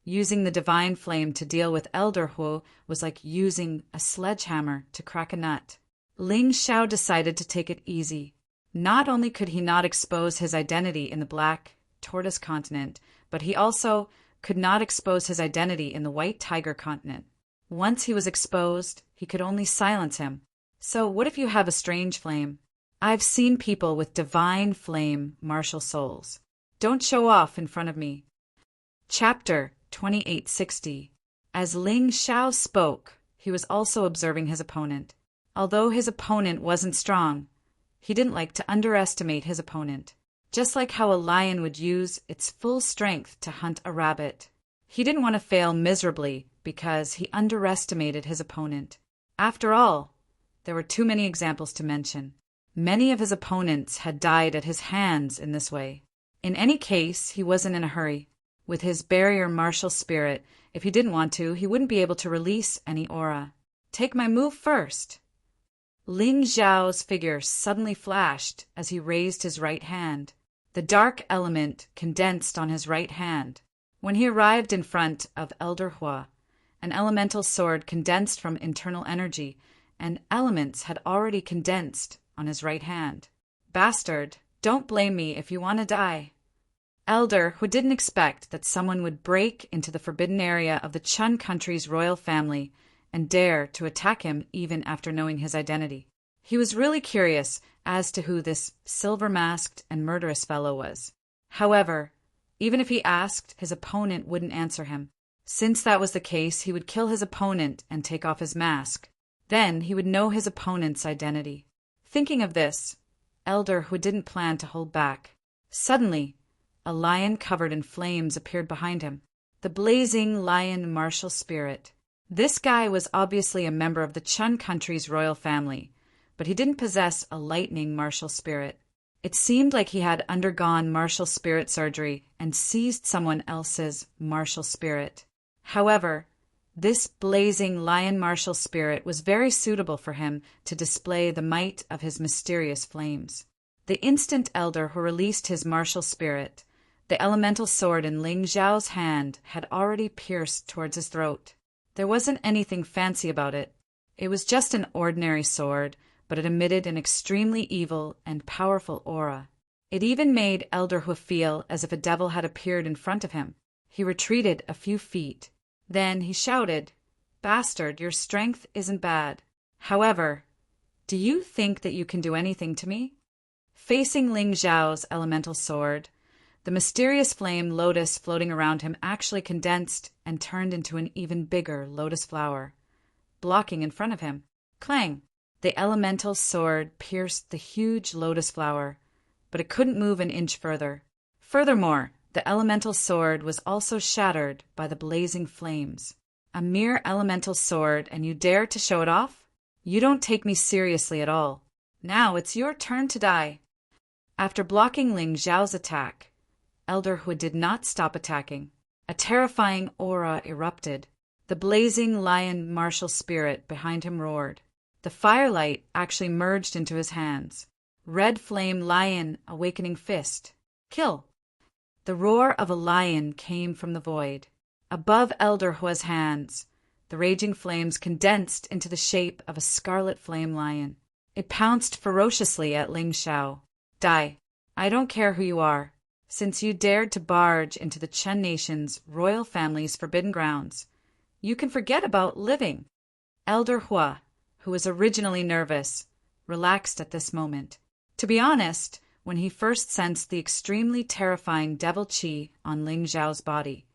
using the divine flame to deal with Elder Hua was like using a sledgehammer to crack a nut. Ling Xiao decided to take it easy. Not only could he not expose his identity in the Black Tortoise continent, but he also could not expose his identity in the White Tiger continent. Once he was exposed, he could only silence him. So what if you have a strange flame? I've seen people with divine flame martial souls. Don't show off in front of me. Chapter 2860. As Ling Xiao spoke, he was also observing his opponent. Although his opponent wasn't strong, he didn't like to underestimate his opponent. Just like how a lion would use its full strength to hunt a rabbit. He didn't want to fail miserably because he underestimated his opponent. After all, there were too many examples to mention. Many of his opponents had died at his hands in this way. In any case, he wasn't in a hurry. With his barrier martial spirit, if he didn't want to, he wouldn't be able to release any aura. Take my move first. Ling Xiao's figure suddenly flashed as he raised his right hand. The dark element condensed on his right hand. When he arrived in front of Elder Hua, an elemental sword condensed from internal energy, and elements had already condensed on his right hand. Bastard, don't blame me if you want to die. Elder, who didn't expect that someone would break into the forbidden area of the Chun country's royal family and dare to attack him even after knowing his identity. He was really curious as to who this silver-masked and murderous fellow was. However, even if he asked, his opponent wouldn't answer him. Since that was the case, he would kill his opponent and take off his mask. Then he would know his opponent's identity. Thinking of this, Elder, who didn't plan to hold back, suddenly, a lion covered in flames appeared behind him. The blazing lion martial spirit. This guy was obviously a member of the Chun country's royal family, but he didn't possess a lightning martial spirit. It seemed like he had undergone martial spirit surgery and seized someone else's martial spirit. However, this blazing lion martial spirit was very suitable for him to display the might of his mysterious flames. The instant Elder who released his martial spirit, the elemental sword in Ling Xiao's hand had already pierced towards his throat. There wasn't anything fancy about it. It was just an ordinary sword, but it emitted an extremely evil and powerful aura. It even made Elder Hu feel as if a devil had appeared in front of him. He retreated a few feet. Then he shouted, "Bastard, your strength isn't bad. However, do you think that you can do anything to me?" Facing Ling Xiao's elemental sword, the mysterious flame lotus floating around him actually condensed and turned into an even bigger lotus flower, blocking in front of him. Clang! The elemental sword pierced the huge lotus flower, but it couldn't move an inch further. Furthermore, the elemental sword was also shattered by the blazing flames. A mere elemental sword, and you dare to show it off? You don't take me seriously at all. Now it's your turn to die. After blocking Ling Xiao's attack, Elder Hu did not stop attacking. A terrifying aura erupted. The blazing lion martial spirit behind him roared. The firelight actually merged into his hands. Red flame lion awakening fist. Kill! The roar of a lion came from the void. Above Elder Hua's hands, the raging flames condensed into the shape of a scarlet flame lion. It pounced ferociously at Ling Xiao. Die! I don't care who you are. Since you dared to barge into the Chen nation's royal family's forbidden grounds, you can forget about living. Elder Hua, who was originally nervous, relaxed at this moment. To be honest, when he first sensed the extremely terrifying devil qi on Ling Xiao's body,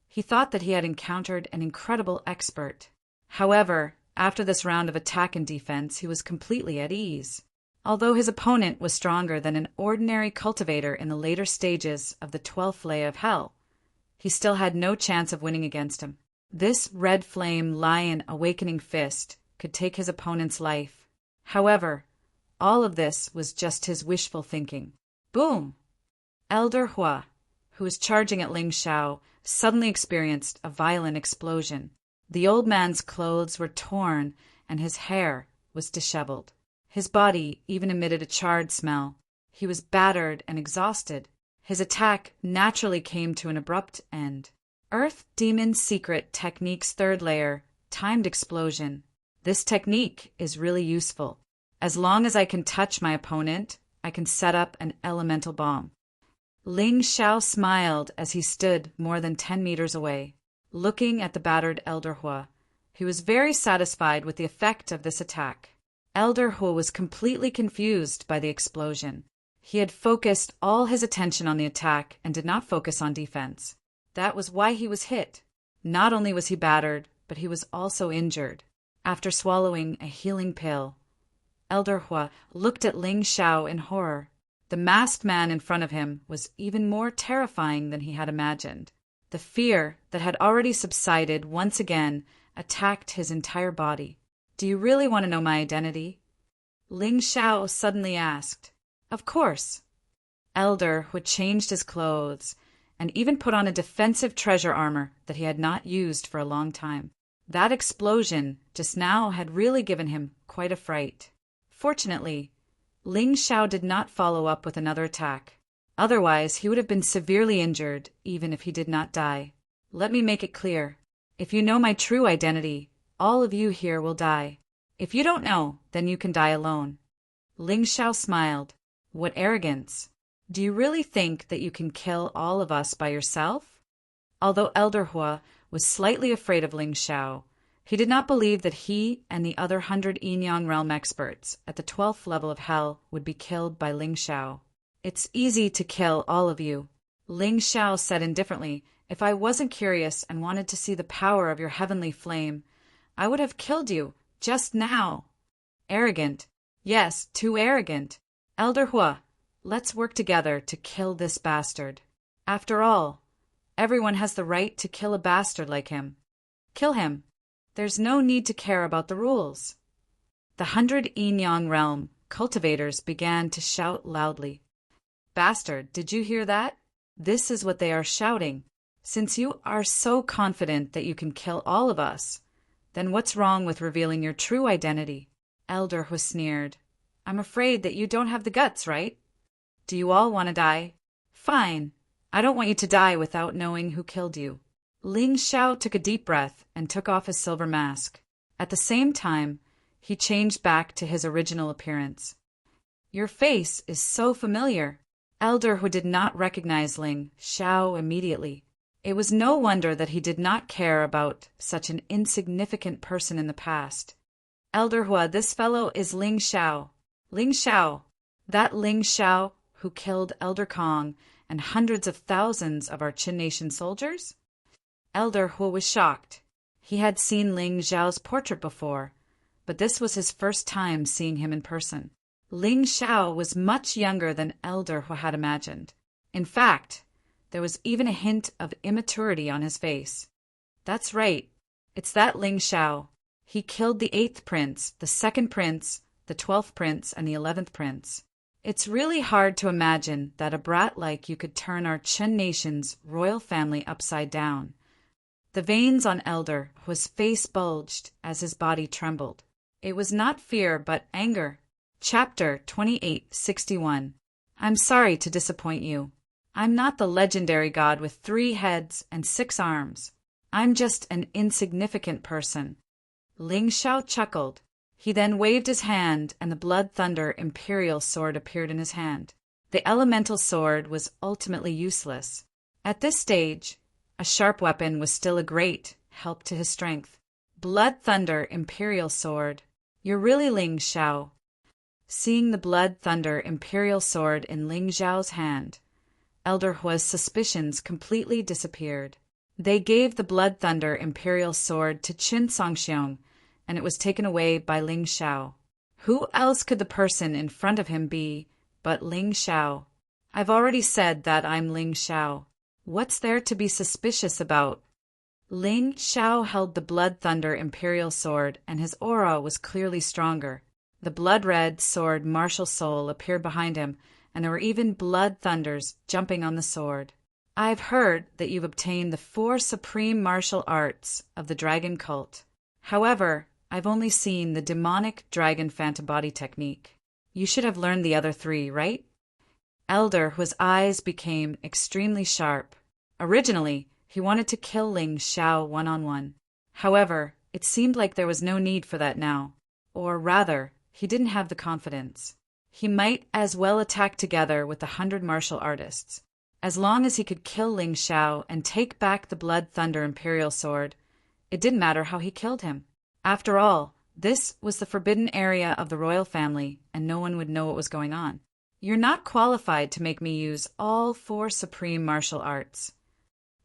he thought that he had encountered an incredible expert. However, after this round of attack and defense, he was completely at ease. Although his opponent was stronger than an ordinary cultivator in the later stages of the 12th lay of hell, he still had no chance of winning against him. This red flame lion awakening fist could take his opponent's life. However, all of this was just his wishful thinking. Boom! Elder Hua, who was charging at Ling Xiao, suddenly experienced a violent explosion. The old man's clothes were torn and his hair was disheveled. His body even emitted a charred smell. He was battered and exhausted. His attack naturally came to an abrupt end. Earth Demon Secret Technique's third layer, timed explosion. This technique is really useful. As long as I can touch my opponent, I can set up an elemental bomb. Ling Xiao smiled as he stood more than 10 meters away, looking at the battered Elder Hua. He was very satisfied with the effect of this attack. Elder Hua was completely confused by the explosion. He had focused all his attention on the attack and did not focus on defense. That was why he was hit. Not only was he battered, but he was also injured. After swallowing a healing pill, Elder Hua looked at Ling Xiao in horror. The masked man in front of him was even more terrifying than he had imagined. The fear that had already subsided once again attacked his entire body. "Do you really want to know my identity?" Ling Xiao suddenly asked. "Of course." Elder, who had changed his clothes and even put on a defensive treasure armor that he had not used for a long time. That explosion just now had really given him quite a fright. Fortunately, Ling Xiao did not follow up with another attack. Otherwise, he would have been severely injured, even if he did not die. Let me make it clear. If you know my true identity, all of you here will die. If you don't know, then you can die alone. Ling Xiao smiled. What arrogance! Do you really think that you can kill all of us by yourself? Although Elder Hua was slightly afraid of Ling Xiao, he did not believe that he and the other 100 Yin-Yang realm experts at the 12th level of hell would be killed by Ling Xiao. It's easy to kill all of you, Ling Xiao said indifferently. If I wasn't curious and wanted to see the power of your heavenly flame, I would have killed you just now. Arrogant. Yes, too arrogant. Elder Hua, let's work together to kill this bastard. After all, everyone has the right to kill a bastard like him. Kill him. There's no need to care about the rules. The 100 Yin-Yang realm cultivators began to shout loudly. Bastard, did you hear that? This is what they are shouting. Since you are so confident that you can kill all of us, then what's wrong with revealing your true identity? Elder Hua sneered. I'm afraid that you don't have the guts, right? Do you all want to die? Fine. I don't want you to die without knowing who killed you. Ling Xiao took a deep breath and took off his silver mask. At the same time, he changed back to his original appearance. Your face is so familiar. Elder Hua did not recognize Ling Xiao immediately. It was no wonder that he did not care about such an insignificant person in the past. Elder Hua, this fellow is Ling Xiao. Ling Xiao. That Ling Xiao who killed Elder Kong and hundreds of thousands of our Qin Nation soldiers? Elder Hua was shocked. He had seen Ling Xiao's portrait before, but this was his first time seeing him in person. Ling Xiao was much younger than Elder Hua had imagined. In fact, there was even a hint of immaturity on his face. That's right. It's that Ling Xiao. He killed the 8th prince, the 2nd prince, the 12th prince, and the 11th prince. It's really hard to imagine that a brat like you could turn our Qin Nation's royal family upside down. The veins on Elder Hua's face bulged as his body trembled. It was not fear but anger. Chapter 2861. I'm sorry to disappoint you. I'm not the legendary god with 3 heads and 6 arms. I'm just an insignificant person. Ling Xiao chuckled. He then waved his hand, and the Blood Thunder Imperial Sword appeared in his hand. The elemental sword was ultimately useless. At this stage, a sharp weapon was still a great help to his strength. Blood Thunder Imperial Sword. You're really Ling Xiao. Seeing the Blood Thunder Imperial Sword in Ling Xiao's hand, Elder Hua's suspicions completely disappeared. They gave the Blood Thunder Imperial Sword to Qin Songxiong, and it was taken away by Ling Xiao. Who else could the person in front of him be but Ling Xiao? I've already said that I'm Ling Xiao. What's there to be suspicious about? Ling Xiao held the Blood Thunder Imperial Sword, and his aura was clearly stronger. The blood-red sword Martial Soul appeared behind him, and there were even blood thunders jumping on the sword. I've heard that you've obtained the 4 supreme martial arts of the dragon cult. However, I've only seen the demonic dragon phantom body technique. You should have learned the other 3, right? Elder Hua's eyes became extremely sharp. Originally, he wanted to kill Ling Xiao one-on-one. However, it seemed like there was no need for that now. Or rather, he didn't have the confidence. He might as well attack together with the 100 martial artists. As long as he could kill Ling Xiao and take back the Blood Thunder Imperial Sword, it didn't matter how he killed him. After all, this was the forbidden area of the royal family, and no one would know what was going on. You're not qualified to make me use all 4 supreme martial arts.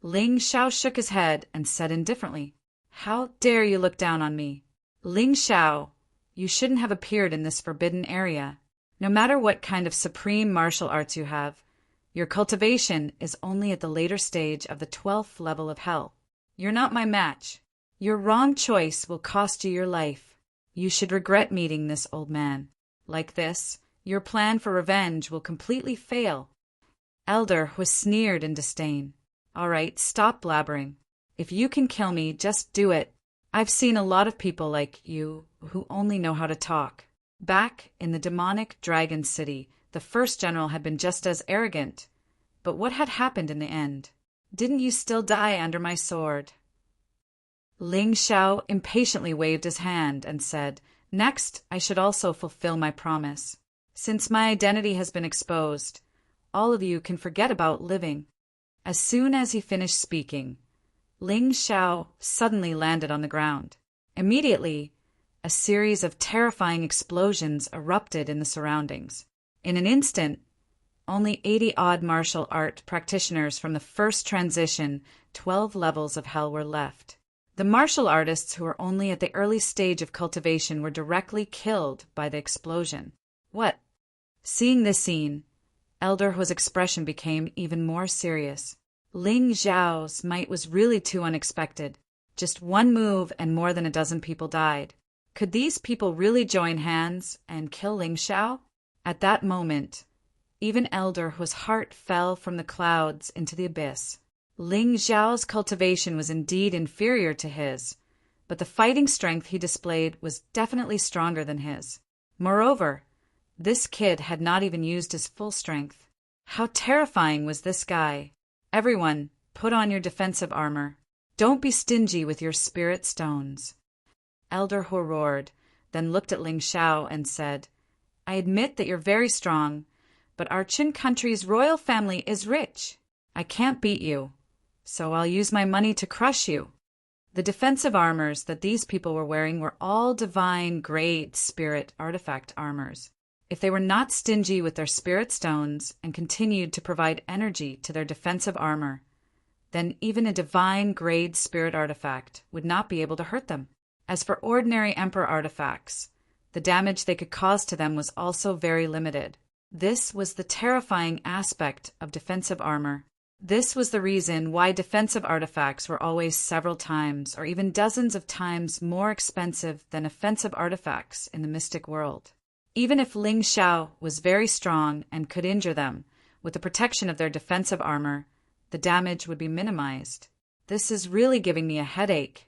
Ling Xiao shook his head and said indifferently, How dare you look down on me? Ling Xiao, you shouldn't have appeared in this forbidden area. No matter what kind of supreme martial arts you have, your cultivation is only at the later stage of the 12th level of hell. You're not my match. Your wrong choice will cost you your life. You should regret meeting this old man. Like this, your plan for revenge will completely fail. Elder was sneered in disdain. All right, stop blabbering. If you can kill me, just do it. I've seen a lot of people like you who only know how to talk. Back in the demonic dragon city, the first general had been just as arrogant. But what had happened in the end? Didn't you still die under my sword? Ling Xiao impatiently waved his hand and said, Next, I should also fulfill my promise. Since my identity has been exposed, all of you can forget about living. As soon as he finished speaking, Ling Xiao suddenly landed on the ground. Immediately, a series of terrifying explosions erupted in the surroundings. In an instant, only 80-odd martial art practitioners from the first transition 12 levels of hell were left. The martial artists who were only at the early stage of cultivation were directly killed by the explosion. What? Seeing this scene, Elder Hua's expression became even more serious. Ling Xiao's might was really too unexpected. Just one move and more than a dozen people died. Could these people really join hands and kill Ling Xiao? At that moment, even Elder Hua's heart fell from the clouds into the abyss. Ling Xiao's cultivation was indeed inferior to his, but the fighting strength he displayed was definitely stronger than his. Moreover, this kid had not even used his full strength. How terrifying was this guy! Everyone, put on your defensive armor. Don't be stingy with your spirit stones. Elder Hua roared, then looked at Ling Xiao and said, I admit that you're very strong, but our Qin country's royal family is rich. I can't beat you, so I'll use my money to crush you. The defensive armors that these people were wearing were all divine grade spirit artifact armors. If they were not stingy with their spirit stones and continued to provide energy to their defensive armor, then even a divine grade spirit artifact would not be able to hurt them. As for ordinary emperor artifacts, the damage they could cause to them was also very limited. This was the terrifying aspect of defensive armor. This was the reason why defensive artifacts were always several times or even dozens of times more expensive than offensive artifacts in the mystic world. Even if Ling Xiao was very strong and could injure them, with the protection of their defensive armor, the damage would be minimized. This is really giving me a headache,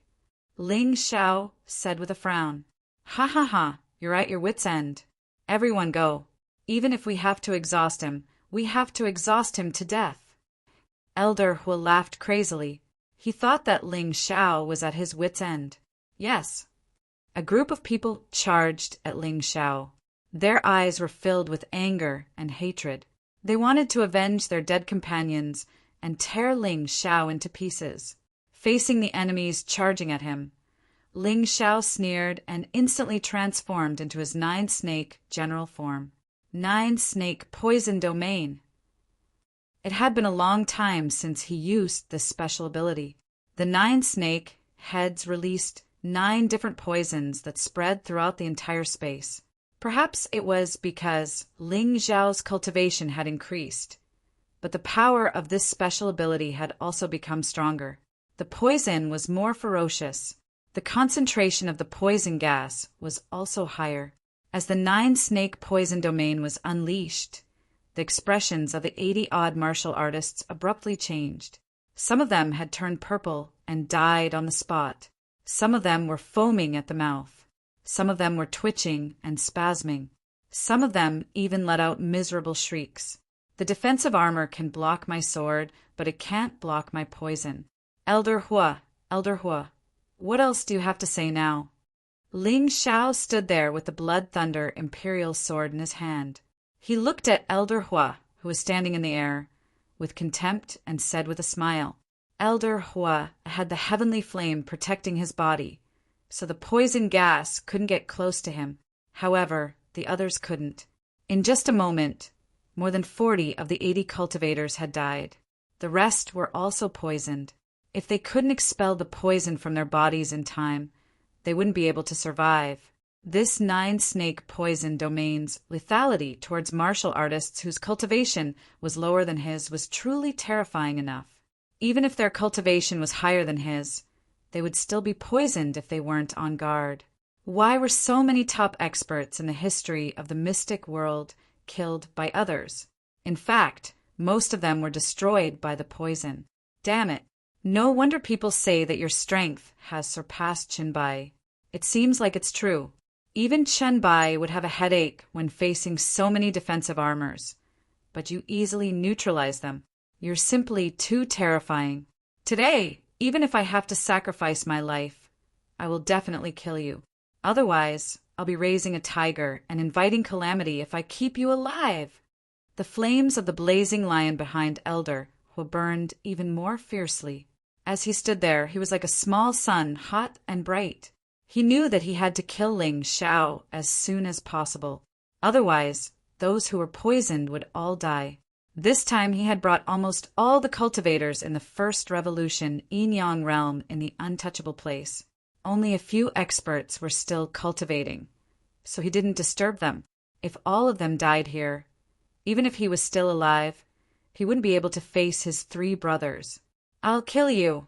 Ling Xiao said with a frown. Ha ha ha, you're at your wit's end. Everyone go. Even if we have to exhaust him, we have to exhaust him to death. Elder Hua laughed crazily. He thought that Ling Xiao was at his wit's end. Yes. A group of people charged at Ling Xiao. Their eyes were filled with anger and hatred. They wanted to avenge their dead companions and tear Ling Xiao into pieces. Facing the enemies charging at him, Ling Xiao sneered and instantly transformed into his nine-snake general form. Nine-snake poison domain. It had been a long time since he used this special ability. The nine-snake heads released 9 different poisons that spread throughout the entire space. Perhaps it was because Ling Xiao's cultivation had increased, but the power of this special ability had also become stronger. The poison was more ferocious. The concentration of the poison gas was also higher. As the nine-snake poison domain was unleashed, the expressions of the 80-odd martial artists abruptly changed. Some of them had turned purple and died on the spot. Some of them were foaming at the mouth. Some of them were twitching and spasming. Some of them even let out miserable shrieks. The defensive armor can block my sword, but it can't block my poison. Elder Hua, what else do you have to say now? Ling Xiao stood there with the Blood Thunder Imperial Sword in his hand. He looked at Elder Hua, who was standing in the air, with contempt and said with a smile. Elder Hua had the heavenly flame protecting his body, so the poison gas couldn't get close to him. However, the others couldn't. In just a moment, more than 40 of the 80 cultivators had died. The rest were also poisoned. If they couldn't expel the poison from their bodies in time, they wouldn't be able to survive. This nine-snake poison domain's lethality towards martial artists whose cultivation was lower than his was truly terrifying enough. Even if their cultivation was higher than his, they would still be poisoned if they weren't on guard. Why were so many top experts in the history of the mystic world killed by others? In fact, most of them were destroyed by the poison. Damn it. No wonder people say that your strength has surpassed Chenbai. It seems like it's true. Even Chenbai would have a headache when facing so many defensive armors. But you easily neutralize them. You're simply too terrifying. Today, even if I have to sacrifice my life, I will definitely kill you. Otherwise, I'll be raising a tiger and inviting calamity if I keep you alive. The flames of the blazing lion behind Elder Hu burned even more fiercely. As he stood there, he was like a small sun, hot and bright. He knew that he had to kill Ling Xiao as soon as possible. Otherwise, those who were poisoned would all die. This time he had brought almost all the cultivators in the First Revolution Yin-Yang realm in the untouchable place. Only a few experts were still cultivating, so he didn't disturb them. If all of them died here, even if he was still alive, he wouldn't be able to face his 3 brothers. "I'll kill you!"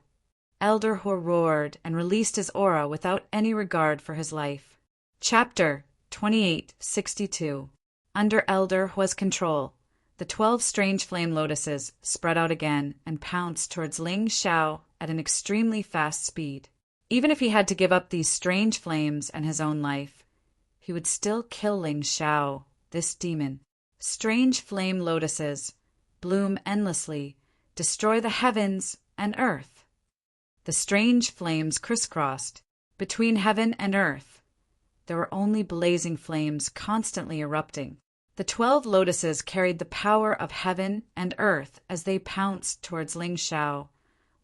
Elder Hu roared and released his aura without any regard for his life. Chapter 2862. Under Elder Hu's control, the 12 strange flame lotuses spread out again and pounced towards Ling Xiao at an extremely fast speed. Even if he had to give up these strange flames and his own life, he would still kill Ling Xiao, this demon. Strange flame lotuses bloom endlessly, destroy the heavens and earth. The strange flames crisscrossed between heaven and earth. There were only blazing flames constantly erupting. The 12 lotuses carried the power of heaven and earth as they pounced towards Ling Xiao,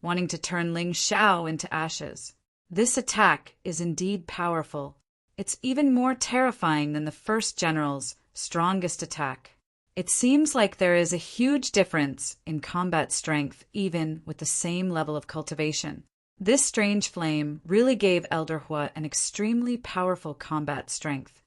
wanting to turn Ling Xiao into ashes. This attack is indeed powerful. It's even more terrifying than the first general's strongest attack. It seems like there is a huge difference in combat strength even with the same level of cultivation. This strange flame really gave Elder Hu an extremely powerful combat strength.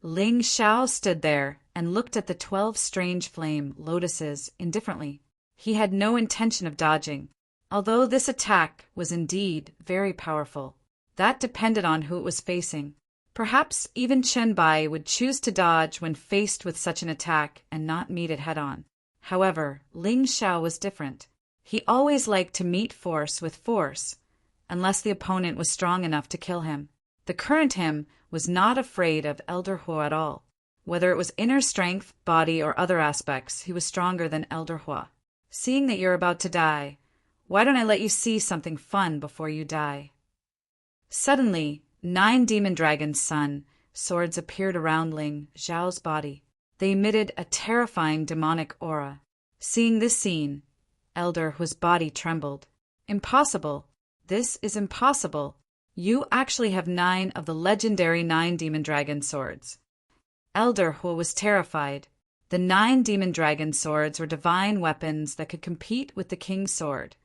Ling Xiao stood there and looked at the 12 strange flame lotuses indifferently. He had no intention of dodging. Although this attack was indeed very powerful, that depended on who it was facing. Perhaps even Chenbai would choose to dodge when faced with such an attack and not meet it head-on. However, Ling Xiao was different. He always liked to meet force with force, unless the opponent was strong enough to kill him. The current him was not afraid of Elder Hu at all. Whether it was inner strength, body, or other aspects, he was stronger than Elder Hu. "Seeing that you're about to die, why don't I let you see something fun before you die?" Suddenly, 9 demon dragons' sun swords appeared around Ling Xiao's body. They emitted a terrifying demonic aura. Seeing this scene, Elder Hu's body trembled. "Impossible! This is impossible! You actually have 9 of the legendary 9 demon dragon swords." Elder Hu was terrified. The 9 demon dragon swords were divine weapons that could compete with the king's sword,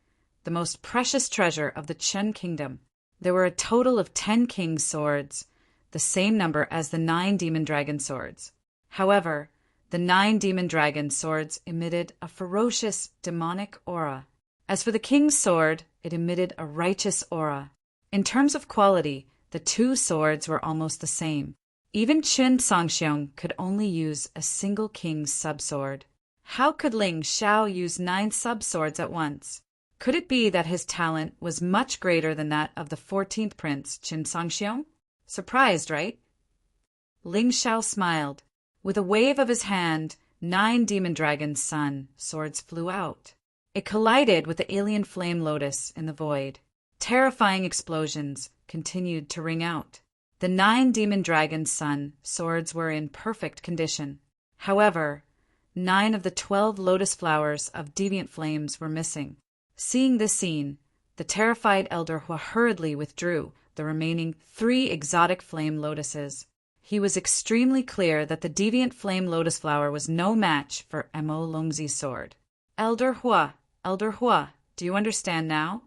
the most precious treasure of the Chen kingdom. There were a total of 10 king's swords, the same number as the 9 demon dragon swords. However, the 9 demon dragon swords emitted a ferocious demonic aura. As for the king's sword, it emitted a righteous aura. In terms of quality, the 2 swords were almost the same. Even Qin Songxiong could only use a single king's subsword. How could Ling Xiao use 9 subswords at once? Could it be that his talent was much greater than that of the 14th prince, Qin Songxiong? Surprised, right? Ling Xiao smiled. With a wave of his hand, 9 demon dragons' sun swords flew out. It collided with the alien flame lotus in the void. Terrifying explosions continued to ring out. The 9 demon dragons' sun swords were in perfect condition. However, 9 of the 12 lotus flowers of deviant flames were missing. Seeing this scene, the terrified Elder Hu hurriedly withdrew the remaining 3 exotic flame lotuses. He was extremely clear that the deviant flame lotus flower was no match for Mo Longzi's sword. Elder Hu, do you understand now?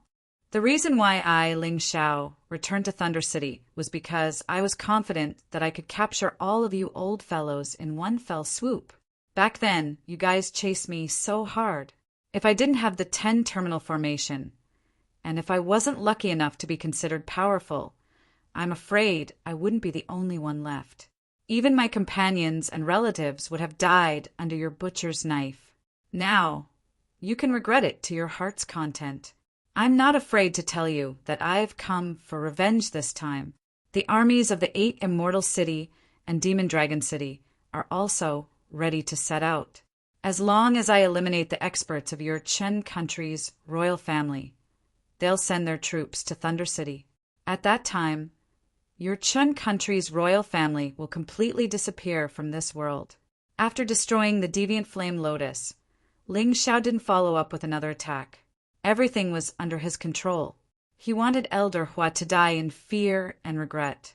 The reason why I, Ling Xiao, returned to Thunder City was because I was confident that I could capture all of you old fellows in one fell swoop. Back then, you guys chased me so hard. If I didn't have the 10 terminal formation, and if I wasn't lucky enough to be considered powerful, I'm afraid I wouldn't be the only one left. Even my companions and relatives would have died under your butcher's knife. Now, you can regret it to your heart's content. I'm not afraid to tell you that I've come for revenge this time. The armies of the 8 Immortal City and Demon Dragon City are also ready to set out. As long as I eliminate the experts of your Chen country's royal family, they'll send their troops to Thunder City. At that time, your Chen country's royal family will completely disappear from this world. After destroying the Deviant Flame Lotus, Ling Xiao didn't follow up with another attack. Everything was under his control. He wanted Elder Hua to die in fear and regret.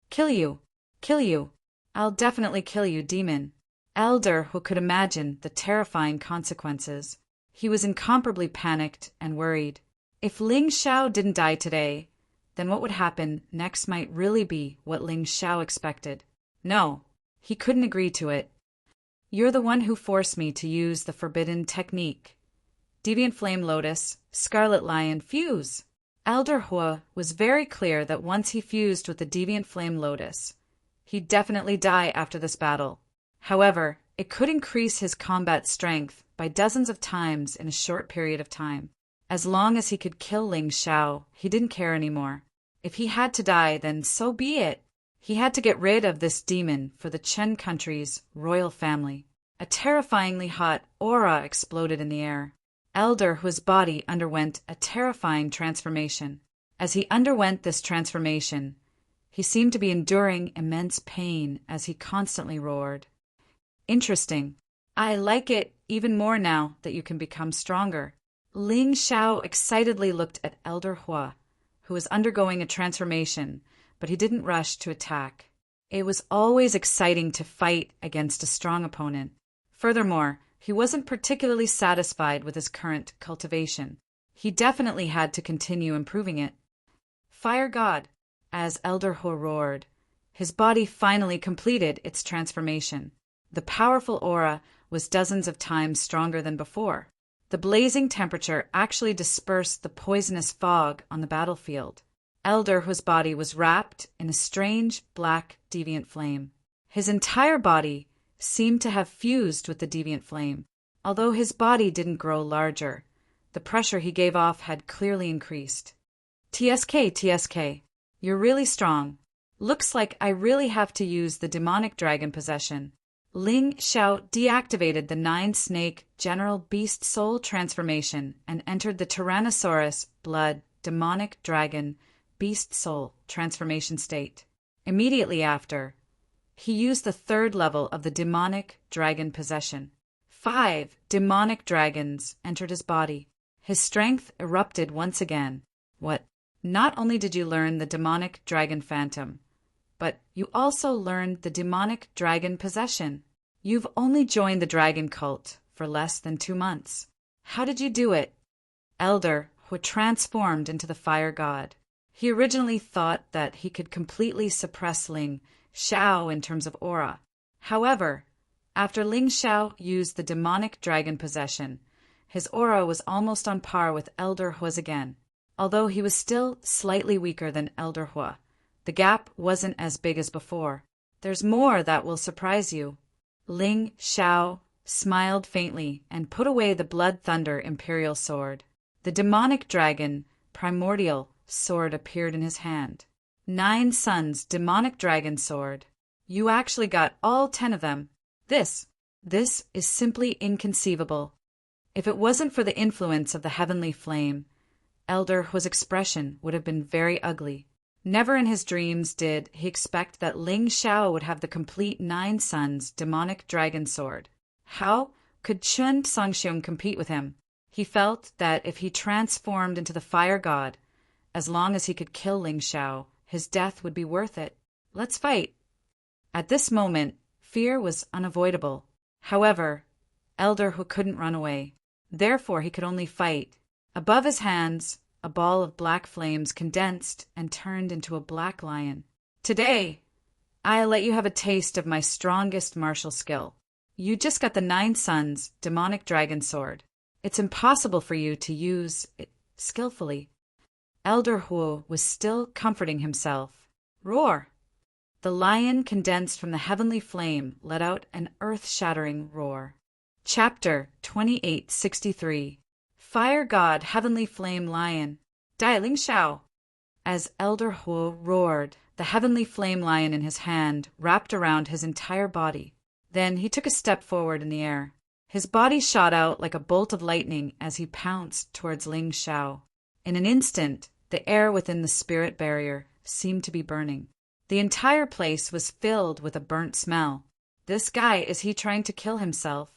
Kill you! Kill you! I'll definitely kill you, demon! Elder Hua could imagine the terrifying consequences. He was incomparably panicked and worried. If Ling Xiao didn't die today, then what would happen next might really be what Ling Xiao expected. No, he couldn't agree to it. You're the one who forced me to use the forbidden technique. Deviant Flame Lotus, Scarlet Lion, fuse! Elder Hua was very clear that once he fused with the Deviant Flame Lotus, he'd definitely die after this battle. However, it could increase his combat strength by dozens of times in a short period of time. As long as he could kill Ling Xiao, he didn't care anymore. If he had to die, then so be it. He had to get rid of this demon for the Chen country's royal family. A terrifyingly hot aura exploded in the air. Elder Hua's body underwent a terrifying transformation. As he underwent this transformation, he seemed to be enduring immense pain as he constantly roared. Interesting. I like it even more now that you can become stronger. Ling Xiao excitedly looked at Elder Hua, who was undergoing a transformation, but he didn't rush to attack. It was always exciting to fight against a strong opponent. Furthermore, he wasn't particularly satisfied with his current cultivation. He definitely had to continue improving it. Fire God! As Elder Hua roared, his body finally completed its transformation. The powerful aura was dozens of times stronger than before. The blazing temperature actually dispersed the poisonous fog on the battlefield. Elder Hua's body was wrapped in a strange black deviant flame. His entire body seemed to have fused with the deviant flame. Although his body didn't grow larger, the pressure he gave off had clearly increased. TSK, you're really strong. Looks like I really have to use the demonic dragon possession. Ling Xiao deactivated the 9-snake General Beast Soul transformation and entered the Tyrannosaurus Blood Demonic Dragon Beast Soul transformation state. Immediately after, he used the 3rd level of the demonic dragon possession. 5 demonic dragons entered his body. His strength erupted once again. What? Not only did you learn the demonic dragon phantom, but you also learned the demonic dragon possession. You've only joined the dragon cult for less than 2 months. How did you do it? Elder Hua transformed into the fire god. He originally thought that he could completely suppress Ling Xiao in terms of aura. However, after Ling Xiao used the demonic dragon possession, his aura was almost on par with Elder Hua's again. Although he was still slightly weaker than Elder Hua, the gap wasn't as big as before. There's more that will surprise you. Ling Xiao smiled faintly and put away the Blood Thunder Imperial Sword. The demonic dragon primordial sword appeared in his hand. 9 Suns Demonic Dragon Sword. You actually got all 10 of them. This is simply inconceivable. If it wasn't for the influence of the heavenly flame, Elder Hua's expression would have been very ugly. Never in his dreams did he expect that Ling Xiao would have the complete 9 Suns Demonic Dragon Sword. How could Chun Songxiong compete with him? He felt that if he transformed into the fire god, as long as he could kill Ling Xiao, his death would be worth it. Let's fight. At this moment, fear was unavoidable. However, Elder Hu couldn't run away. Therefore, he could only fight. Above his hands, a ball of black flames condensed and turned into a black lion. Today, I'll let you have a taste of my strongest martial skill. You just got the 9 Suns Demonic Dragon Sword. It's impossible for you to use it skillfully. Elder Hu was still comforting himself. Roar! The lion condensed from the heavenly flame let out an earth-shattering roar. Chapter 2863. Fire god, heavenly flame lion, Dai Ling Shao. As Elder Huo roared, the heavenly flame lion in his hand wrapped around his entire body. Then he took a step forward in the air. His body shot out like a bolt of lightning as he pounced towards Ling Shao. In an instant, the air within the spirit barrier seemed to be burning. The entire place was filled with a burnt smell. This guy, is he trying to kill himself?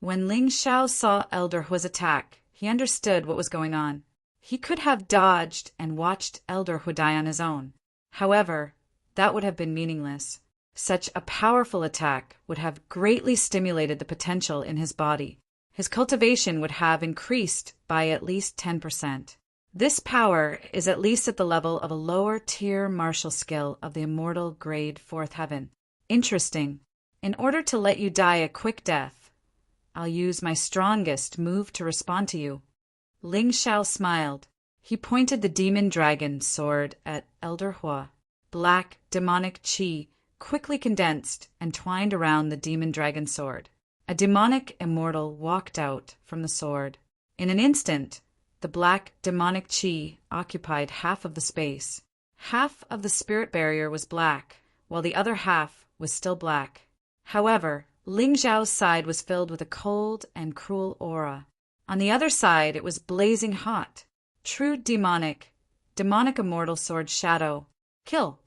When Ling Shao saw Elder Huo's attack, he understood what was going on. He could have dodged and watched Elder Huo die on his own. However, that would have been meaningless. Such a powerful attack would have greatly stimulated the potential in his body. His cultivation would have increased by at least 10%. This power is at least at the level of a lower-tier martial skill of the immortal grade 4th heaven. Interesting. In order to let you die a quick death, I'll use my strongest move to respond to you. Ling Shao smiled. He pointed the demon dragon sword at Elder Huo. Black, demonic qi quickly condensed and twined around the demon dragon sword. A demonic immortal walked out from the sword. In an instant, the black demonic qi occupied half of the space. Half of the spirit barrier was black, while the other half was still black. However, Ling Zhao's side was filled with a cold and cruel aura. On the other side, it was blazing hot. True demonic immortal sword shadow. Kill!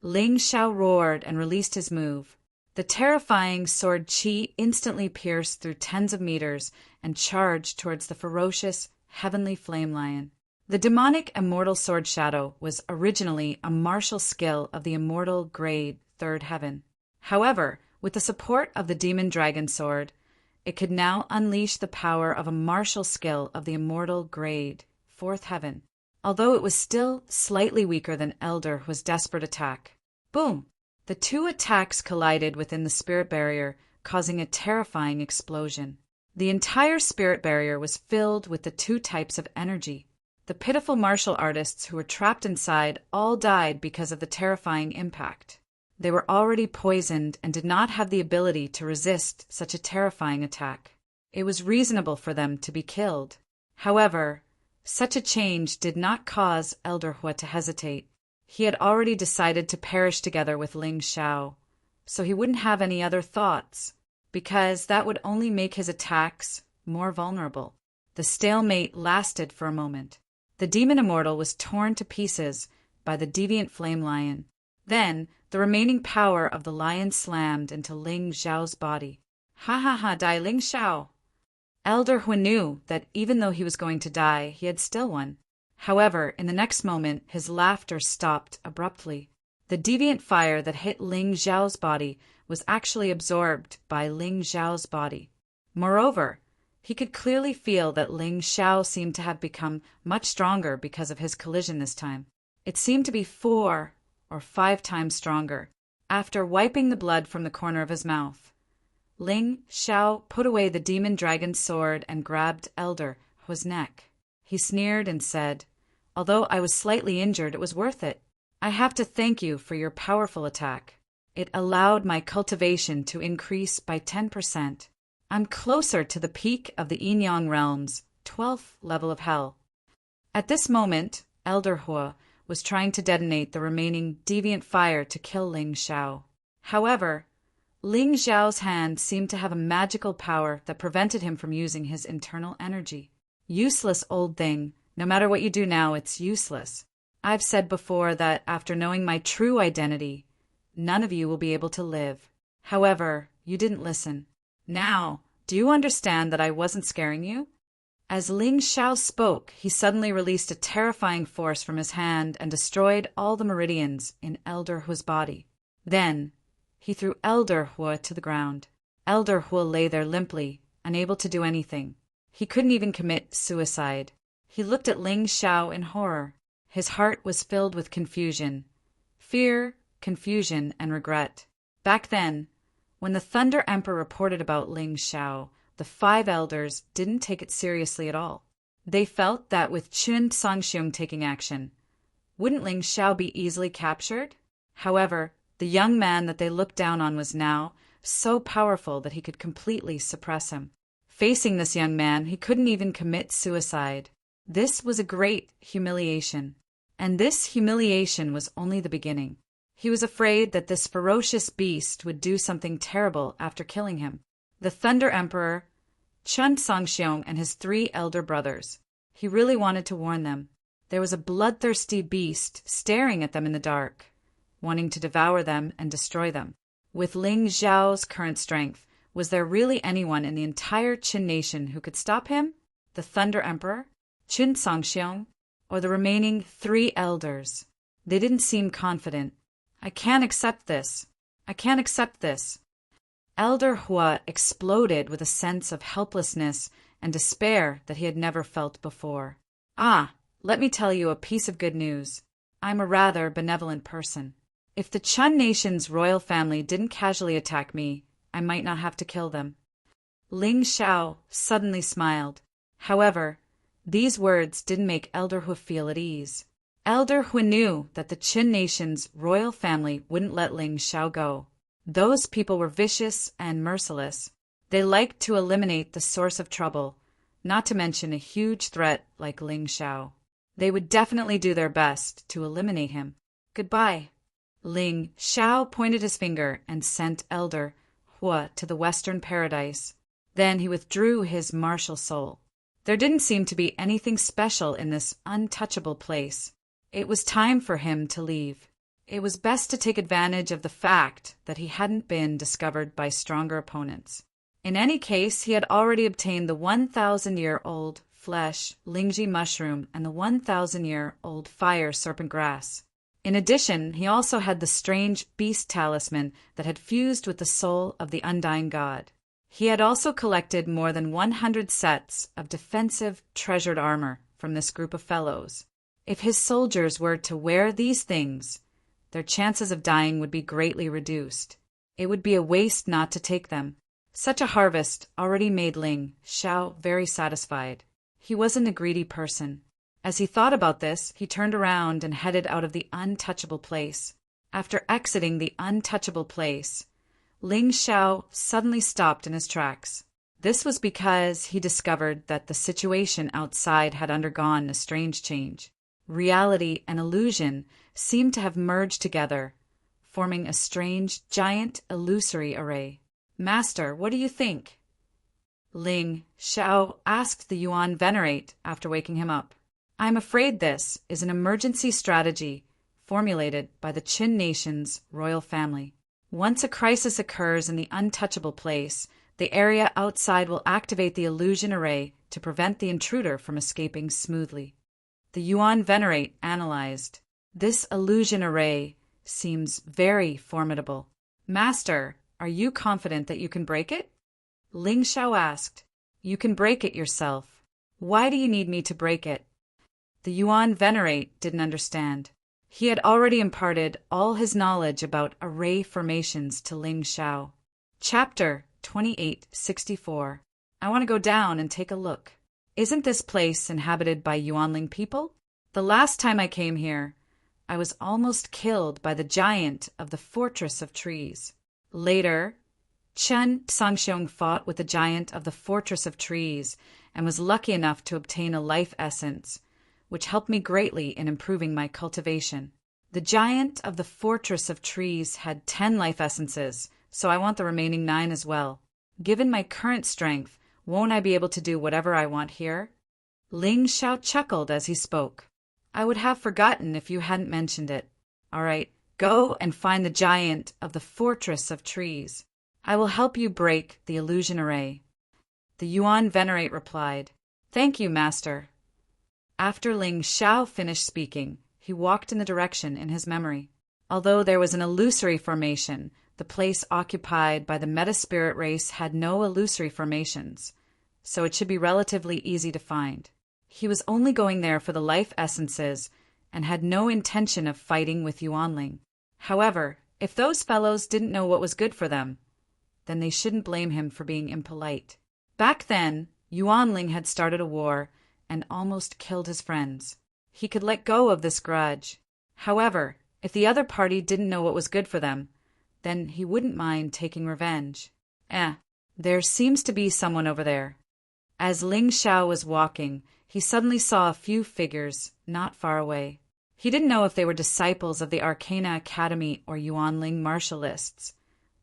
Ling Shao roared and released his move. The terrifying sword qi instantly pierced through tens of meters and charged towards the ferocious, heavenly flame lion. The demonic immortal sword shadow was originally a martial skill of the immortal grade 3rd heaven. However, with the support of the demon dragon sword, it could now unleash the power of a martial skill of the immortal grade 4th heaven, although it was still slightly weaker than Elder Huo's desperate attack. Boom! The two attacks collided within the spirit barrier, causing a terrifying explosion. The entire spirit barrier was filled with the two types of energy. The pitiful martial artists who were trapped inside all died because of the terrifying impact. They were already poisoned and did not have the ability to resist such a terrifying attack. It was reasonable for them to be killed. However, such a change did not cause Elder Huo to hesitate. He had already decided to perish together with Ling Shao, so he wouldn't have any other thoughts, because that would only make his attacks more vulnerable. The stalemate lasted for a moment. The demon immortal was torn to pieces by the deviant flame lion. Then, the remaining power of the lion slammed into Ling Zhao's body. Ha ha ha, Dai Ling Shao! Elder Huo knew that even though he was going to die, he had still won. However, in the next moment, his laughter stopped abruptly. The deviant fire that hit Ling Zhao's body was actually absorbed by Ling Zhao's body. Moreover, he could clearly feel that Ling Shao seemed to have become much stronger because of his collision this time. It seemed to be 4 or 5 times stronger. After wiping the blood from the corner of his mouth, Ling Shao put away the demon dragon's sword and grabbed Elder Huo's neck. He sneered and said, "Although I was slightly injured, it was worth it. I have to thank you for your powerful attack. It allowed my cultivation to increase by 10%. I'm closer to the peak of the Yin-Yang realms, 12th level of hell." At this moment, Elder Huo was trying to detonate the remaining deviant fire to kill Ling Shao. However, Ling Zhao's hand seemed to have a magical power that prevented him from using his internal energy. Useless old thing. No matter what you do now, it's useless. I've said before that after knowing my true identity, none of you will be able to live. However, you didn't listen. Now, do you understand that I wasn't scaring you? As Ling Shao spoke, he suddenly released a terrifying force from his hand and destroyed all the meridians in Elder Huo's body. Then, he threw Elder Huo to the ground. Elder Huo lay there limply, unable to do anything. He couldn't even commit suicide. He looked at Ling Shao in horror. His heart was filled with confusion. Fear, confusion, and regret. Back then, when the Thunder Emperor reported about Ling Shao, the 5 elders didn't take it seriously at all. They felt that with Chun Songxiong taking action, wouldn't Ling Shao be easily captured? However, the young man that they looked down on was now so powerful that he could completely suppress him. Facing this young man, he couldn't even commit suicide. This was a great humiliation. And this humiliation was only the beginning. He was afraid that this ferocious beast would do something terrible after killing him. The Thunder Emperor, Chun Songxiong, and his 3 elder brothers. He really wanted to warn them. There was a bloodthirsty beast staring at them in the dark, wanting to devour them and destroy them. With Ling Xiao's current strength, was there really anyone in the entire Qin nation who could stop him? The Thunder Emperor, Chun Songxiong, or the remaining 3 elders? They didn't seem confident. I can't accept this. I can't accept this. Elder Hua exploded with a sense of helplessness and despair that he had never felt before. Ah, let me tell you a piece of good news. I'm a rather benevolent person. If the Chun nation's royal family didn't casually attack me, I might not have to kill them. Ling Xiao suddenly smiled. However, these words didn't make Elder Hu feel at ease. Elder Hu knew that the Qin nation's royal family wouldn't let Ling Xiao go. Those people were vicious and merciless. They liked to eliminate the source of trouble, not to mention a huge threat like Ling Xiao. They would definitely do their best to eliminate him. Goodbye. Ling Xiao pointed his finger and sent Elder Hua to the Western Paradise. Then he withdrew his martial soul. There didn't seem to be anything special in this untouchable place. It was time for him to leave. It was best to take advantage of the fact that he hadn't been discovered by stronger opponents. In any case, he had already obtained the 1,000-year-old flesh Lingji mushroom and the 1,000-year-old fire serpent grass. In addition, he also had the strange beast talisman that had fused with the soul of the undying god. He had also collected more than 100 sets of defensive treasured armor from this group of fellows. If his soldiers were to wear these things, their chances of dying would be greatly reduced. It would be a waste not to take them. Such a harvest already made Ling Xiao very satisfied. He wasn't a greedy person. As he thought about this, he turned around and headed out of the untouchable place. After exiting the untouchable place, Ling Xiao suddenly stopped in his tracks. This was because he discovered that the situation outside had undergone a strange change. Reality and illusion seemed to have merged together, forming a strange, giant, illusory array. Master, what do you think? Ling Xiao asked the Yuan Venerate after waking him up. I'm afraid this is an emergency strategy formulated by the Qin nation's royal family. Once a crisis occurs in the untouchable place, the area outside will activate the illusion array to prevent the intruder from escaping smoothly. The Yuan Venerate analyzed. This illusion array seems very formidable. Master, are you confident that you can break it? Ling Xiao asked. You can break it yourself. Why do you need me to break it? The Yuan Venerate didn't understand. He had already imparted all his knowledge about array formations to Ling Xiao. Chapter 2864. I want to go down and take a look. Isn't this place inhabited by Yuanling people? The last time I came here, I was almost killed by the giant of the Fortress of Trees. Later, Chen Sangxiong fought with the giant of the Fortress of Trees and was lucky enough to obtain a life essence, which helped me greatly in improving my cultivation. The giant of the Fortress of Trees had 10 life essences, so I want the remaining 9 as well. Given my current strength, won't I be able to do whatever I want here? Ling Xiao chuckled as he spoke. I would have forgotten if you hadn't mentioned it. All right, go and find the giant of the Fortress of Trees. I will help you break the illusion array. The Yuan Venerate replied, Thank you, Master. After Ling Xiao finished speaking, he walked in the direction in his memory. Although there was an illusory formation, the place occupied by the meta-spirit race had no illusory formations, so it should be relatively easy to find. He was only going there for the life essences and had no intention of fighting with Yuanling. However, if those fellows didn't know what was good for them, then they shouldn't blame him for being impolite. Back then, Yuanling had started a war and almost killed his friends. He could let go of this grudge. However, if the other party didn't know what was good for them, then he wouldn't mind taking revenge. There seems to be someone over there. As Ling Xiao was walking, he suddenly saw a few figures not far away. He didn't know if they were disciples of the Arcana Academy or Yuanling martialists,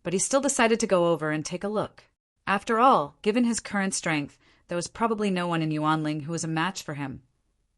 but he still decided to go over and take a look. After all, given his current strength, there was probably no one in Yuanling who was a match for him,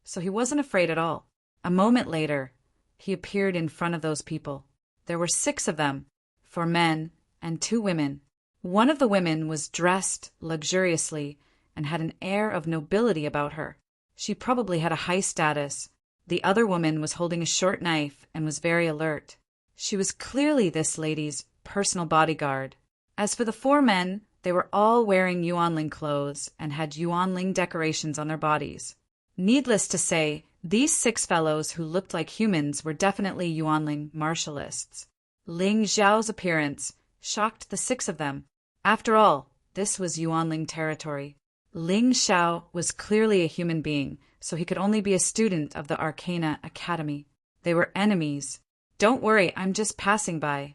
so he wasn't afraid at all. A moment later, he appeared in front of those people. There were 6 of them, 4 men and 2 women. One of the women was dressed luxuriously and had an air of nobility about her. She probably had a high status. The other woman was holding a short knife and was very alert. She was clearly this lady's personal bodyguard. As for the 4 men, they were all wearing Yuanling clothes and had Yuanling decorations on their bodies. Needless to say, these 6 fellows who looked like humans were definitely Yuanling martialists. Ling Xiao's appearance shocked the 6 of them. After all, this was Yuanling territory. Ling Xiao was clearly a human being, so he could only be a student of the Arcana Academy. They were enemies. "Don't worry, I'm just passing by."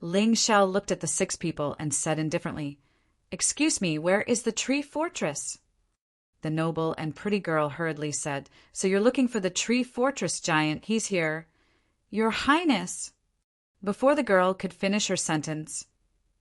Ling Xiao looked at the 6 people and said indifferently, "Excuse me, where is the tree fortress?" The noble and pretty girl hurriedly said, "So you're looking for the tree fortress giant? He's here." "Your Highness." Before the girl could finish her sentence,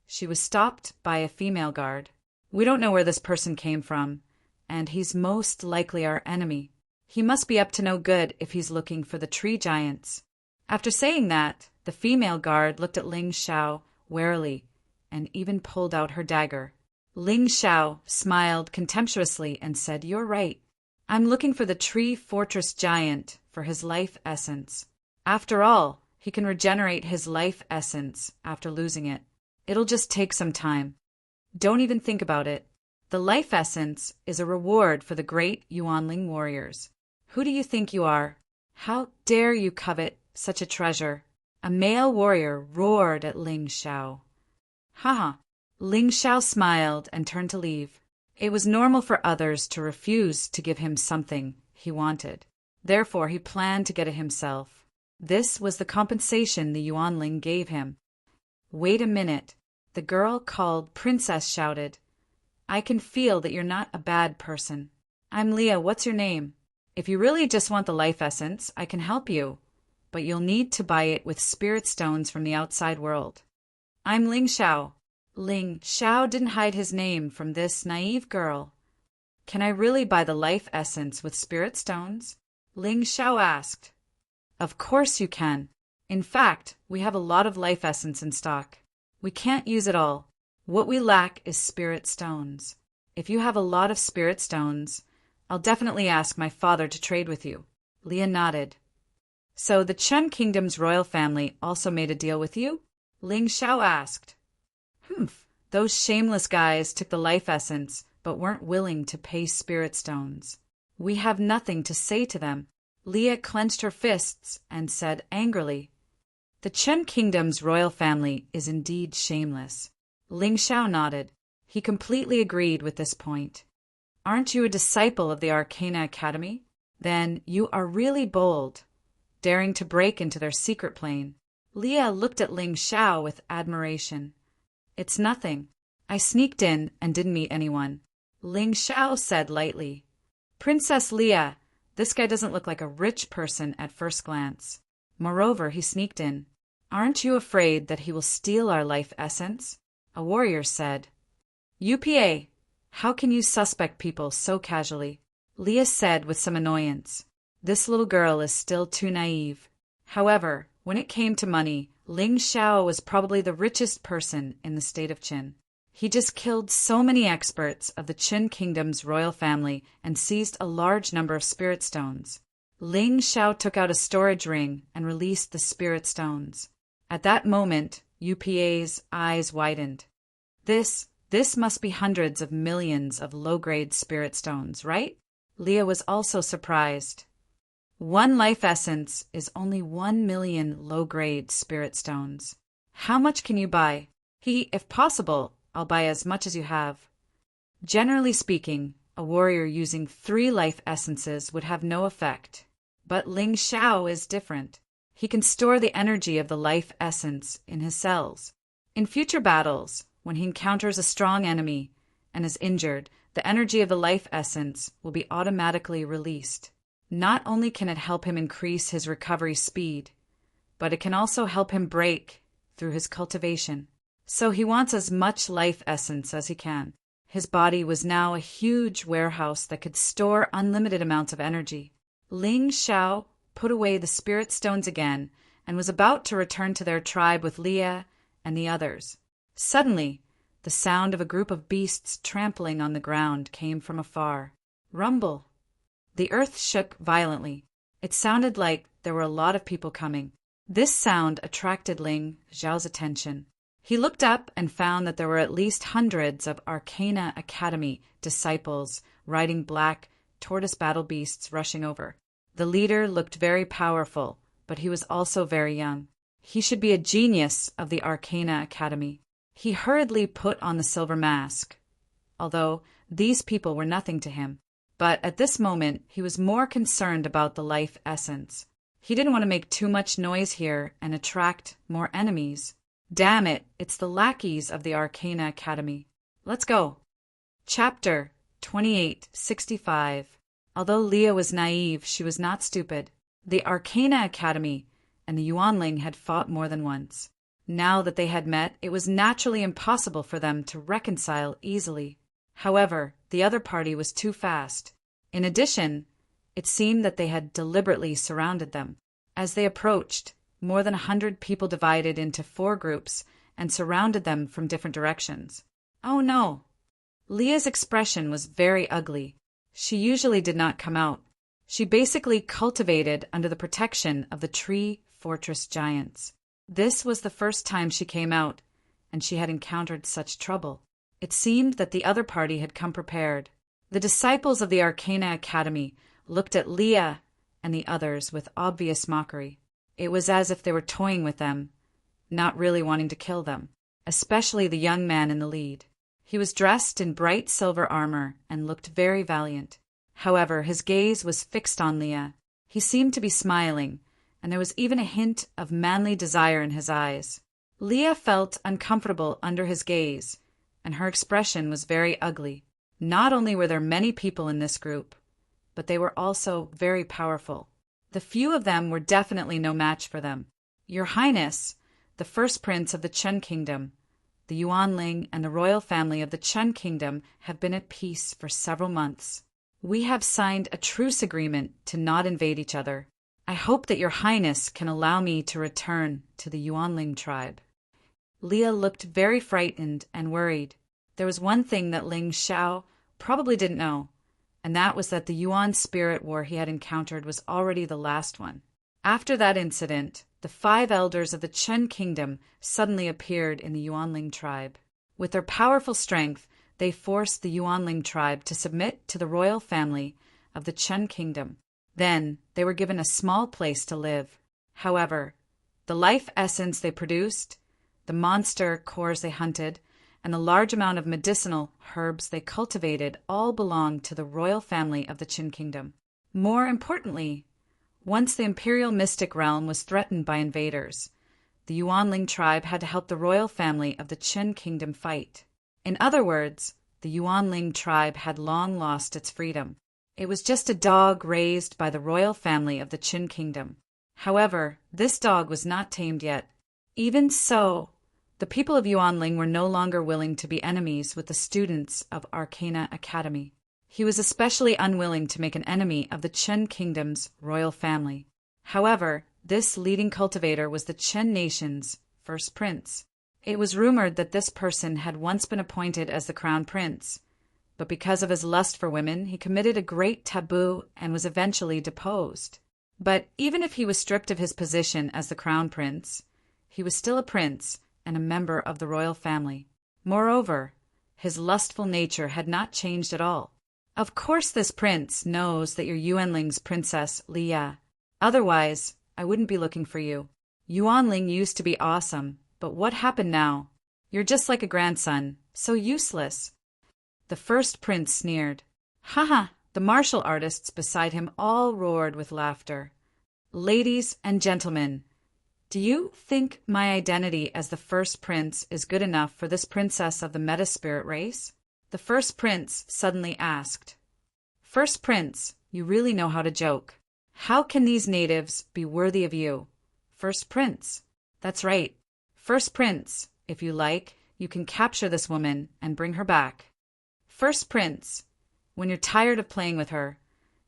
she was stopped by a female guard. "We don't know where this person came from, and he's most likely our enemy. He must be up to no good if he's looking for the tree giants." After saying that, the female guard looked at Ling Xiao warily and even pulled out her dagger. Ling Xiao smiled contemptuously and said, "You're right. I'm looking for the tree fortress giant for his life essence. After all, he can regenerate his life essence after losing it. It'll just take some time. Don't even think about it. The life essence is a reward for the great Yuanling warriors. Who do you think you are? How dare you covet such a treasure?" A male warrior roared at Ling Xiao. "Haha." Ling Xiao smiled and turned to leave. It was normal for others to refuse to give him something he wanted. Therefore, he planned to get it himself. This was the compensation the Yuanling gave him. "Wait a minute," the girl called Princess shouted. "I can feel that you're not a bad person. I'm Leah. What's your name? If you really just want the life essence, I can help you, but you'll need to buy it with spirit stones from the outside world." "I'm Ling Xiao." Ling Xiao didn't hide his name from this naive girl. "Can I really buy the life essence with spirit stones?" Ling Xiao asked. "Of course you can. In fact, we have a lot of life essence in stock. We can't use it all. What we lack is spirit stones. If you have a lot of spirit stones, I'll definitely ask my father to trade with you." Leah nodded. "So the Chen Kingdom's royal family also made a deal with you?" Ling Xiao asked. "Humph, those shameless guys took the life essence but weren't willing to pay spirit stones. We have nothing to say to them." Leah clenched her fists and said angrily, "The Chen Kingdom's royal family is indeed shameless." Ling Xiao nodded. He completely agreed with this point. "Aren't you a disciple of the Arcana Academy? Then you are really bold, daring to break into their secret plane." Leah looked at Ling Xiao with admiration. "It's nothing. I sneaked in and didn't meet anyone," Ling Xiao said lightly. "Princess Leah, this guy doesn't look like a rich person at first glance. Moreover, he sneaked in. Aren't you afraid that he will steal our life essence?" A warrior said. "UPA, how can you suspect people so casually?" Leah said with some annoyance. This little girl is still too naive. However, when it came to money, Ling Xiao was probably the richest person in the state of Qin. He just killed so many experts of the Qin Kingdom's royal family and seized a large number of spirit stones. Ling Xiao took out a storage ring and released the spirit stones. At that moment, UPA's eyes widened. This must be hundreds of millions of low-grade spirit stones, right? Leah was also surprised. One life essence is only 1,000,000 low-grade spirit stones. How much can you buy? If possible, I'll buy as much as you have. Generally speaking, a warrior using 3 life essences would have no effect. But Ling Xiao is different. He can store the energy of the life essence in his cells. In future battles, when he encounters a strong enemy and is injured, the energy of the life essence will be automatically released. Not only can it help him increase his recovery speed, but it can also help him break through his cultivation. So he wants as much life essence as he can. His body was now a huge warehouse that could store unlimited amounts of energy. Ling Xiao put away the spirit stones again and was about to return to their tribe with Leah and the others. Suddenly, the sound of a group of beasts trampling on the ground came from afar. Rumble! The earth shook violently. It sounded like there were a lot of people coming. This sound attracted Ling Xiao's attention. He looked up and found that there were at least hundreds of Arcana Academy disciples riding black tortoise battle beasts rushing over. The leader looked very powerful, but he was also very young. He should be a genius of the Arcana Academy. He hurriedly put on the silver mask, although these people were nothing to him. But at this moment, he was more concerned about the life essence. He didn't want to make too much noise here and attract more enemies. Damn it, it's the lackeys of the Arcana Academy. Let's go. Chapter 2865. Although Leah was naive, she was not stupid. The Arcana Academy and the Yuanling had fought more than once. Now that they had met, it was naturally impossible for them to reconcile easily. However, the other party was too fast. In addition, it seemed that they had deliberately surrounded them. As they approached, more than 100 people divided into 4 groups and surrounded them from different directions. Oh no! Leah's expression was very ugly. She usually did not come out. She basically cultivated under the protection of the tree fortress giants. This was the first time she came out, and she had encountered such trouble. It seemed that the other party had come prepared. The disciples of the Arcana Academy looked at Leah and the others with obvious mockery. It was as if they were toying with them, not really wanting to kill them, especially the young man in the lead. He was dressed in bright silver armor and looked very valiant. However, his gaze was fixed on Leah. He seemed to be smiling, and there was even a hint of manly desire in his eyes. Leah felt uncomfortable under his gaze, and her expression was very ugly. Not only were there many people in this group, but they were also very powerful. The few of them were definitely no match for them. Your Highness, the first prince of the Chen Kingdom, the Yuanling and the royal family of the Chen Kingdom have been at peace for several months. We have signed a truce agreement to not invade each other. I hope that your Highness can allow me to return to the Yuanling tribe. Leah looked very frightened and worried. There was one thing that Ling Xiao probably didn't know, and that was that the Yuan spirit war he had encountered was already the last one. After that incident, the 5 elders of the Chen Kingdom suddenly appeared in the Yuanling tribe. With their powerful strength, they forced the Yuanling tribe to submit to the royal family of the Chen Kingdom. Then, they were given a small place to live. However, the life essence they produced, the monster cores they hunted, and the large amount of medicinal herbs they cultivated all belonged to the royal family of the Qin Kingdom. More importantly, once the imperial mystic realm was threatened by invaders, the Yuanling tribe had to help the royal family of the Qin Kingdom fight. In other words, the Yuanling tribe had long lost its freedom. It was just a dog raised by the royal family of the Qin Kingdom. However, this dog was not tamed yet. Even so, the people of Yuanling were no longer willing to be enemies with the students of Arcana Academy. He was especially unwilling to make an enemy of the Chen Kingdom's royal family. However, this leading cultivator was the Chen nation's first prince. It was rumored that this person had once been appointed as the crown prince, but because of his lust for women, he committed a great taboo and was eventually deposed. But even if he was stripped of his position as the crown prince, he was still a prince and a member of the royal family. Moreover, his lustful nature had not changed at all. Of course this prince knows that you're Yuanling's princess, Leah. Otherwise, I wouldn't be looking for you. Yuanling used to be awesome, but what happened now? You're just like a grandson, so useless. The first prince sneered. Haha, the martial artists beside him all roared with laughter. Ladies and gentlemen, do you think my identity as the first prince is good enough for this princess of the Metaspirit race? The first prince suddenly asked. First prince, you really know how to joke. How can these natives be worthy of you? First prince. That's right. First prince, if you like, you can capture this woman and bring her back. First prince, when you're tired of playing with her,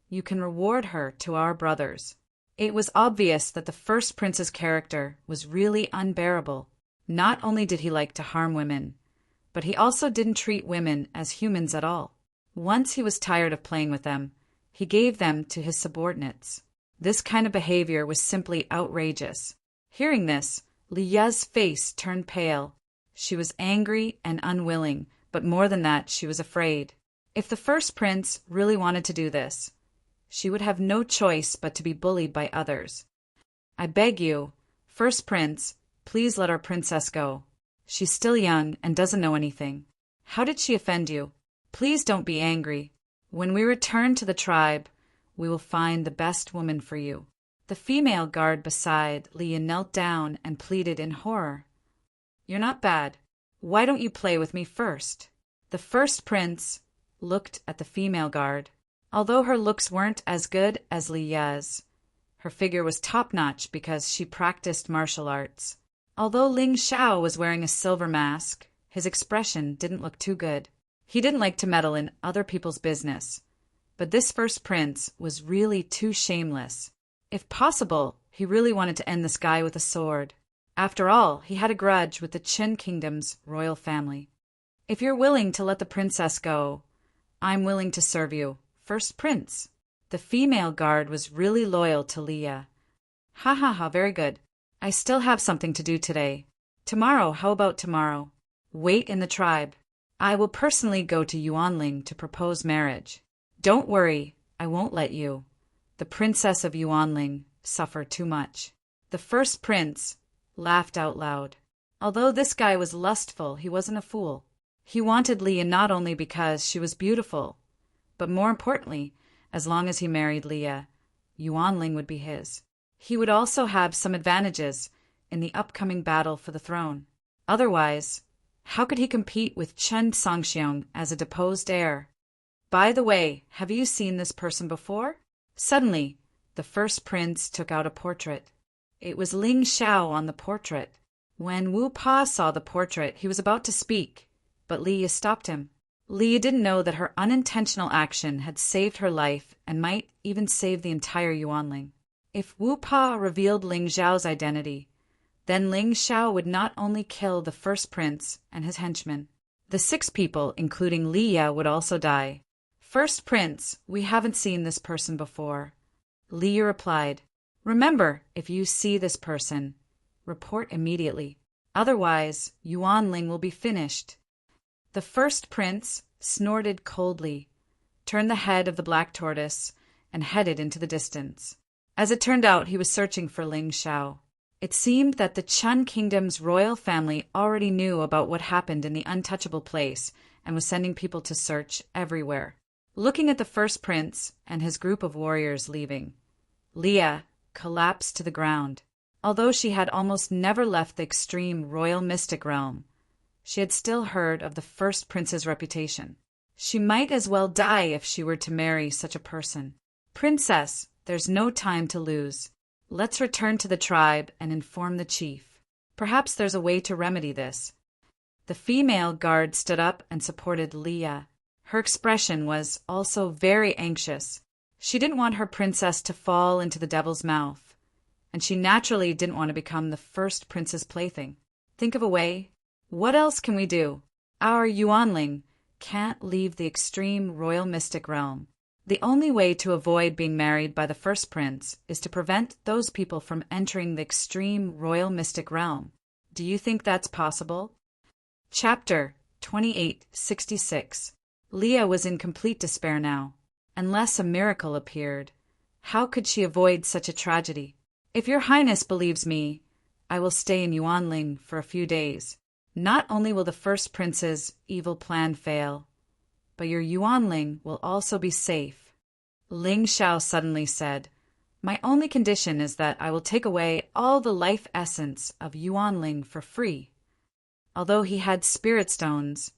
you can reward her to our brothers. It was obvious that the first prince's character was really unbearable. Not only did he like to harm women, but he also didn't treat women as humans at all. Once he was tired of playing with them, he gave them to his subordinates. This kind of behavior was simply outrageous. Hearing this, Lia's face turned pale. She was angry and unwilling, but more than that, she was afraid. If the first prince really wanted to do this, she would have no choice but to be bullied by others. I beg you, first prince, please let our princess go. She's still young and doesn't know anything. How did she offend you? Please don't be angry. When we return to the tribe, we will find the best woman for you. The female guard beside Lia knelt down and pleaded in horror. You're not bad. Why don't you play with me first? The first prince looked at the female guard. Although her looks weren't as good as Lia's, her figure was top-notch because she practiced martial arts. Although Ling Xiao was wearing a silver mask, his expression didn't look too good. He didn't like to meddle in other people's business, but this first prince was really too shameless. If possible, he really wanted to end this guy with a sword. After all, he had a grudge with the Qin Kingdom's royal family. If you're willing to let the princess go, I'm willing to serve you, first prince. The female guard was really loyal to Lia. Ha ha ha, very good. I still have something to do today. Tomorrow, how about tomorrow? Wait in the tribe. I will personally go to Yuanling to propose marriage. Don't worry, I won't let you. The princess of Yuanling suffered too much. The first prince laughed out loud. Although this guy was lustful, he wasn't a fool. He wanted Lia not only because she was beautiful, but more importantly, as long as he married Lia, Yuanling would be his. He would also have some advantages in the upcoming battle for the throne. Otherwise, how could he compete with Chen Songxiong as a deposed heir? By the way, have you seen this person before? Suddenly, the first prince took out a portrait. It was Ling Xiao on the portrait. When Wu Pa saw the portrait, he was about to speak, but Lia stopped him. Lia didn't know that her unintentional action had saved her life and might even save the entire Yuanling. If Wu Pa revealed Ling Xiao's identity, then Ling Xiao would not only kill the first prince and his henchmen. The 6 people, including Lia, would also die. First prince, we haven't seen this person before. Lia replied, remember, if you see this person, report immediately. Otherwise, Yuanling will be finished. The first prince snorted coldly, turned the head of the black tortoise, and headed into the distance. As it turned out, he was searching for Ling Xiao. It seemed that the Chen Kingdom's royal family already knew about what happened in the untouchable place and was sending people to search everywhere. Looking at the first prince and his group of warriors leaving, Lia collapsed to the ground. Although she had almost never left the extreme royal mystic realm, she had still heard of the first prince's reputation. She might as well die if she were to marry such a person. Princess, there's no time to lose. Let's return to the tribe and inform the chief. Perhaps there's a way to remedy this. The female guard stood up and supported Lia. Her expression was also very anxious. She didn't want her princess to fall into the devil's mouth, and she naturally didn't want to become the first prince's plaything. Think of a way. What else can we do? Our Yuanling can't leave the extreme royal mystic realm. The only way to avoid being married by the first prince is to prevent those people from entering the extreme royal mystic realm. Do you think that's possible? Chapter 2866. Lia was in complete despair now. Unless a miracle appeared, how could she avoid such a tragedy? If your highness believes me, I will stay in Yuanling for a few days. Not only will the first prince's evil plan fail, but your Yuanling will also be safe. Ling Xiao suddenly said, my only condition is that I will take away all the life essence of Yuanling for free. Although he had spirit stones,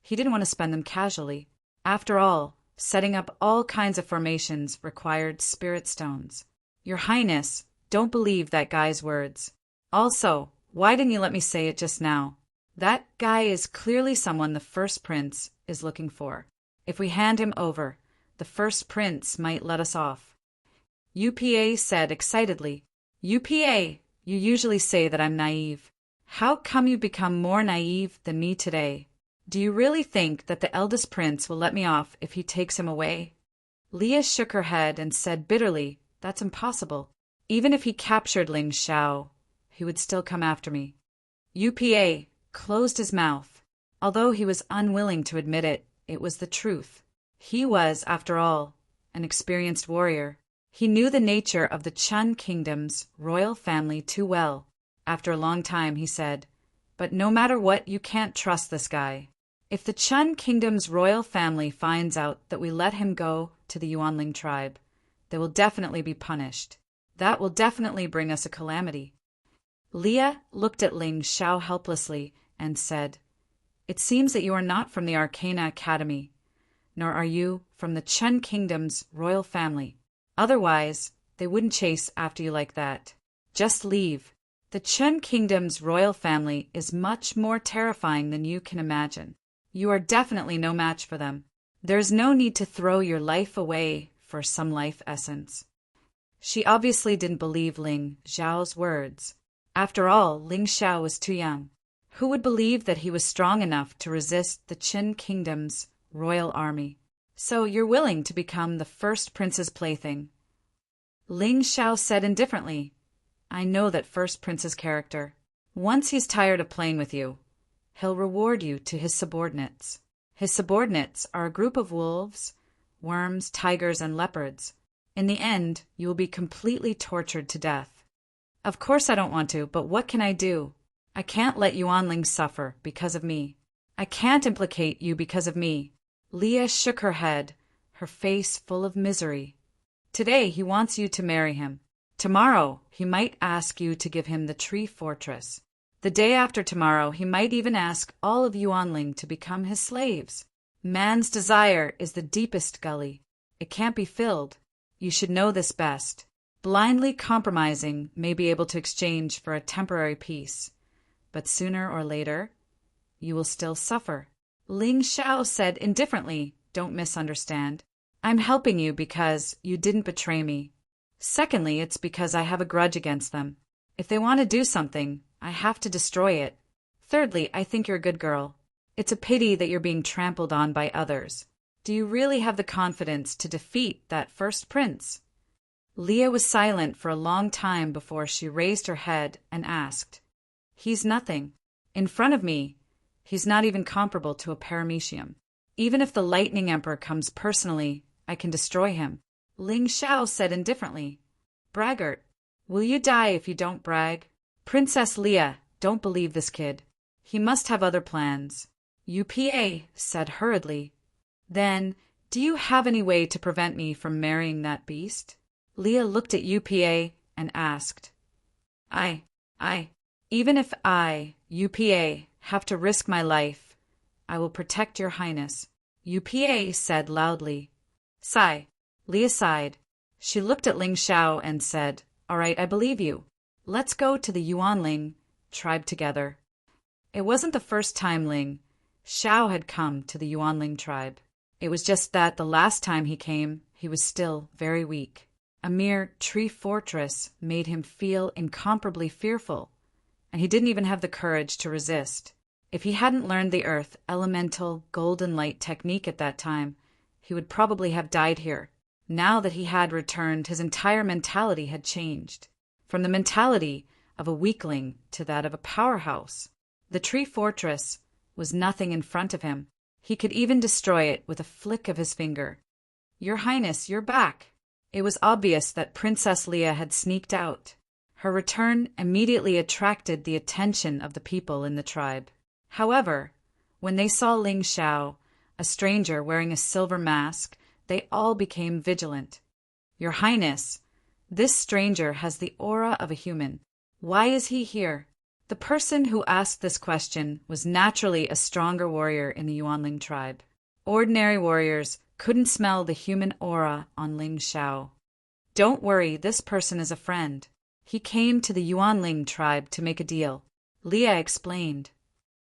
He didn't want to spend them casually. After all, setting up all kinds of formations required spirit stones. Your Highness, don't believe that guy's words. Also, why didn't you let me say it just now? That guy is clearly someone the first prince is looking for. If we hand him over, the first prince might let us off. UPA said excitedly. UPA, you usually say that I'm naive. How come you become more naive than me today? Do you really think that the eldest prince will let me off if he takes him away? Leah shook her head and said bitterly, that's impossible. Even if he captured Ling Xiao, he would still come after me. UPA closed his mouth. Although he was unwilling to admit it, it was the truth. He was, after all, an experienced warrior. He knew the nature of the Chun Kingdom's royal family too well. After a long time, he said, but no matter what, you can't trust this guy. If the Chun Kingdom's royal family finds out that we let him go to the Yuanling tribe, they will definitely be punished. That will definitely bring us a calamity. Leah looked at Ling Xiao helplessly and said, it seems that you are not from the Arcana Academy, nor are you from the Chun Kingdom's royal family. Otherwise, they wouldn't chase after you like that. Just leave. The Chun Kingdom's royal family is much more terrifying than you can imagine. You are definitely no match for them. There's no need to throw your life away for some life essence. She obviously didn't believe Ling Xiao's words. After all, Ling Xiao was too young. Who would believe that he was strong enough to resist the Qin Kingdom's royal army? So you're willing to become the first prince's plaything? Ling Xiao said indifferently, I know that first prince's character. Once he's tired of playing with you, he'll reward you to his subordinates. His subordinates are a group of wolves, worms, tigers, and leopards. In the end, you will be completely tortured to death. Of course I don't want to, but what can I do? I can't let Yuanling suffer because of me. I can't implicate you because of me. Leah shook her head, her face full of misery. Today he wants you to marry him. Tomorrow he might ask you to give him the tree fortress. The day after tomorrow he might even ask all of Yuanling to become his slaves. Man's desire is the deepest gully. It can't be filled. You should know this best. Blindly compromising may be able to exchange for a temporary peace, but sooner or later, you will still suffer. Ling Xiao said indifferently, don't misunderstand. I'm helping you because you didn't betray me. Secondly, it's because I have a grudge against them. If they want to do something, I have to destroy it. Thirdly, I think you're a good girl. It's a pity that you're being trampled on by others. Do you really have the confidence to defeat that first prince? Leah was silent for a long time before she raised her head and asked, He's nothing. In front of me, he's not even comparable to a paramecium. Even if the Lightning Emperor comes personally, I can destroy him. Ling Xiao said indifferently, Braggart, will you die if you don't brag? Princess Leah, don't believe this kid. He must have other plans. UPA said hurriedly, Then, do you have any way to prevent me from marrying that beast? Leah looked at UPA and asked, Even if I, UPA, have to risk my life, I will protect your highness, UPA said loudly. Sigh. Leah sighed. She looked at Ling Xiao and said, All right, I believe you. Let's go to the Yuanling tribe together. It wasn't the first time Ling Xiao had come to the Yuanling tribe. It was just that the last time he came, he was still very weak. A mere tree fortress made him feel incomparably fearful, and he didn't even have the courage to resist. If he hadn't learned the earth elemental golden light technique at that time, he would probably have died here. Now that he had returned, his entire mentality had changed, from the mentality of a weakling to that of a powerhouse. The tree fortress was nothing in front of him. He could even destroy it with a flick of his finger. Your Highness, you're back. It was obvious that Princess Leah had sneaked out. Her return immediately attracted the attention of the people in the tribe. However, when they saw Ling Xiao, a stranger wearing a silver mask, they all became vigilant. Your Highness, this stranger has the aura of a human. Why is he here? The person who asked this question was naturally a stronger warrior in the Yuanling tribe. Ordinary warriors couldn't smell the human aura on Ling Xiao. Don't worry, this person is a friend. He came to the Yuanling tribe to make a deal. Leah explained.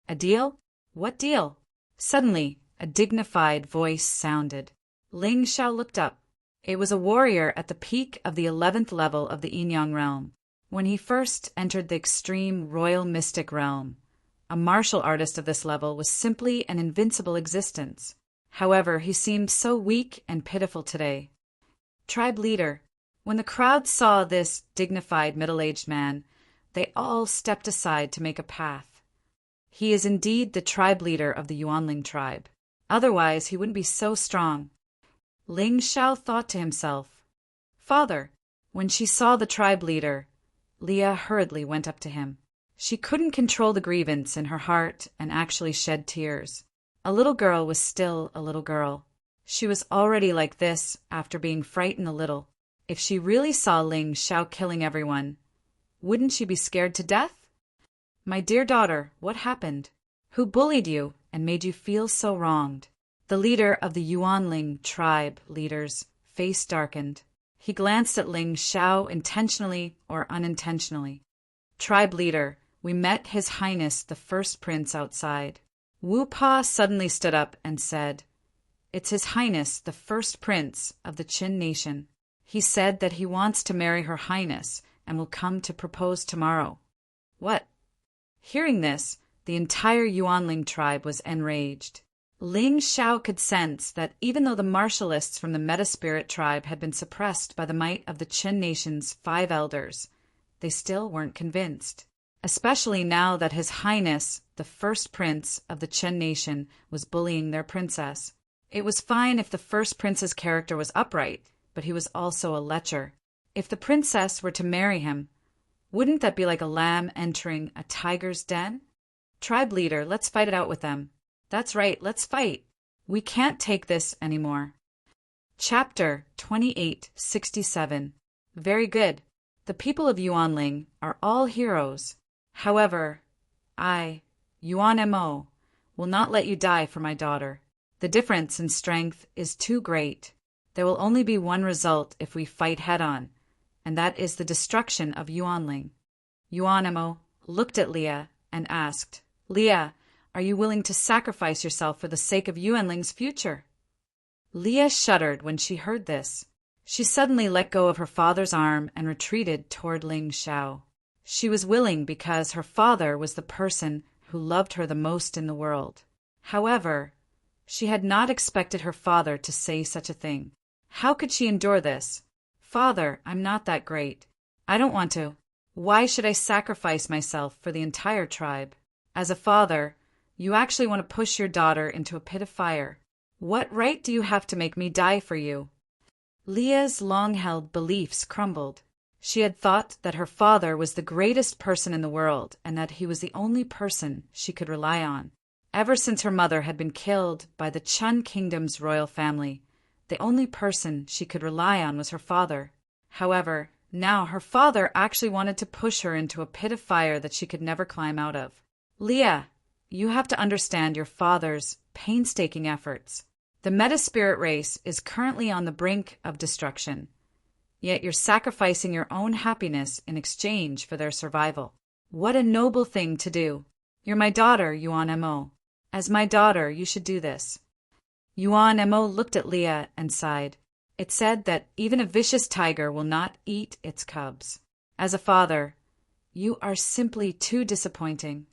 A deal? What deal? Suddenly, a dignified voice sounded. Ling Xiao looked up. It was a warrior at the peak of the 11th level of the Yin-Yang realm. When he first entered the extreme royal mystic realm, a martial artist of this level was simply an invincible existence. However, he seemed so weak and pitiful today. Tribe leader. When the crowd saw this dignified middle-aged man, they all stepped aside to make a path. He is indeed the tribe leader of the Yuanling tribe. Otherwise, he wouldn't be so strong. Ling Xiao thought to himself. Father. When she saw the tribe leader, Leah hurriedly went up to him. She couldn't control the grievance in her heart and actually shed tears. A little girl was still a little girl. She was already like this after being frightened a little. If she really saw Ling Xiao killing everyone, wouldn't she be scared to death? My dear daughter, what happened? Who bullied you and made you feel so wronged? The leader of the Yuanling tribe leaders' face darkened. He glanced at Ling Xiao intentionally or unintentionally. Tribe leader, we met His Highness the First Prince outside. Wu Pa suddenly stood up and said, It's His Highness the First Prince of the Qin Nation. He said that he wants to marry Her Highness and will come to propose tomorrow. What? Hearing this, the entire Yuanling tribe was enraged. Ling Xiao could sense that even though the martialists from the Metaspirit tribe had been suppressed by the might of the Qin Nation's 5 elders, they still weren't convinced. Especially now that His Highness, the First Prince of the Qin Nation, was bullying their princess. It was fine if the First Prince's character was upright, but he was also a lecher. If the princess were to marry him, wouldn't that be like a lamb entering a tiger's den? Tribe leader, let's fight it out with them. That's right, let's fight. We can't take this anymore. Chapter 2867. Very good. The people of Yuanling are all heroes. However, I, Yuan Mo, will not let you die for my daughter. The difference in strength is too great. There will only be one result if we fight head-on, and that is the destruction of Yuanling. Yuan Mo looked at Leah and asked, Leah, are you willing to sacrifice yourself for the sake of Yuanling's future? Leah shuddered when she heard this. She suddenly let go of her father's arm and retreated toward Ling Xiao. She was willing because her father was the person who loved her the most in the world. However, she had not expected her father to say such a thing. How could she endure this? Father, I'm not that great. I don't want to. Why should I sacrifice myself for the entire tribe? As a father, you actually want to push your daughter into a pit of fire. What right do you have to make me die for you? Leah's long-held beliefs crumbled. She had thought that her father was the greatest person in the world and that he was the only person she could rely on. Ever since her mother had been killed by the Chun Kingdom's royal family, the only person she could rely on was her father. However, now her father actually wanted to push her into a pit of fire that she could never climb out of. Leah, you have to understand your father's painstaking efforts. The Metaspirit race is currently on the brink of destruction, yet you're sacrificing your own happiness in exchange for their survival. What a noble thing to do. You're my daughter, Yuan Mo. As my daughter, you should do this. Yuan Mo looked at Leah and sighed. It said that even a vicious tiger will not eat its cubs. As a father, you are simply too disappointing.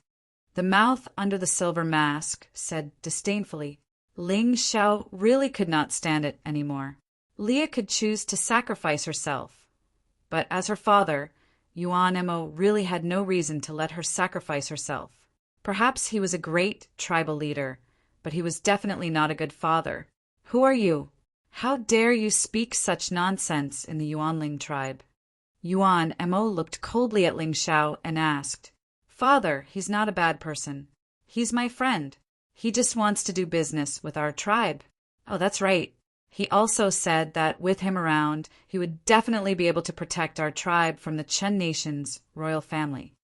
The mouth under the silver mask said disdainfully. Ling Xiao really could not stand it anymore. Leah could choose to sacrifice herself, but as her father, Yuan Mo really had no reason to let her sacrifice herself. Perhaps he was a great tribal leader, but he was definitely not a good father. Who are you? How dare you speak such nonsense in the Yuanling tribe? Yuan Mo looked coldly at Ling Xiao and asked, Father, he's not a bad person. He's my friend. He just wants to do business with our tribe. Oh, that's right. He also said that with him around, he would definitely be able to protect our tribe from the Chen Nation's royal family.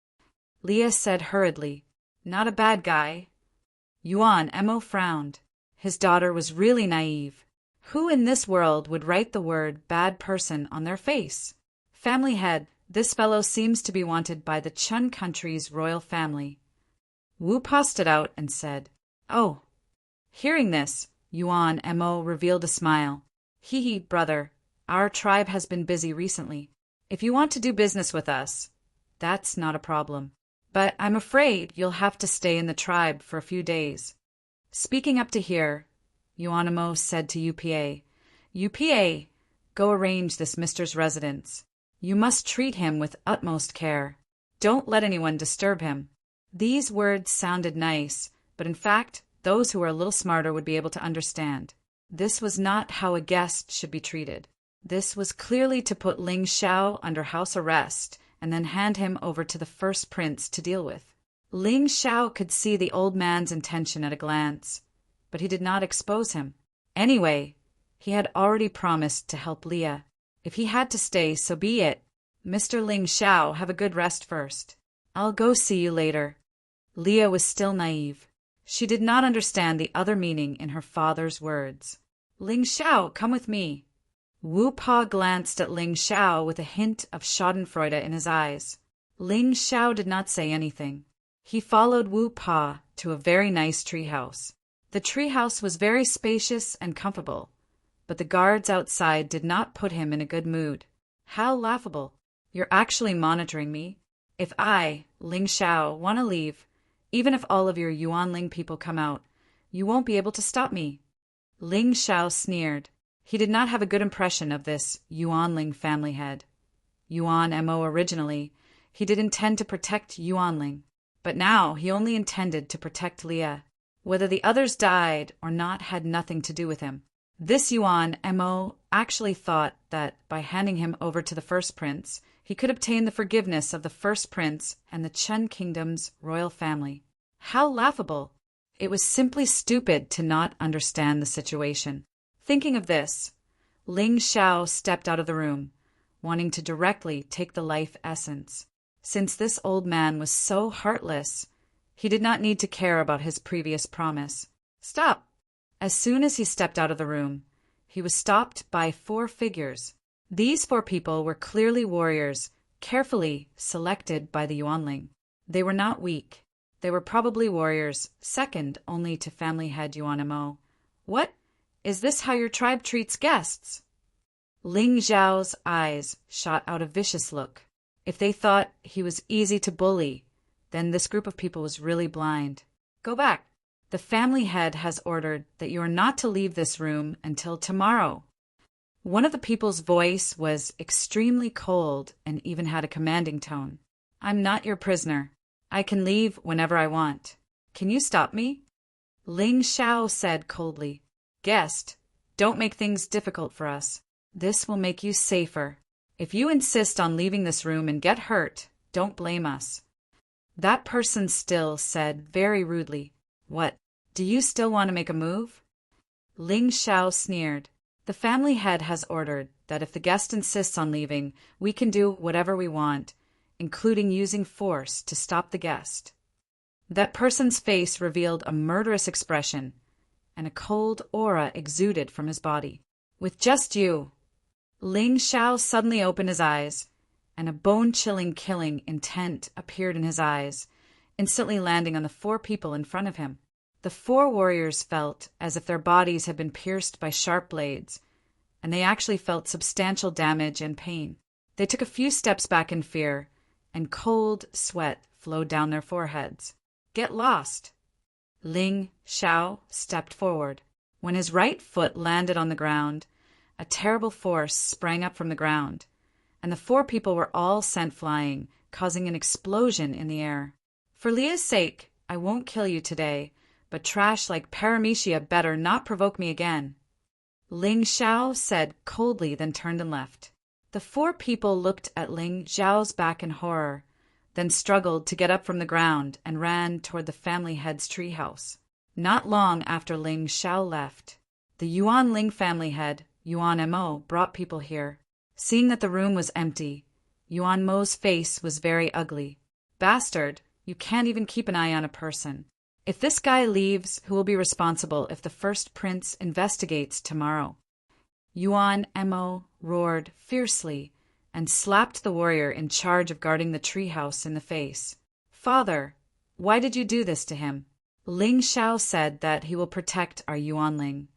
Leah said hurriedly. Not a bad guy. Yuan Mo frowned. His daughter was really naive. Who in this world would write the word bad person on their face? Family head, this fellow seems to be wanted by the Chun country's royal family. Wu paused it out and said, Oh. Hearing this, Yuan Mo revealed a smile. Hee, brother, our tribe has been busy recently. If you want to do business with us, that's not a problem. But I'm afraid you'll have to stay in the tribe for a few days. Speaking up to here, Yuan Mo said to UPA, UPA, go arrange this mister's residence. You must treat him with utmost care. Don't let anyone disturb him. These words sounded nice, but in fact, those who were a little smarter would be able to understand. This was not how a guest should be treated. This was clearly to put Ling Xiao under house arrest and then hand him over to the first prince to deal with. Ling Xiao could see the old man's intention at a glance, but he did not expose him. Anyway, he had already promised to help Leah. If he had to stay, so be it. Mr. Ling Xiao, have a good rest first. I'll go see you later. Leah was still naive. She did not understand the other meaning in her father's words. Ling Xiao, come with me. Wu Pa glanced at Ling Xiao with a hint of schadenfreude in his eyes. Ling Xiao did not say anything. He followed Wu Pa to a very nice treehouse. The treehouse was very spacious and comfortable, but the guards outside did not put him in a good mood. How laughable. You're actually monitoring me. If I, Ling Xiao, want to leave, even if all of your Yuanling people come out, you won't be able to stop me. Ling Xiao sneered. He did not have a good impression of this Yuanling family head. Yuan Mo originally, he did intend to protect Yuanling, but now he only intended to protect Leah. Whether the others died or not had nothing to do with him. This Yuan Mo actually thought that by handing him over to the first prince, he could obtain the forgiveness of the first prince and the Chen kingdom's royal family. How laughable! It was simply stupid to not understand the situation. Thinking of this, Ling Xiao stepped out of the room, wanting to directly take the life essence. Since this old man was so heartless, he did not need to care about his previous promise. Stop! As soon as he stepped out of the room, he was stopped by 4 figures. These 4 people were clearly warriors, carefully selected by the Yuanling. They were not weak. They were probably warriors, second only to family head Yuan Mo. What? Is this how your tribe treats guests? Ling Xiao's eyes shot out a vicious look. If they thought he was easy to bully, then this group of people was really blind. Go back. The family head has ordered that you are not to leave this room until tomorrow. One of the people's voice was extremely cold and even had a commanding tone. I'm not your prisoner. I can leave whenever I want. Can you stop me? Ling Xiao said coldly. Guest, don't make things difficult for us. This will make you safer. If you insist on leaving this room and get hurt, don't blame us. That person still said very rudely, What, do you still want to make a move? Ling Xiao sneered. The family head has ordered that if the guest insists on leaving, we can do whatever we want, including using force to stop the guest. That person's face revealed a murderous expression, and a cold aura exuded from his body. With just you. Ling Xiao suddenly opened his eyes, and a bone-chilling killing intent appeared in his eyes, instantly landing on the 4 people in front of him. The 4 warriors felt as if their bodies had been pierced by sharp blades, and they actually felt substantial damage and pain. They took a few steps back in fear, and cold sweat flowed down their foreheads. Get lost! Ling Xiao stepped forward. When his right foot landed on the ground, a terrible force sprang up from the ground, and the 4 people were all sent flying, causing an explosion in the air. For Leah's sake, I won't kill you today, but trash like Paramecia better not provoke me again. Ling Xiao said coldly, then turned and left. The 4 people looked at Ling Xiao's back in horror, then struggled to get up from the ground and ran toward the family head's treehouse. Not long after Ling Xiao left, the Yuanling family head, Yuan Mo, brought people here. Seeing that the room was empty, Yuan Mo's face was very ugly. Bastard, You can't even keep an eye on a person. If this guy leaves, who will be responsible if the first prince investigates tomorrow? Yuan Mo roared fiercely and slapped the warrior in charge of guarding the treehouse in the face. Father, why did you do this to him? Ling Shao said that he will protect our Yuanling.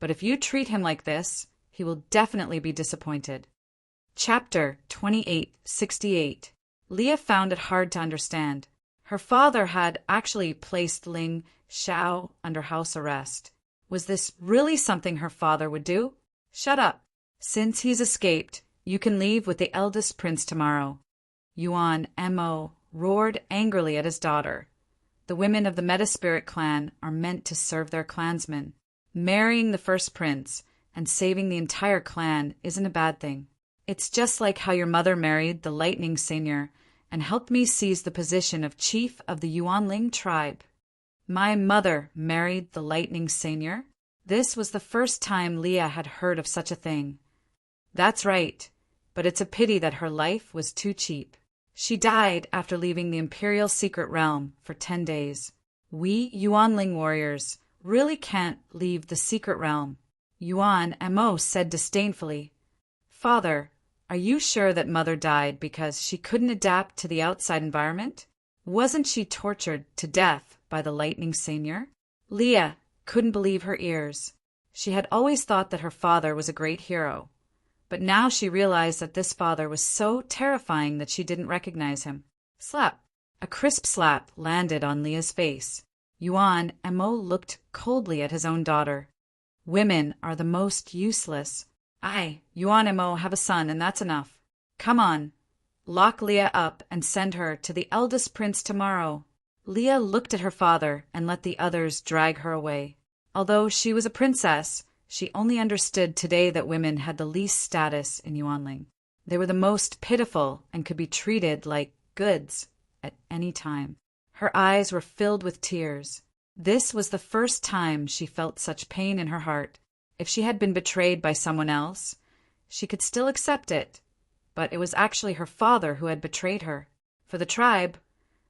But if you treat him like this, he will definitely be disappointed. Chapter 2868. Leah found it hard to understand. Her father had actually placed Ling Shao under house arrest. Was this really something her father would do? Shut up. Since he's escaped, you can leave with the eldest prince tomorrow. Yuan Mo roared angrily at his daughter. The women of the Metaspirit clan are meant to serve their clansmen. Marrying the first prince and saving the entire clan isn't a bad thing. It's just like how your mother married the Lightning Seigneur and helped me seize the position of chief of the Yuanling tribe. My mother married the Lightning Seigneur? This was the first time Leah had heard of such a thing. That's right, but it's a pity that her life was too cheap. She died after leaving the Imperial Secret Realm for 10 days. We Yuanling warriors really can't leave the Secret Realm, Yuan Mo said disdainfully. Father, are you sure that Mother died because she couldn't adapt to the outside environment? Wasn't she tortured to death by the Lightning Seigneur? Leah couldn't believe her ears. She had always thought that her father was a great hero, but now she realized that this father was so terrifying that she didn't recognize him. Slap! A crisp slap landed on Leah's face. Yuan Mo looked coldly at his own daughter. Women are the most useless. Yuan Mo have a son, and that's enough. Come on. Lock Leah up and send her to the eldest prince tomorrow. Leah looked at her father and let the others drag her away. Although she was a princess, she only understood today that women had the least status in Yuanling. They were the most pitiful and could be treated like goods at any time. Her eyes were filled with tears. This was the first time she felt such pain in her heart. If she had been betrayed by someone else, she could still accept it, but it was actually her father who had betrayed her. For the tribe,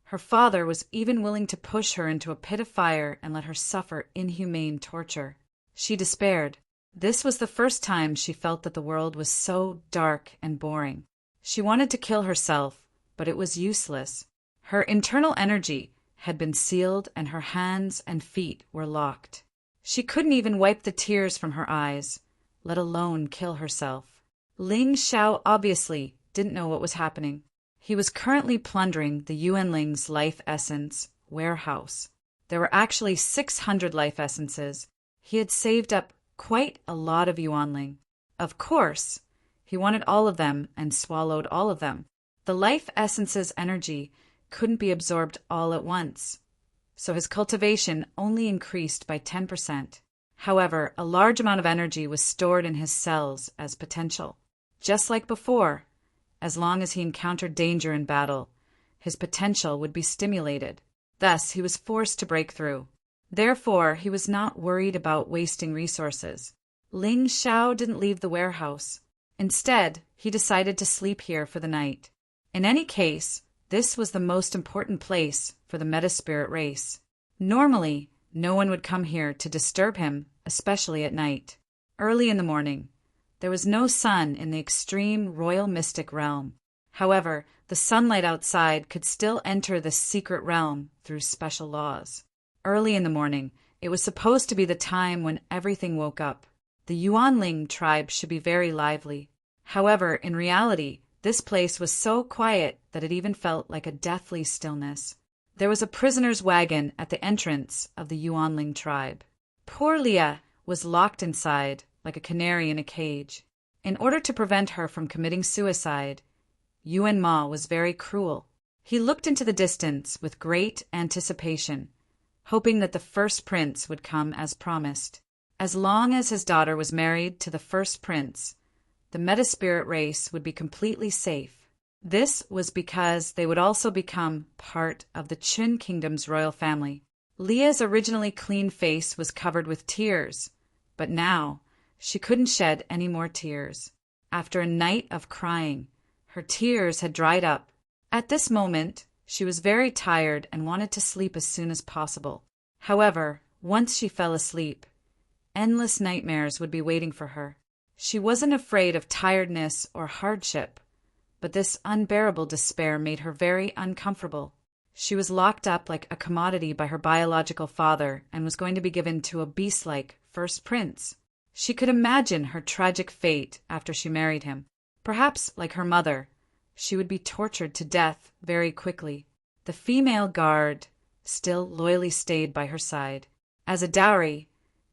her father was even willing to push her into a pit of fire and let her suffer inhumane torture. She despaired. This was the first time she felt that the world was so dark and boring. She wanted to kill herself, but it was useless. Her internal energy had been sealed and her hands and feet were locked. She couldn't even wipe the tears from her eyes, let alone kill herself. Ling Shao obviously didn't know what was happening. He was currently plundering the Yuanling's life essence warehouse. There were actually 600 life essences. He had saved up quite a lot of Yuanling. Of course, he wanted all of them and swallowed all of them. The life essence's energy couldn't be absorbed all at once, so his cultivation only increased by 10%. However, a large amount of energy was stored in his cells as potential. Just like before, as long as he encountered danger in battle, his potential would be stimulated. Thus, he was forced to break through. Therefore, he was not worried about wasting resources. Ling Shao didn't leave the warehouse. Instead, he decided to sleep here for the night. In any case, this was the most important place for the Metaspirit race. Normally, no one would come here to disturb him, especially at night. Early in the morning, there was no sun in the extreme royal mystic realm. However, the sunlight outside could still enter the secret realm through special laws. Early in the morning, it was supposed to be the time when everything woke up. The Yuanling tribe should be very lively. However, in reality, this place was so quiet that it even felt like a deathly stillness. There was a prisoner's wagon at the entrance of the Yuanling tribe. Poor Leah was locked inside like a canary in a cage. In order to prevent her from committing suicide, Yuan Ma was very cruel. He looked into the distance with great anticipation, hoping that the first prince would come as promised. As long as his daughter was married to the first prince, the Metaspirit race would be completely safe. This was because they would also become part of the Qin Kingdom's royal family. Leah's originally clean face was covered with tears, but now she couldn't shed any more tears. After a night of crying, her tears had dried up. At this moment, She was very tired and wanted to sleep as soon as possible. However, once she fell asleep, endless nightmares would be waiting for her. She wasn't afraid of tiredness or hardship, but this unbearable despair made her very uncomfortable. She was locked up like a commodity by her biological father and was going to be given to a beast-like first prince. She could imagine her tragic fate after she married him. Perhaps, like her mother, she would be tortured to death very quickly. The female guard still loyally stayed by her side. As a dowry,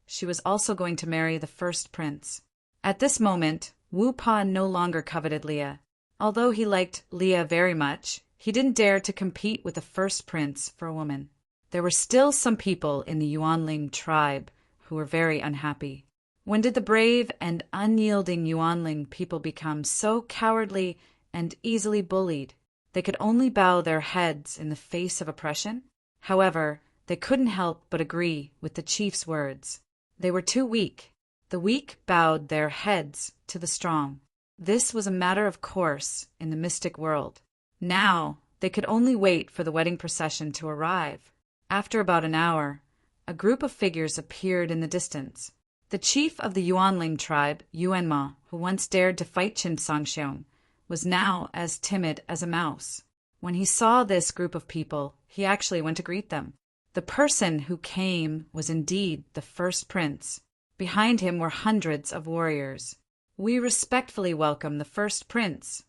she was also going to marry the first prince. At this moment, Wu Pa no longer coveted Leah. Although he liked Leah very much, he didn't dare to compete with the first prince for a woman. There were still some people in the Yuanling tribe who were very unhappy. When did the brave and unyielding Yuanling people become so cowardly and easily bullied? They could only bow their heads in the face of oppression. However, they couldn't help but agree with the chief's words. They were too weak. The weak bowed their heads to the strong. This was a matter of course in the mystic world. Now, they could only wait for the wedding procession to arrive. After about an hour, a group of figures appeared in the distance. The chief of the Yuanling tribe, Yuanma, who once dared to fight Qin Sangxiong, was now as timid as a mouse. When he saw this group of people, he actually went to greet them. The person who came was indeed the first prince. Behind him were hundreds of warriors. "We respectfully welcome the first prince."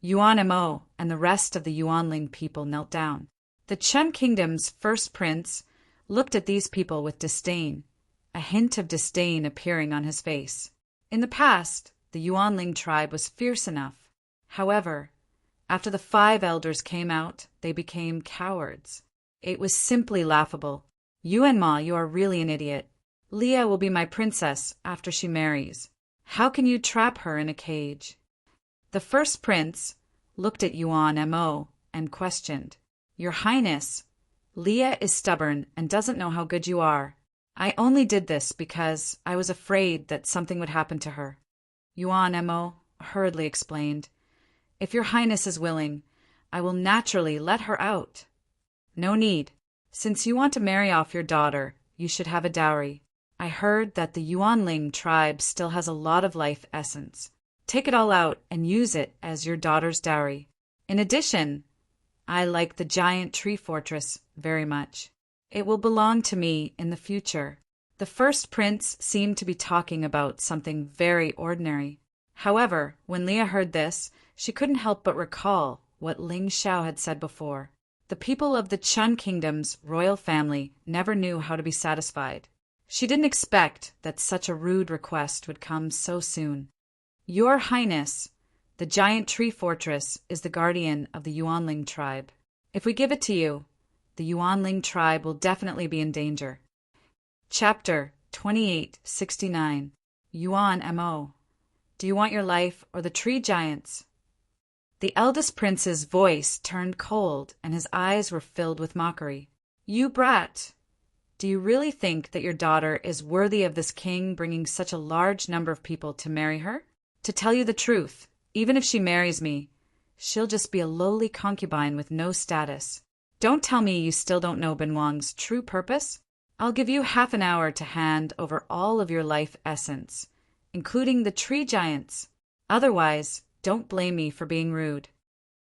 Yuan Mo and the rest of the Yuanling people knelt down. The Chen Kingdom's first prince looked at these people with disdain, a hint of disdain appearing on his face. In the past, the Yuanling tribe was fierce enough. However, after the 5 elders came out, they became cowards. It was simply laughable. "Yuanma, you are really an idiot. Leah will be my princess after she marries. How can you trap her in a cage?" The first prince looked at Yuan Mo and questioned, "Your Highness, Leah is stubborn and doesn't know how good you are. I only did this because I was afraid that something would happen to her." Yuan Mo hurriedly explained, "If your Highness is willing, I will naturally let her out." "No need. Since you want to marry off your daughter, you should have a dowry. I heard that the Yuanling tribe still has a lot of life essence. Take it all out and use it as your daughter's dowry. In addition, I like the giant tree fortress very much. It will belong to me in the future." The first prince seemed to be talking about something very ordinary. However, when Leah heard this, she couldn't help but recall what Ling Xiao had said before. The people of the Chun Kingdom's royal family never knew how to be satisfied. She didn't expect that such a rude request would come so soon. "Your Highness, the giant tree fortress is the guardian of the Yuanling tribe. If we give it to you, the Yuanling tribe will definitely be in danger." Chapter 2869. Yuan Mo. Do you want your life or the tree giants? The eldest prince's voice turned cold and his eyes were filled with mockery. "You brat! Do you really think that your daughter is worthy of this king bringing such a large number of people to marry her? To tell you the truth, even if she marries me, she'll just be a lowly concubine with no status. Don't tell me you still don't know Benwang's true purpose. I'll give you half an hour to hand over all of your life essence, including the tree giants. Otherwise, don't blame me for being rude."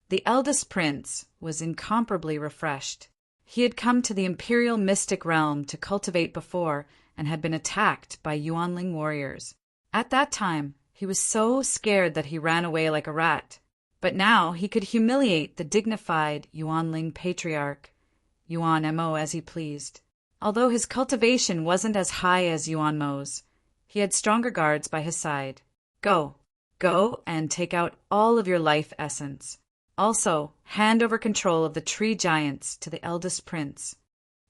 The eldest prince was incomparably refreshed. He had come to the imperial mystic realm to cultivate before and had been attacked by Yuanling warriors. At that time, he was so scared that he ran away like a rat. But now he could humiliate the dignified Yuanling patriarch, Yuan Mo, as he pleased. Although his cultivation wasn't as high as Yuan Mo's, he had stronger guards by his side. Go and take out all of your life essence. Also, hand over control of the tree giants to the eldest prince."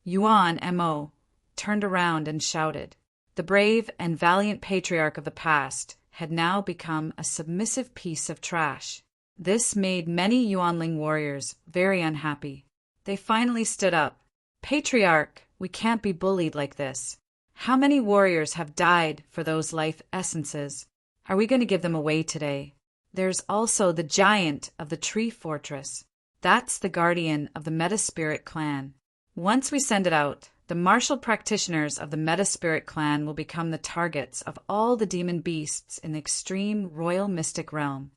Yuan Mo turned around and shouted. The brave and valiant patriarch of the past had now become a submissive piece of trash. This made many Yuanling warriors very unhappy. They finally stood up. "Patriarch, we can't be bullied like this. How many warriors have died for those life essences? Are we going to give them away today? There's also the giant of the tree fortress. That's the guardian of the Metaspirit clan. Once we send it out, the martial practitioners of the Metaspirit clan will become the targets of all the demon beasts in the extreme royal mystic realm.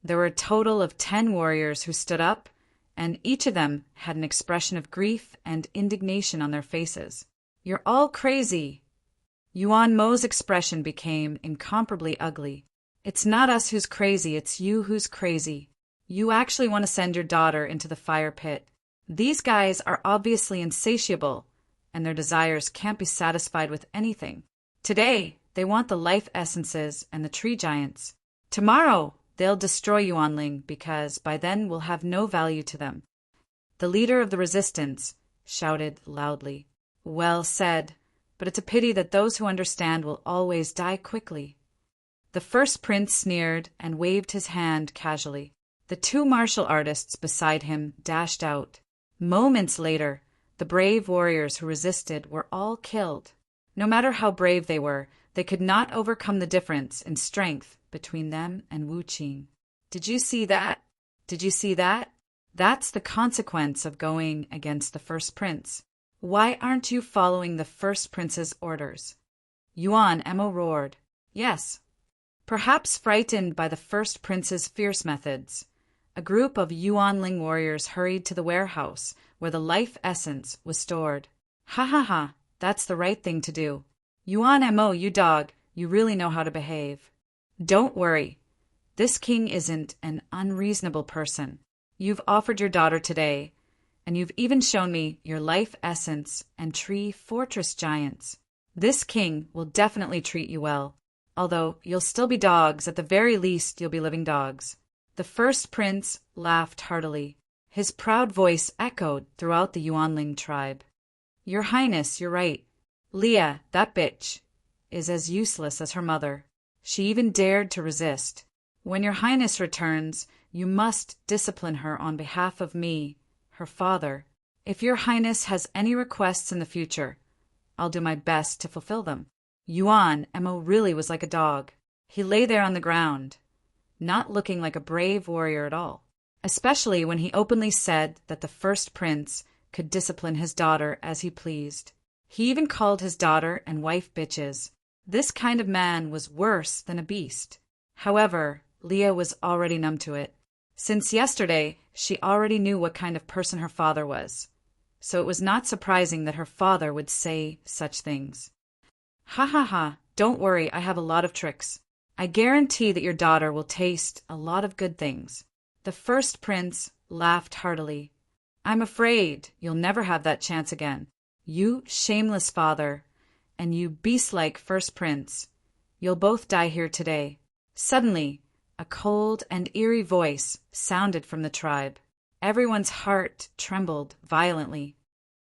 There were a total of 10 warriors who stood up, and each of them had an expression of grief and indignation on their faces. "You're all crazy." Yuan Mo's expression became incomparably ugly. "It's not us who's crazy, it's you who's crazy. You actually want to send your daughter into the fire pit. These guys are obviously insatiable, and their desires can't be satisfied with anything. Today, they want the life essences and the tree giants. Tomorrow, they'll destroy Yuanling because by then we'll have no value to them." The leader of the resistance shouted loudly. "Well said, but it's a pity that those who understand will always die quickly." The first prince sneered and waved his hand casually. The 2 martial artists beside him dashed out. Moments later, the brave warriors who resisted were all killed. No matter how brave they were, they could not overcome the difference in strength between them and Wu Qing. "Did you see that? Did you see that? That's the consequence of going against the first prince. Why aren't you following the first prince's orders?" Yuan Mo roared. "Yes." Perhaps frightened by the first prince's fierce methods, a group of Yuanling warriors hurried to the warehouse where the life essence was stored. "Ha ha ha, that's the right thing to do. Yuan Mo, you dog, you really know how to behave. Don't worry, this king isn't an unreasonable person. You've offered your daughter today, and you've even shown me your life essence and tree fortress giants. This king will definitely treat you well, although you'll still be dogs, at the very least you'll be living dogs." The first prince laughed heartily. His proud voice echoed throughout the Yuanling tribe. "Your Highness, you're right. Leah, that bitch, is as useless as her mother. She even dared to resist. When your Highness returns, you must discipline her on behalf of me, her father. If your Highness has any requests in the future, I'll do my best to fulfill them." Yuan Mo really was like a dog. He lay there on the ground, not looking like a brave warrior at all, especially when he openly said that the first prince could discipline his daughter as he pleased. He even called his daughter and wife bitches. This kind of man was worse than a beast. However, Leah was already numb to it. Since yesterday, she already knew what kind of person her father was, so it was not surprising that her father would say such things. "Ha ha ha, don't worry, I have a lot of tricks. I guarantee that your daughter will taste a lot of good things." The first prince laughed heartily. "I'm afraid you'll never have that chance again. You shameless father, and you beast-like first prince. You'll both die here today." Suddenly, a cold and eerie voice sounded from the tribe. Everyone's heart trembled violently.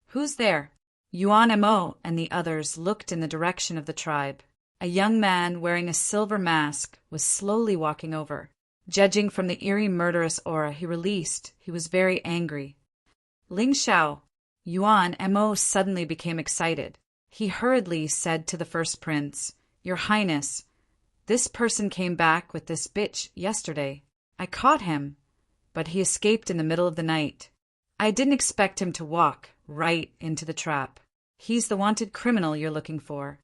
"Who's there?" Yuan Mo and the others looked in the direction of the tribe. A young man wearing a silver mask was slowly walking over. Judging from the eerie murderous aura he released, he was very angry. "Ling Xiao." Yuan Mo suddenly became excited. He hurriedly said to the first prince, "Your Highness, this person came back with this bitch yesterday. I caught him, but he escaped in the middle of the night. I didn't expect him to walk right into the trap. He's the wanted criminal you're looking for."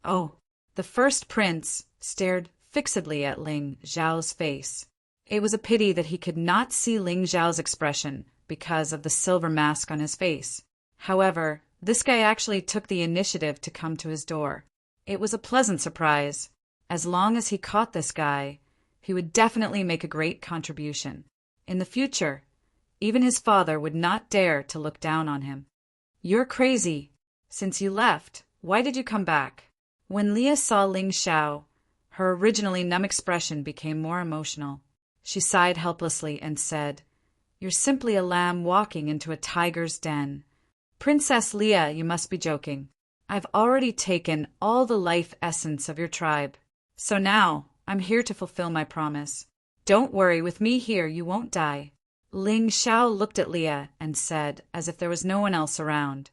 "Oh." The first prince stared fixedly at Ling Xiao's face. It was a pity that he could not see Ling Xiao's expression because of the silver mask on his face. However, this guy actually took the initiative to come to his door. It was a pleasant surprise. As long as he caught this guy, he would definitely make a great contribution. In the future, even his father would not dare to look down on him. "You're crazy. Since you left, why did you come back?" When Leah saw Ling Xiao, her originally numb expression became more emotional. She sighed helplessly and said, "You're simply a lamb walking into a tiger's den. Princess Leah, you must be joking. I've already taken all the life essence of your tribe. So now, I'm here to fulfill my promise. Don't worry, with me here you won't die." Ling Xiao looked at Leah and said, as if there was no one else around,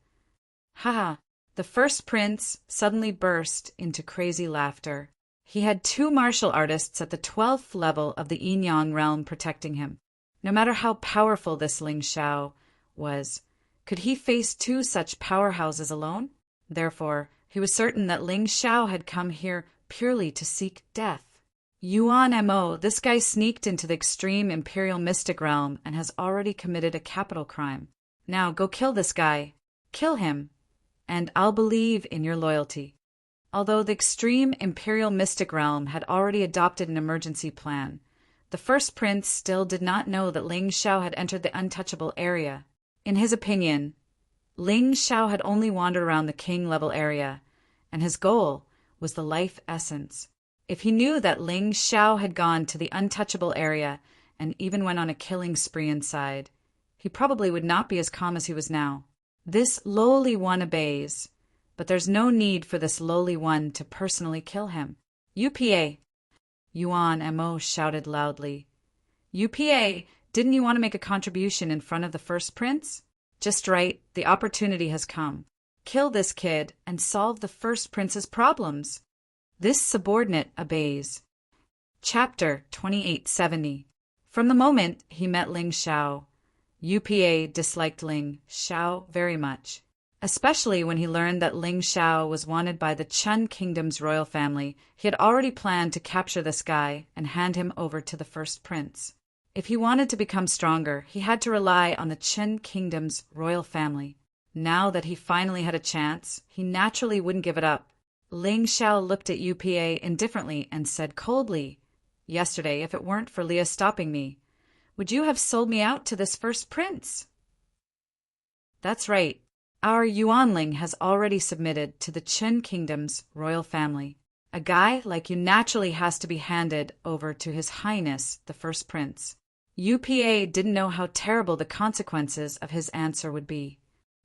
"Ha ha." The first prince suddenly burst into crazy laughter. He had 2 martial artists at the 12th level of the Yin Yang realm protecting him. No matter how powerful this Ling Xiao was, could he face two such powerhouses alone? Therefore, he was certain that Ling Xiao had come here purely to seek death. Yuan Mo, this guy sneaked into the extreme imperial mystic realm and has already committed a capital crime. Now go kill this guy. Kill him, and I'll believe in your loyalty. Although the extreme imperial mystic realm had already adopted an emergency plan, the first prince still did not know that Ling Xiao had entered the untouchable area. In his opinion, Ling Xiao had only wandered around the king-level area, and his goal was the life essence. If he knew that Ling Xiao had gone to the untouchable area and even went on a killing spree inside, he probably would not be as calm as he was now. This lowly one obeys, but there's no need for this lowly one to personally kill him. UPA! Yuan Mo shouted loudly. UPA, didn't you want to make a contribution in front of the first prince? Just right, the opportunity has come. Kill this kid and solve the first prince's problems. This subordinate obeys. Chapter 2870. From the moment he met Ling Xiao, UPA disliked Ling Xiao very much, especially when he learned that Ling Xiao was wanted by the Chen Kingdom's royal family. He had already planned to capture this guy and hand him over to the first prince. If he wanted to become stronger, he had to rely on the Chen Kingdom's royal family. Now that he finally had a chance, he naturally wouldn't give it up. Ling Xiao looked at UPA indifferently and said coldly, "Yesterday, if it weren't for Leah stopping me, would you have sold me out to this first prince?" That's right. Our Yuanling has already submitted to the Qin Kingdom's royal family. A guy like you naturally has to be handed over to His Highness, the first prince. UPA didn't know how terrible the consequences of his answer would be.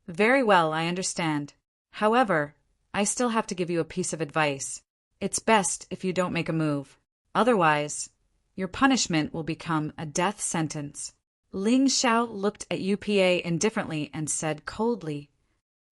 Very well, I understand. However, I still have to give you a piece of advice. It's best if you don't make a move. Otherwise, your punishment will become a death sentence. Ling Xiao looked at UPA indifferently and said coldly,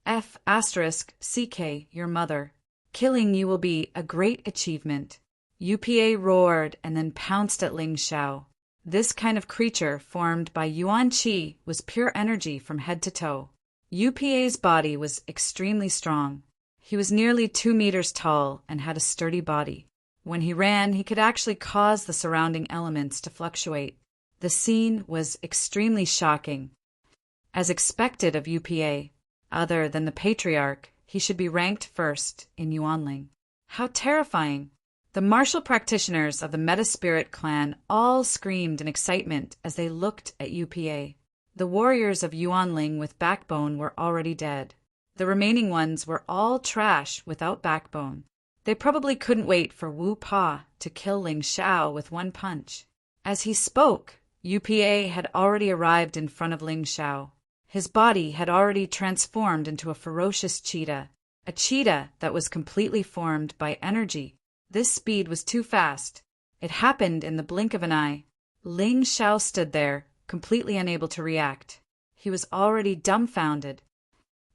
F***CK, your mother. Killing you will be a great achievement. UPA roared and then pounced at Ling Xiao. This kind of creature formed by Yuan Qi was pure energy from head to toe. UPA's body was extremely strong. He was nearly 2 meters tall and had a sturdy body. When he ran, he could actually cause the surrounding elements to fluctuate. The scene was extremely shocking. As expected of UPA, other than the patriarch, he should be ranked first in Yuanling. How terrifying! The martial practitioners of the Metaspirit clan all screamed in excitement as they looked at UPA. The warriors of Yuanling with backbone were already dead. The remaining ones were all trash without backbone. They probably couldn't wait for Wu Pa to kill Ling Xiao with one punch. As he spoke, UPA had already arrived in front of Ling Xiao. His body had already transformed into a ferocious cheetah, a cheetah that was completely formed by energy. This speed was too fast. It happened in the blink of an eye. Ling Xiao stood there, completely unable to react. He was already dumbfounded.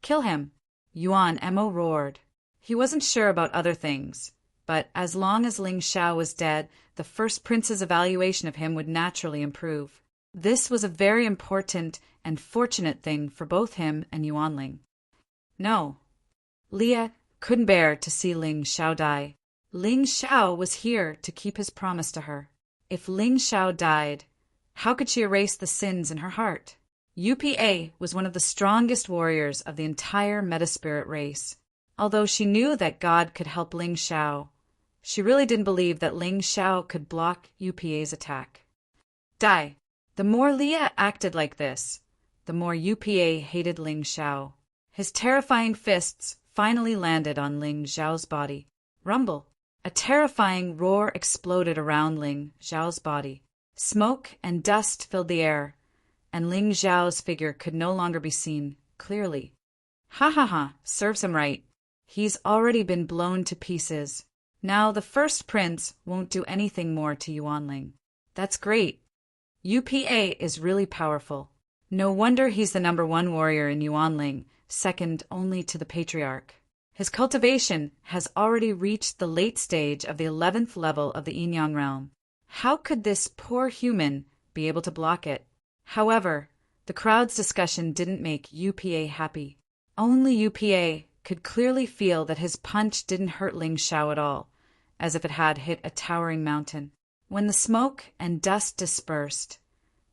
Kill him, Yuan Mo roared. He wasn't sure about other things, but as long as Ling Xiao was dead, the first prince's evaluation of him would naturally improve. This was a very important and fortunate thing for both him and Yuanling. No, Leah couldn't bear to see Ling Xiao die. Ling Xiao was here to keep his promise to her. If Ling Xiao died, how could she erase the sins in her heart? UPA was one of the strongest warriors of the entire Metaspirit race. Although she knew that God could help Ling Xiao, she really didn't believe that Ling Xiao could block UPA's attack. Die. The more Leah acted like this, the more UPA hated Ling Xiao. His terrifying fists finally landed on Ling Xiao's body. Rumble. A terrifying roar exploded around Ling Xiao's body. Smoke and dust filled the air, and Ling Xiao's figure could no longer be seen clearly. Ha ha ha, serves him right. He's already been blown to pieces. Now the first prince won't do anything more to Yuanling. That's great. UPA is really powerful. No wonder he's the #1 warrior in Yuanling, second only to the patriarch. His cultivation has already reached the late stage of the 11th level of the Yin Yang realm. How could this poor human be able to block it? However, the crowd's discussion didn't make UPA happy. Only UPA could clearly feel that his punch didn't hurt Ling Xiao at all, as if it had hit a towering mountain. When the smoke and dust dispersed,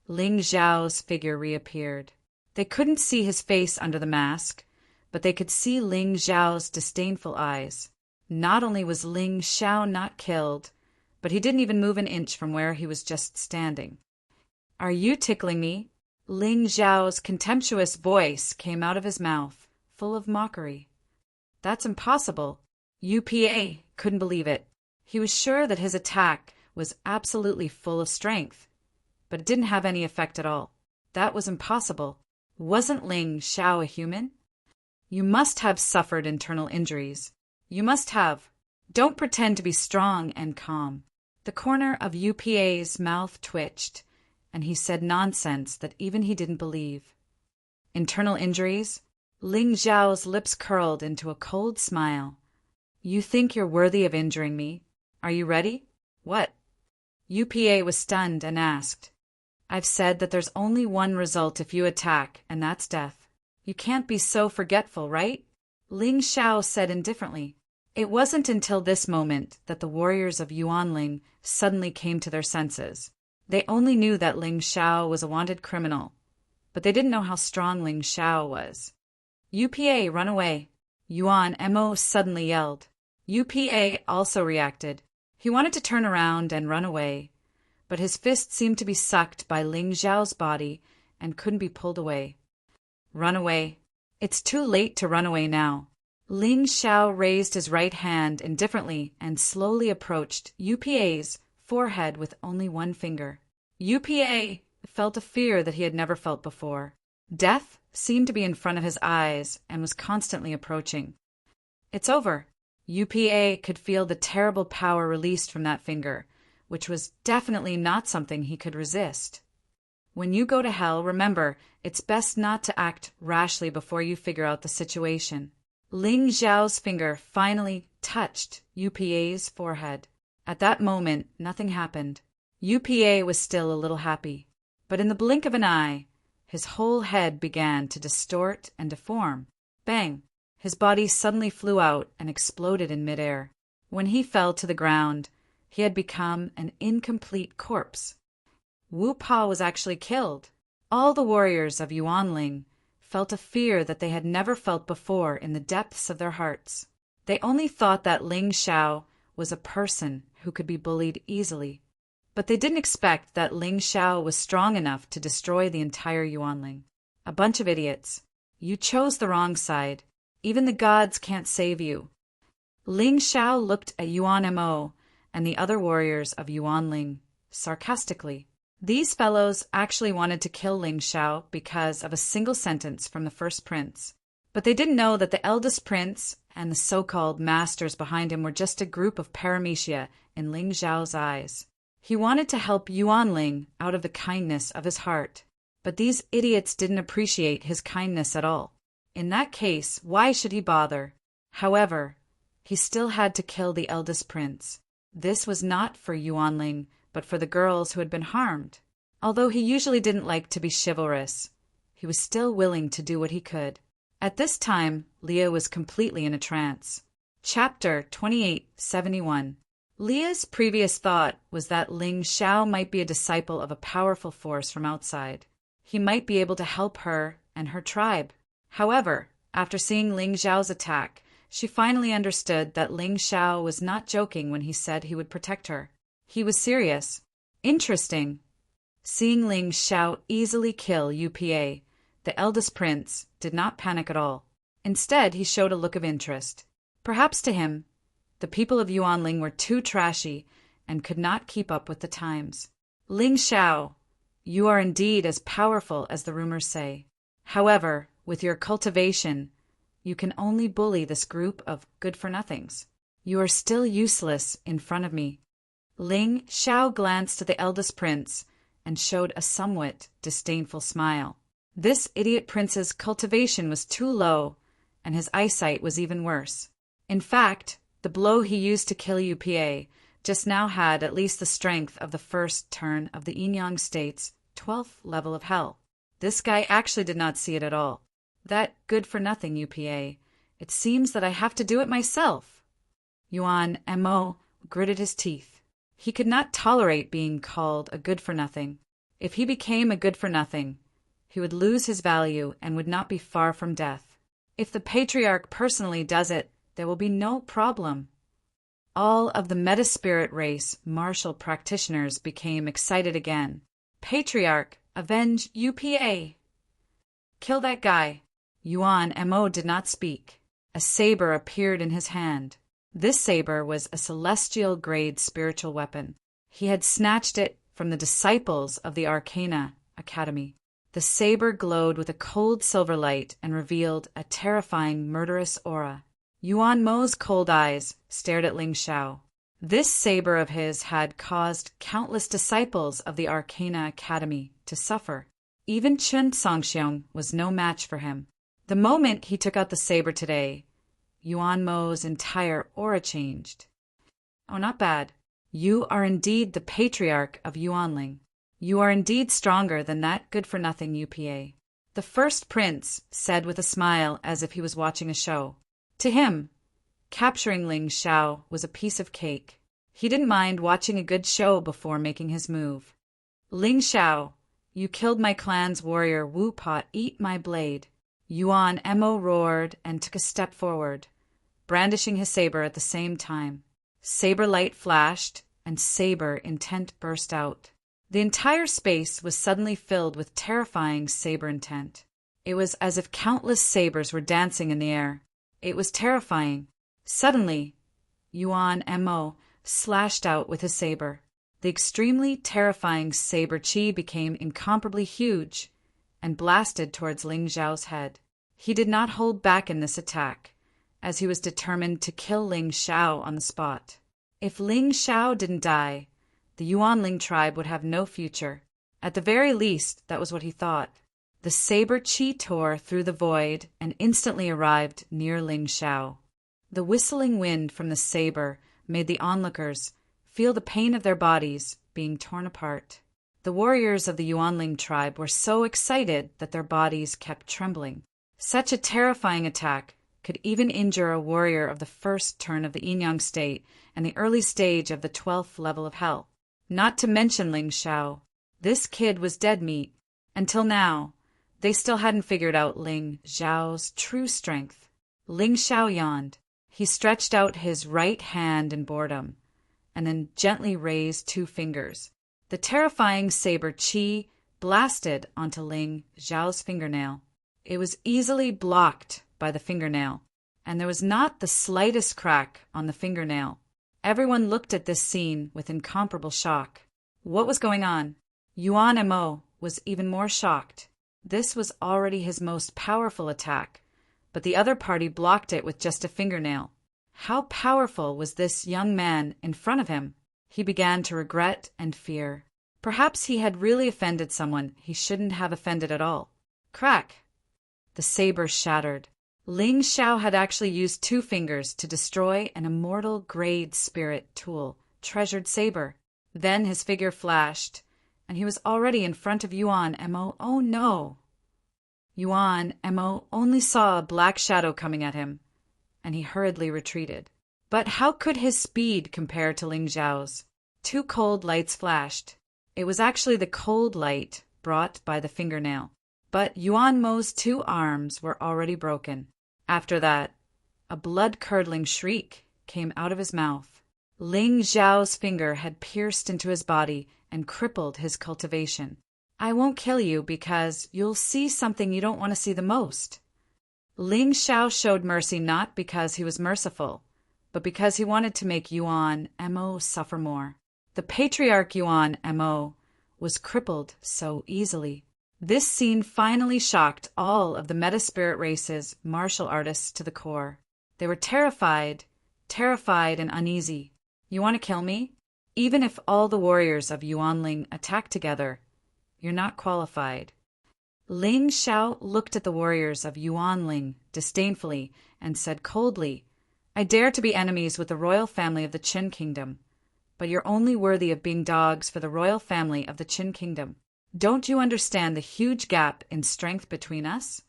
Ling Xiao's figure reappeared. They couldn't see his face under the mask, but they could see Ling Xiao's disdainful eyes. Not only was Ling Xiao not killed, but he didn't even move an inch from where he was just standing. "Are you tickling me?" Ling Xiao's contemptuous voice came out of his mouth, full of mockery. "That's impossible." UPA couldn't believe it. He was sure that his attack was absolutely full of strength, but it didn't have any effect at all. That was impossible. Wasn't Ling Xiao a human? "You must have suffered internal injuries. You must have. Don't pretend to be strong and calm." The corner of UPA's mouth twitched, and he said nonsense that even he didn't believe. "Internal injuries?" Ling Xiao's lips curled into a cold smile. "You think you're worthy of injuring me? Are you ready?" "What?" UPA was stunned and asked. "I've said that there's only one result if you attack, and that's death. You can't be so forgetful, right?" Ling Xiao said indifferently. It wasn't until this moment that the warriors of Yuanling suddenly came to their senses. They only knew that Ling Xiao was a wanted criminal, but they didn't know how strong Ling Xiao was. "UPA, run away!" Yuan Mo suddenly yelled. UPA also reacted. He wanted to turn around and run away, but his fist seemed to be sucked by Ling Xiao's body and couldn't be pulled away. "Run away. It's too late to run away now." Ling Xiao raised his right hand indifferently and slowly approached UPA's forehead with only one finger. UPA felt a fear that he had never felt before. Death seemed to be in front of his eyes and was constantly approaching. "It's over." UPA could feel the terrible power released from that finger, which was definitely not something he could resist. "When you go to hell, remember, it's best not to act rashly before you figure out the situation." Ling Xiao's finger finally touched UPA's forehead. At that moment, nothing happened. UPA was still a little happy, but in the blink of an eye, his whole head began to distort and deform. Bang! His body suddenly flew out and exploded in midair. When he fell to the ground, he had become an incomplete corpse. Wu Pa was actually killed. All the warriors of Yuanling felt a fear that they had never felt before in the depths of their hearts. They only thought that Ling Xiao was a person who could be bullied easily, but they didn't expect that Ling Xiao was strong enough to destroy the entire Yuanling. A bunch of idiots. You chose the wrong side. Even the gods can't save you. Ling Xiao looked at Yuan Mo and the other warriors of Yuanling sarcastically. These fellows actually wanted to kill Ling Xiao because of a single sentence from the first prince. But they didn't know that the eldest prince and the so-called masters behind him were just a group of paramecia in Ling Xiao's eyes. He wanted to help Yuanling out of the kindness of his heart, but these idiots didn't appreciate his kindness at all. In that case, why should he bother? However, he still had to kill the eldest prince. This was not for Yuanling, but for the girls who had been harmed. Although he usually didn't like to be chivalrous, he was still willing to do what he could. At this time, Leah was completely in a trance. Chapter 2871. Leah's previous thought was that Ling Xiao might be a disciple of a powerful force from outside. He might be able to help her and her tribe. However, after seeing Ling Xiao's attack, she finally understood that Ling Xiao was not joking when he said he would protect her. He was serious. Interesting. Seeing Ling Xiao easily kill UPA, the eldest prince did not panic at all. Instead, he showed a look of interest. Perhaps to him, the people of Yuanling were too trashy and could not keep up with the times. "Ling Xiao, you are indeed as powerful as the rumors say. However, with your cultivation, you can only bully this group of good-for-nothings. You are still useless in front of me." Ling Xiao glanced at the eldest prince and showed a somewhat disdainful smile. This idiot prince's cultivation was too low, and his eyesight was even worse. In fact, the blow he used to kill UPA just now had at least the strength of the first turn of the Yin Yang states 12th level of hell. This guy actually did not see it at all. That good-for-nothing UPA. It seems that I have to do it myself. Yuan Mo gritted his teeth. He could not tolerate being called a good-for-nothing. If he became a good-for-nothing, he would lose his value and would not be far from death. If the Patriarch personally does it, there will be no problem. All of the meta-spirit race martial practitioners became excited again. Patriarch, avenge UPA. Kill that guy. Yuan Mo did not speak. A saber appeared in his hand. This saber was a celestial-grade spiritual weapon. He had snatched it from the disciples of the Arcana Academy. The saber glowed with a cold silver light and revealed a terrifying murderous aura. Yuan Mo's cold eyes stared at Ling Xiao. This saber of his had caused countless disciples of the Arcana Academy to suffer. Even Chen Songxiong was no match for him. The moment he took out the saber today, Yuan Mo's entire aura changed. Oh, not bad. You are indeed the Patriarch of Yuanling. You are indeed stronger than that good-for-nothing UPA. The first prince said with a smile as if he was watching a show. To him, capturing Ling Xiao was a piece of cake. He didn't mind watching a good show before making his move. Ling Xiao, you killed my clan's warrior Wu Pa, eat my blade. Yuan Mo roared and took a step forward, brandishing his saber at the same time. Saber light flashed, and saber intent burst out. The entire space was suddenly filled with terrifying saber intent. It was as if countless sabers were dancing in the air. It was terrifying. Suddenly, Yuan Mo slashed out with his saber. The extremely terrifying saber chi became incomparably huge and blasted towards Ling Xiao's head. He did not hold back in this attack, as he was determined to kill Ling Xiao on the spot. If Ling Xiao didn't die, the Yuanling tribe would have no future. At the very least, that was what he thought. The saber chi tore through the void and instantly arrived near Ling Xiao. The whistling wind from the saber made the onlookers feel the pain of their bodies being torn apart. The warriors of the Yuanling tribe were so excited that their bodies kept trembling. Such a terrifying attack could even injure a warrior of the first turn of the Yin-Yang state and the early stage of the 12th level of hell. Not to mention Ling Xiao. This kid was dead meat. Until now, they still hadn't figured out Ling Xiao's true strength. Ling Xiao yawned. He stretched out his right hand in boredom, and then gently raised 2 fingers. The terrifying saber chi blasted onto Ling Xiao's fingernail. It was easily blocked by the fingernail, and there was not the slightest crack on the fingernail. Everyone looked at this scene with incomparable shock. What was going on? Yuan Mo was even more shocked. This was already his most powerful attack, but the other party blocked it with just a fingernail. How powerful was this young man in front of him? He began to regret and fear. Perhaps he had really offended someone he shouldn't have offended at all. Crack! The saber shattered. Ling Xiao had actually used 2 fingers to destroy an immortal grade spirit tool, treasured saber. Then his figure flashed, and he was already in front of Yuan Mo. Oh no! Yuan Mo only saw a black shadow coming at him, and he hurriedly retreated. But how could his speed compare to Ling Xiao's? 2 cold lights flashed. It was actually the cold light brought by the fingernail. But Yuan Mo's 2 arms were already broken. After that, a blood-curdling shriek came out of his mouth. Ling Xiao's finger had pierced into his body and crippled his cultivation. I won't kill you because you'll see something you don't want to see the most. Ling Xiao showed mercy not because he was merciful, but because he wanted to make Yuan Mo suffer more. The Patriarch Yuan Mo was crippled so easily. This scene finally shocked all of the meta-spirit race's martial artists to the core. They were terrified and uneasy. You want to kill me? Even if all the warriors of Yuanling attack together, you're not qualified. Ling Xiao looked at the warriors of Yuanling disdainfully and said coldly, I dare to be enemies with the royal family of the Qin Kingdom, but you're only worthy of being dogs for the royal family of the Qin Kingdom. Don't you understand the huge gap in strength between us?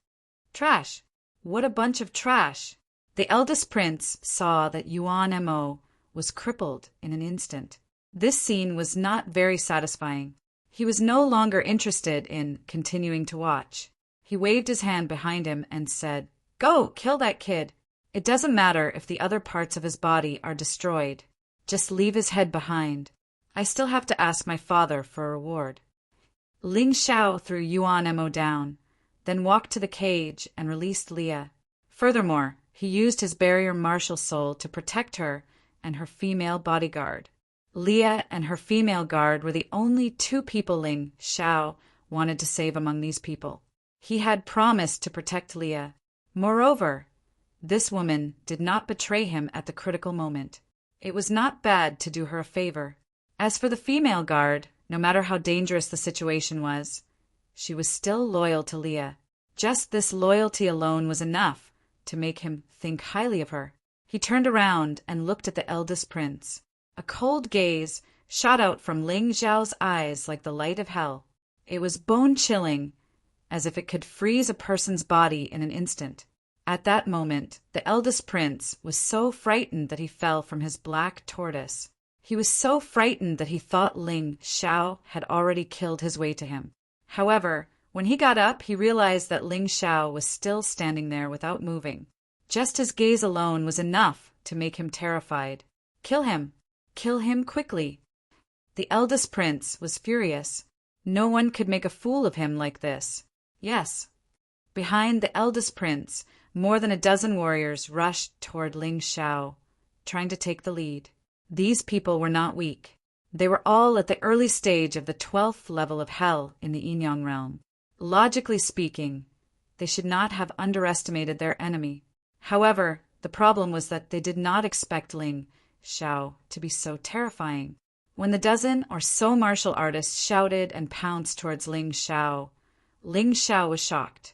Trash! What a bunch of trash! The eldest prince saw that Yuan Mo was crippled in an instant. This scene was not very satisfying. He was no longer interested in continuing to watch. He waved his hand behind him and said, "Go, kill that kid. It doesn't matter if the other parts of his body are destroyed. Just leave his head behind. I still have to ask my father for a reward." Ling Xiao threw Yuan Mo down, then walked to the cage and released Leah. Furthermore, he used his barrier martial soul to protect her and her female bodyguard. Leah and her female guard were the only two people Ling Xiao wanted to save among these people. He had promised to protect Leah. Moreover, this woman did not betray him at the critical moment. It was not bad to do her a favor. As for the female guard, no matter how dangerous the situation was, she was still loyal to Leah. Just this loyalty alone was enough to make him think highly of her. He turned around and looked at the eldest prince. A cold gaze shot out from Ling Xiao's eyes like the light of hell. It was bone-chilling, as if it could freeze a person's body in an instant. At that moment, the eldest prince was so frightened that he fell from his black tortoise. He was so frightened that he thought Ling Xiao had already killed his way to him. However, when he got up, he realized that Ling Xiao was still standing there without moving. Just his gaze alone was enough to make him terrified. "Kill him! Kill him quickly!" The eldest prince was furious. No one could make a fool of him like this. Yes. Behind the eldest prince, more than a dozen warriors rushed toward Ling Xiao, trying to take the lead. These people were not weak. They were all at the early stage of the 12th level of hell in the Yinyang realm. Logically speaking, they should not have underestimated their enemy. However, the problem was that they did not expect Ling Xiao to be so terrifying. When the dozen or so martial artists shouted and pounced towards Ling Xiao was shocked.